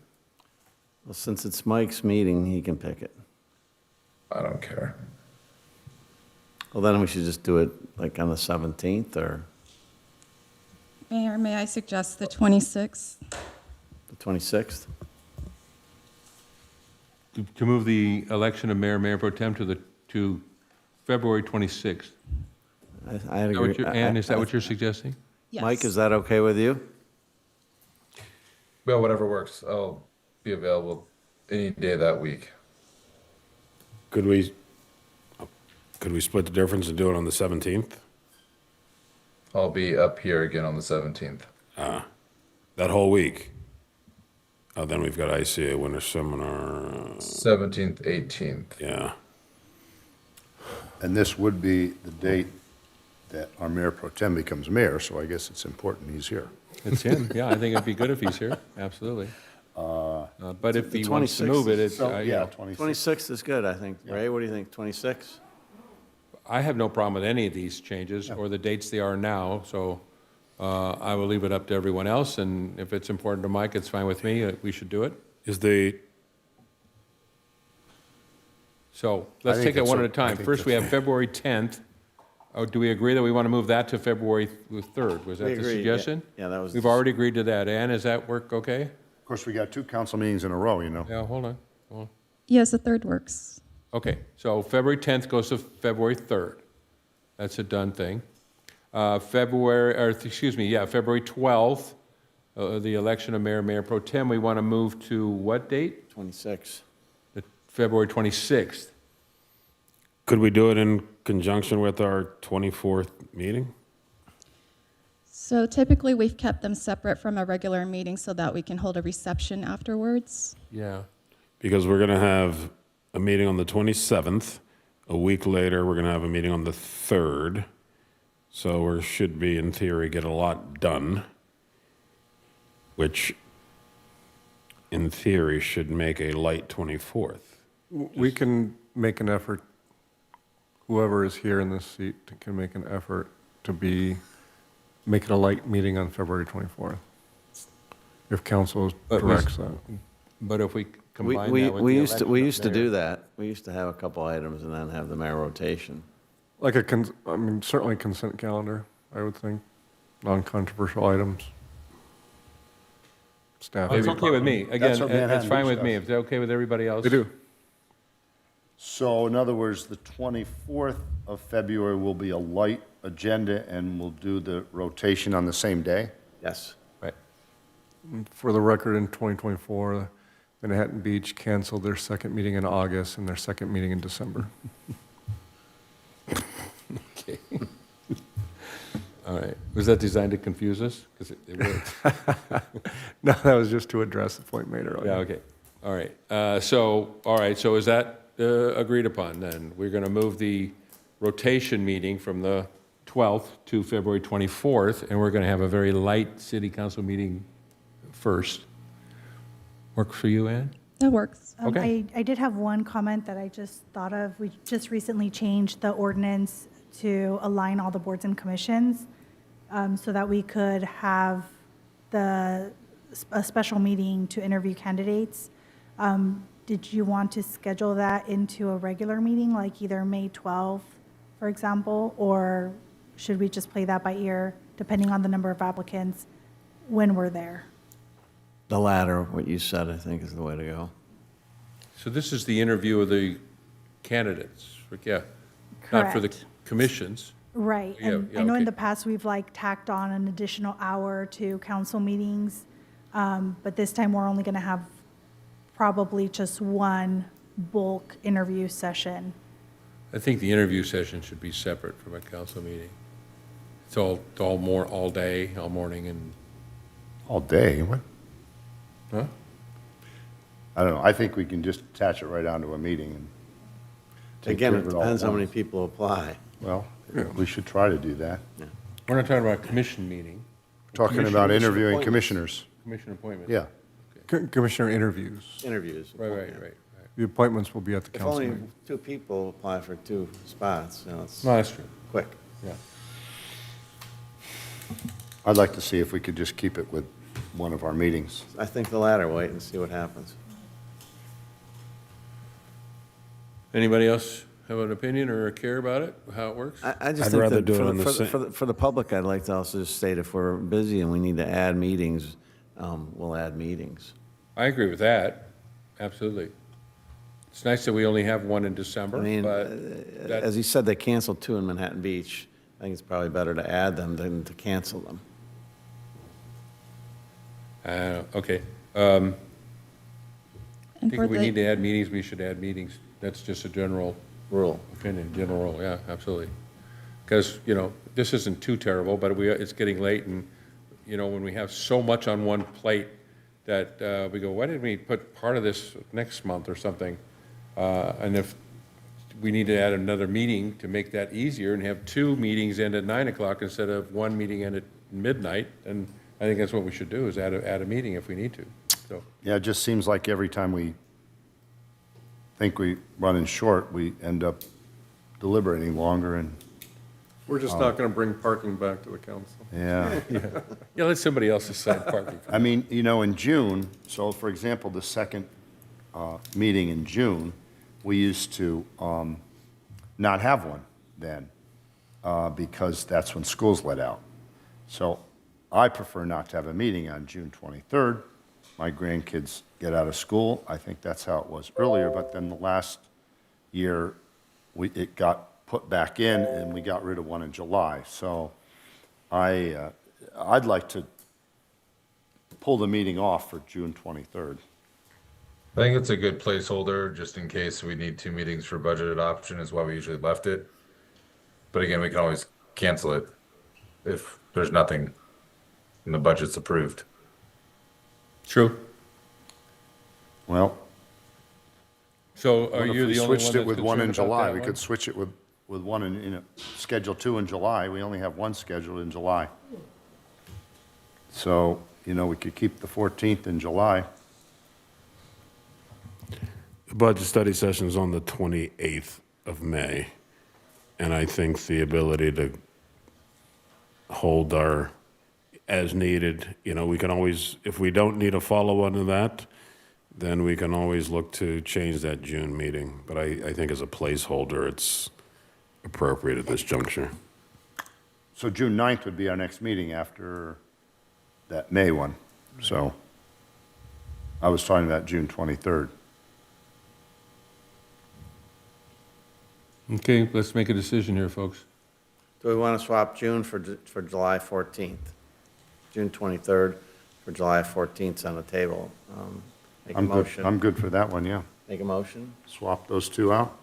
Well, since it's Mike's meeting, he can pick it. I don't care. Well, then we should just do it like on the 17th or Mayor, may I suggest the 26th? the 26th? To move the election of mayor, mayor pro tem to February 26th. I agree. Ann, is that what you're suggesting? Yes. Mike, is that okay with you? Well, whatever works. I'll be available any day that week. Could we split the difference and do it on the 17th? I'll be up here again on the 17th. That whole week? Oh, then we've got ICA Winter Seminar. 17th, 18th. Yeah. And this would be the date that our mayor pro tem becomes mayor, so I guess it's important he's here. It's him, yeah, I think it'd be good if he's here, absolutely. But if he wants to 26th move it, it's, Yeah, 26th is good, I think. Ray, what do you think, 26? I have no problem with any of these changes or the dates they are now, so I will leave it up to everyone else, and if it's important to Mike, it's fine with me, we should do it. So let's think take it it's one a- at a time. I think First, we that's- have February 10th. Oh, do we agree that we want to move that to February 3rd? Was We that the agree, yeah. suggestion? Yeah, that was We've the- already agreed to that. Ann, does that work okay? Of course, we got two council meetings in a row, you know. Yeah, hold on. Yes, the 3rd works. Okay, so February 10th goes to February 3rd. That's a done thing. February 12th, the election of mayor, mayor pro tem, we want to move to what date? 26. February 26th. Could we do it in conjunction with our 24th meeting? So typically, we've kept them separate from a regular meeting so that we can hold a reception afterwards. Yeah. Because we're going to have a meeting on the 27th. A week later, we're going to have a meeting on the 3rd. So we should be, in theory, get a lot done, which, in theory, should make a light 24th. We can make an effort, whoever is here in this seat can make an effort to make it a light meeting on February 24th, if council directs that. But if we combine We that with the used election to of do mayor- that. We used to have a couple items and then have the mayor rotation. Like certainly consent calendar, I would think, non-controversial items. Staff. It's okay with me. Again, That's what it's Manhattan fine Beach with me. does. If it's okay with everybody else. They do. So in other words, the 24th of February will be a light agenda, and we'll do the rotation on the same day? Yes. Right. For the record, in 2024, Manhattan Beach canceled their second meeting in August and their second meeting in December. Okay. All right. Was that designed to confuse us? Because it worked. No, that was just to address the point made earlier. Yeah, okay. All right. All right, so is that agreed upon then? We're going to move the rotation meeting from the 12th to February 24th, and we're going to have a very light city council meeting first. Work for you, Ann? That works. Okay. I did have one comment that I just thought of. We just recently changed the ordinance to align all the boards and commissions so that we could have a special meeting to interview candidates. Did you want to schedule that into a regular meeting, like either May 12th, for example, or should we just play that by ear, depending on the number of applicants when we're there? The latter, what you said, I think is the way to go. So this is the interview of the candidates, yeah, not for the Correct. commissions. Right, Yeah, and yeah, I know in okay. the past, we've like tacked on an additional hour to council meetings, but this time we're only gonna have probably just one bulk interview session. I think the interview session should be separate from a council meeting. It's all day, all morning, and, All day, what? huh? I don't know, I think we can just attach it right onto a meeting and take Again, care it of it all at depends how many once. people apply. Well, we should try to do that. We're not talking about a commission meeting. Talking about Commission interviewing appointments. commissioners. Commission appointments. Yeah. Commissioner interviews. Interviews. Right. The appointments will be at the If council only meeting. 2 people apply for 2 spots, it's No, that's true. quick. Yeah. I'd like to see if we could just keep it with one of our meetings. I think the latter, wait and see what happens. Anybody else have an opinion or a care about it, how it works? I just I'd think rather that do it for on the- the for the- sa- for the- for the public, I'd like to also just state if we're busy and we need to add meetings, we'll add meetings. I agree with that, absolutely. It's nice that we only have one in December, I mean, but as he said, they canceled 2 in Manhattan Beach. I think it's probably better to add them than to cancel them. okay. I And think for if we the- need to add meetings, we should add meetings. That's just a general Rule. opinion, general rule, yeah, absolutely. Because, this isn't too terrible, but it's getting late, and, when we have so much on one plate that we go, why didn't we put part of this next month or something? And if we need to add another meeting to make that easier and have 2 meetings end at 9 o'clock instead of 1 meeting end at midnight, and I think that's what we should do, is add a meeting if we need to, so. Yeah, it just seems like every time we think we running short, we end up deliberating longer and, We're just not going to bring parking back to the council. yeah. Yeah, let somebody else decide parking. I mean, in June, so for example, the second meeting in June, we used to not have one then because that's when school's let out. So I prefer not to have a meeting on June 23rd. My grandkids get out of school. I think that's how it was earlier, but then the last year, it got put back in and we got rid of one in July. So I'd like to pull the meeting off for June 23rd. I think it's a good placeholder, just in case we need 2 meetings for budget adoption, is why we usually left it. But again, we can always cancel it if there's nothing and the budget's approved. True. Well, So are what if you we the only one switched that's it with one in concerned about July? that We one? could switch it with one in, schedule 2 in July. We only have one scheduled in July. So, we could keep the 14th in July. The budget study session is on the 28th of May, and I think the ability to hold our as needed, we can always, if we don't need a follow-on to that, then we can always look to change that June meeting. But I think as a placeholder, it's appropriate at this juncture. So June 9th would be our next meeting after that May one. So I was talking about June 23rd. Okay, let's make a decision here, folks. Do we want to swap June for July 14th? June 23rd for July 14th 's on the table. Make a I'm good, motion. I'm good for that one, yeah. Make a motion. Swap those two out.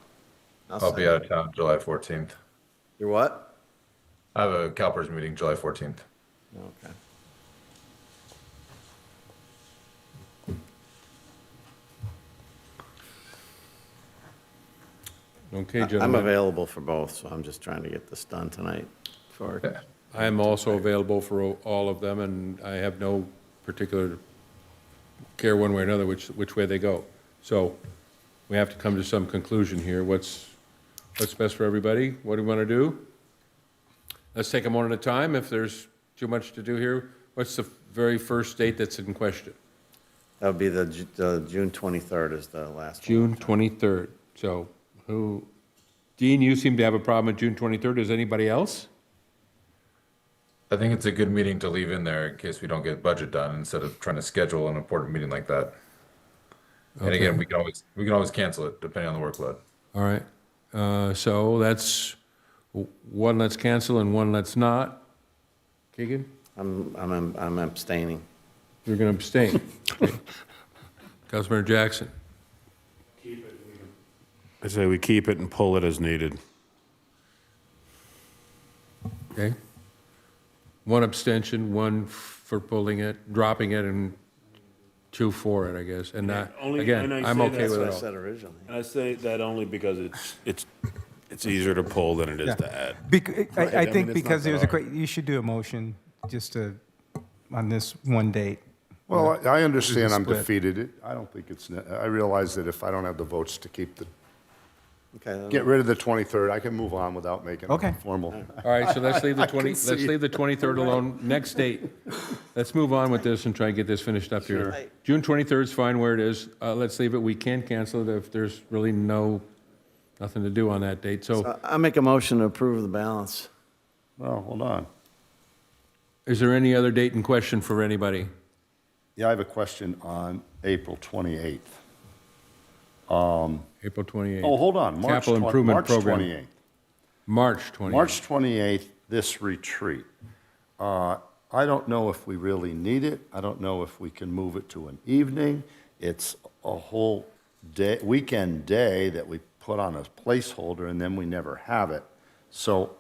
I'll be out of town July 14th. You're what? I have a CalPERS meeting July 14th. Okay. Okay, I'm gentlemen. available for both, so I'm just trying to get this done tonight. For I am also available for all of them, and I have no particular care one way or another which way they go. So we have to come to some conclusion here. What's best for everybody? What do we want to do? Let's take them one at a time. If there's too much to do here, what's the very first date that's in question? That would be the June 23rd is the last one. June 23rd. So Dean, you seem to have a problem with June 23rd. Does anybody else? I think it's a good meeting to leave in there in case we don't get budget done instead of trying to schedule an important meeting like that. And Okay. again, we can always cancel it depending on the workload. All right. So that's one let's cancel and one let's not. Keegan? I'm abstaining. You're going to abstain. Okay. Councilmember Jackson? I say we keep it and pull it as needed. Okay. One abstention, one for pulling it, dropping it, and two for it, I guess. And not, again, I'm okay with That's what I it said all. originally. And I say that only because it's easier to pull than it is to add. I Right, I think mean, it's because not there's that a great, you should do a motion just on this one date. Well, I understand I'm split. defeated. I don't think it's, I realize that if I don't have the votes to keep Okay. get rid of the 23rd, I can move on without making Okay. it formal. All right, so let's leave the I can 20, let's see. leave the 23rd alone. Next date. Let's move on with this and try and get this finished up here. Sure. June 23rd is fine where it is. Let's leave it. We can cancel it if there's really nothing to do on that date. So I make a motion to approve the balance. Well, hold on. is there any other date in question for anybody? Yeah, I have a question on April 28th. April 28th. Oh, hold on. March Capital Improvement March Program. 28th. March 28th. March 28th, this retreat. I don't know if we really need it. I don't know if we can move it to an evening. It's a whole day, weekend day that we put on a placeholder and then we never have it. So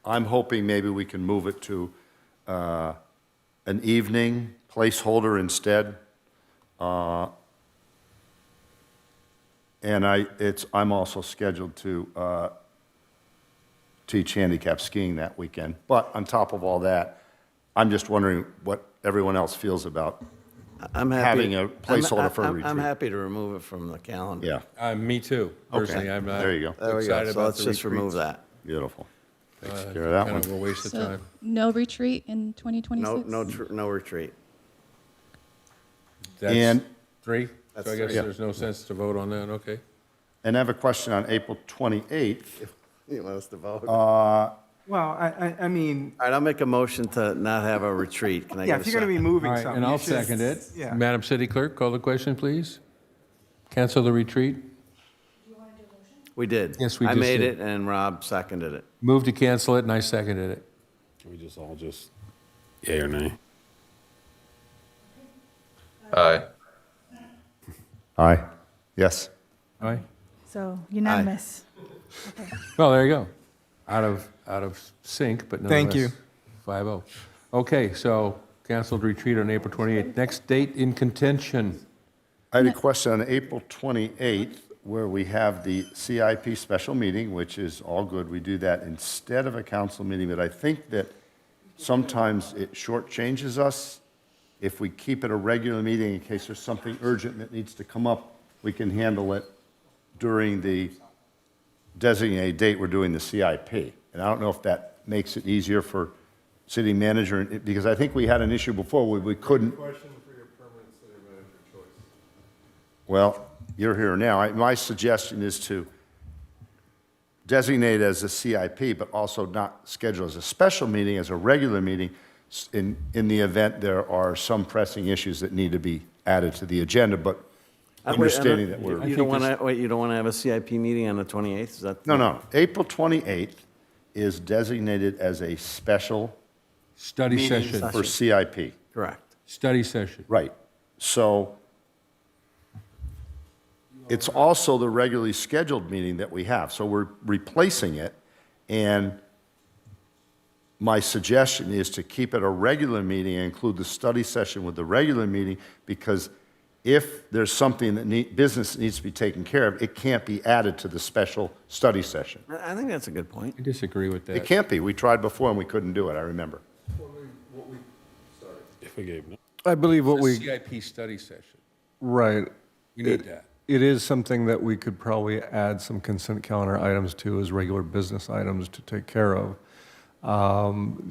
I'm hoping maybe we can move it to an evening placeholder instead. And I'm also scheduled to teach handicap skiing that weekend. But on top of all that, I'm just wondering what everyone else feels about I'm happy. having a placeholder for a retreat. I'm happy to remove it from the calendar. Yeah, Me too, personally. Okay. I'm not There you go. There we excited go. So about let's the just remove retreats. that. beautiful. Takes care of that Kind one. of a waste of So time. no retreat in 2026? No retreat. That's And- 3? That's So I guess three. there's no sense to vote on that, okay. And I have a question on April 28th. You want us to vote? Well, I mean, All right, I'll make a motion to not have a retreat. Can I yeah, get if a you're going to be second? moving All right, something. and you I'll should- second it. Yeah. Madam City Clerk, call the question, please. Cancel the retreat. We did. Yes, we I just made did. it and Rob seconded it. Move to cancel it, and I seconded it. Can we just all yay or nay? Aye. Aye. Yes. Aye. So unanimous. Okay. Well, there you go. Out of sync, but Thank nonetheless. 5-0. Okay, so canceled retreat on April 28th. Next date in contention. I had a question on April 28th, where we have the CIP special meeting, which is all good. We do that instead of a council meeting, but I think that sometimes it shortchanges us. If we keep it a regular meeting, in case there's something urgent that needs to come up, we can handle it during the designated date we're doing the CIP. And I don't know if that makes it easier for city manager, because I think we had an issue before where we couldn't. Question for your permanent city manager choice. Well, you're here now. My suggestion is to designate it as a CIP, but also not schedule as a special meeting, as a regular meeting, in the event there are some pressing issues that need to be added to the agenda, but understanding that we're. You don't want to, wait, you don't want to have a CIP meeting on the 28th? Is that? No. April 28th is designated as a special Study meeting session. for CIP. Correct. Study session. Right. So it's also the regularly scheduled meeting that we have, so we're replacing it. And my suggestion is to keep it a regular meeting and include the study session with the regular meeting, because if there's something that business that needs to be taken care of, it can't be added to the special study session. I think that's a good point. I disagree with that. It can't be. We tried before and we couldn't do it, I remember. If we gave, I believe what we, CIP study session. right. We need that. It is something that we could probably add some consent calendar items to as regular business items to take care of.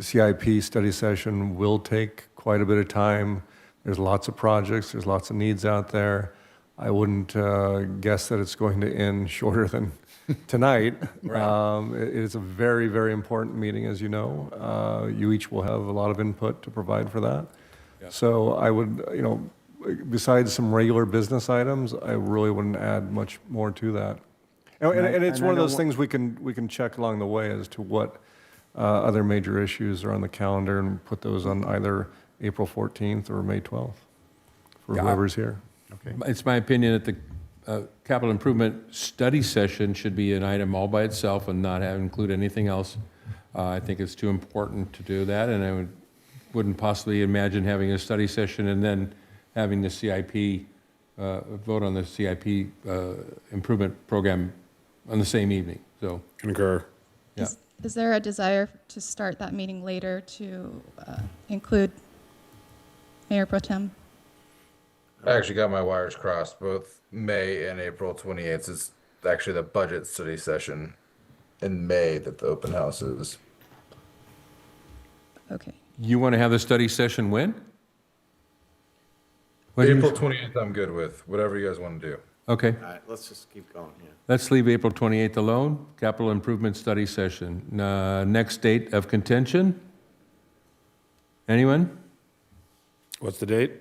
CIP study session will take quite a bit of time. There's lots of projects, there's lots of needs out there. I wouldn't guess that it's going to end shorter than tonight. It is a very, very important meeting, as you know. You each will have a lot of input to provide for that. Yeah. So I would, besides some regular business items, I really wouldn't add much more to that. And it's one of those things we can check along the way as to what other major issues are on the calendar and put those on either April 14th or May 12th for whoever's here. Okay. It's my opinion that the capital improvement study session should be an item all by itself and not include anything else. I think it's too important to do that, and I wouldn't possibly imagine having a study session and then having the CIP, vote on the CIP improvement program on the same evening, so. concur. Yeah. Is there a desire to start that meeting later to include Mayor Pro Tem? I actually got my wires crossed. Both May and April 28th is actually the budget study session in May that the open house is. Okay. You want to have the study session when? April 28th I'm good with, whatever you guys want to do. Okay. All right, let's just keep going here. Let's leave April 28th alone, capital improvement study session. Next date of contention? Anyone? What's the date?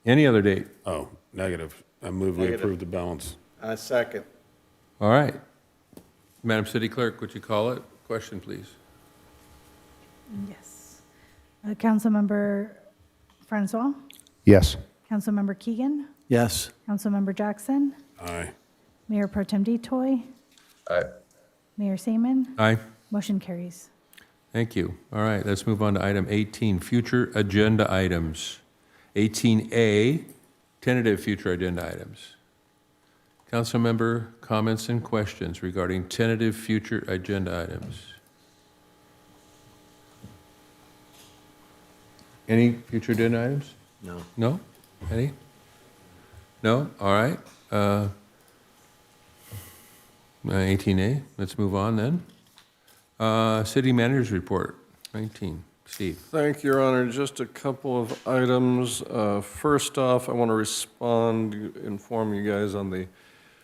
Any other date? Oh, negative. I move we Negative. approve the balance. Second. All right. Madam City Clerk, would you call it? Question, please. Yes. Councilmember Francois? Yes. Councilmember Keegan? Yes. Councilmember Jackson? Aye. Mayor Pro Tem Detoy? Aye. Mayor Seaman? Aye. Motion carries. Thank you. All right, let's move on to item 18, future agenda items. 18A, tentative future agenda items. Council member comments and questions regarding tentative future agenda items. Any future agenda items? No. No? Any? No? All right. 18A, let's move on then. City manager's report, 19. Steve. Thank you, Your Honor. Just a couple of items. First off, I want to inform you guys on the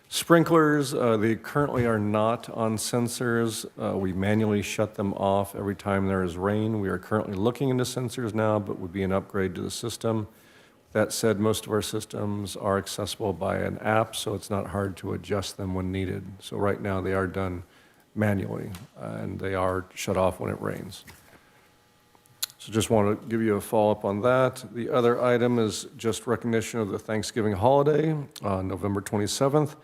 sprinklers. They currently are not on sensors. We manually shut them off every time there is rain. We are currently looking into sensors now, but would be an upgrade to the system. That said, most of our systems are accessible by an app, so it's not hard to adjust them when needed. So right now, they are done manually, and they are shut off when it rains. So just want to give you a follow-up on that. The other item is just recognition of the Thanksgiving holiday on November 27th.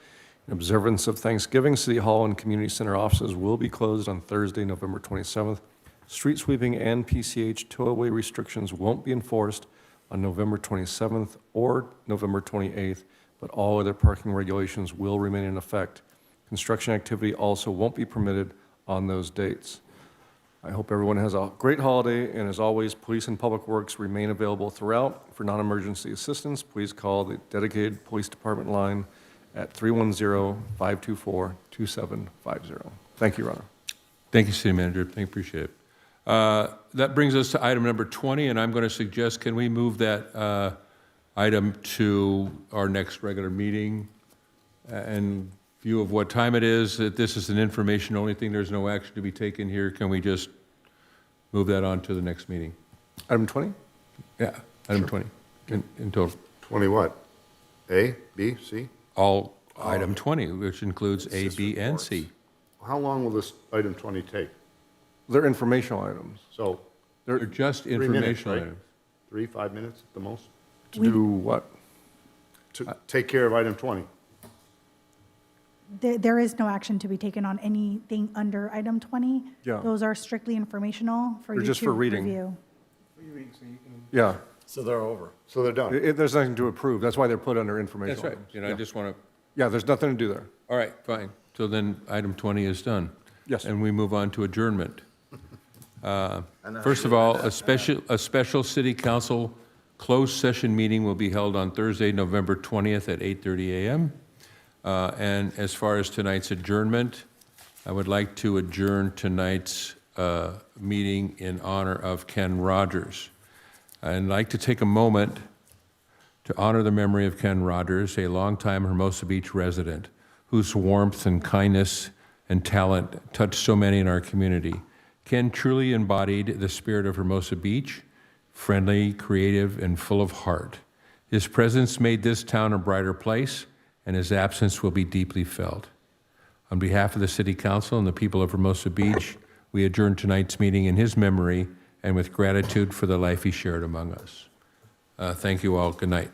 In observance of Thanksgiving, City Hall and Community Center offices will be closed on Thursday, November 27th. Street sweeping and PCH tow-away restrictions won't be enforced on November 27th or November 28th, but all other parking regulations will remain in effect. Construction activity also won't be permitted on those dates. I hope everyone has a great holiday, and as always, Police and Public Works remain available throughout. For non-emergency assistance, please call the dedicated Police Department line at 310-524-2750. Thank you, Your Honor. Thank you, City Manager. Appreciate it. That brings us to item number 20, and I'm going to suggest, can we move that item to our next regular meeting? In view of what time it is, that this is an information-only thing, there's no action to be taken here, can we just move that on to the next meeting? Item 20? Yeah, item 20, in total. 20 what? A, B, C? All item 20, which includes A, B, and C. How long will this item 20 take? They're informational items. So They're just 3 minutes, informational right? items. 3, 5 minutes at the most? To do what? To take care of item 20. there is no action to be taken on anything under item 20. Yeah. Those are strictly informational for They're you just to for reading. review. Yeah. So they're over. So they're done. There's nothing to approve. That's why they're put under informational. That's right. items. You know, I just want to, Yeah, there's nothing to do there. all right, fine. So then item 20 is done. Yes. And we move on to adjournment. First of all, a special city council closed session meeting will be held on Thursday, November 20th at 8:30 a.m. And as far as tonight's adjournment, I would like to adjourn tonight's meeting in honor of Ken Rogers. I'd like to take a moment to honor the memory of Ken Rogers, a longtime Hermosa Beach resident whose warmth and kindness and talent touched so many in our community. Ken truly embodied the spirit of Hermosa Beach, friendly, creative, and full of heart. His presence made this town a brighter place, and his absence will be deeply felt. On behalf of the City Council and the people of Hermosa Beach, we adjourn tonight's meeting in his memory and with gratitude for the life he shared among us. Thank you all. Good night.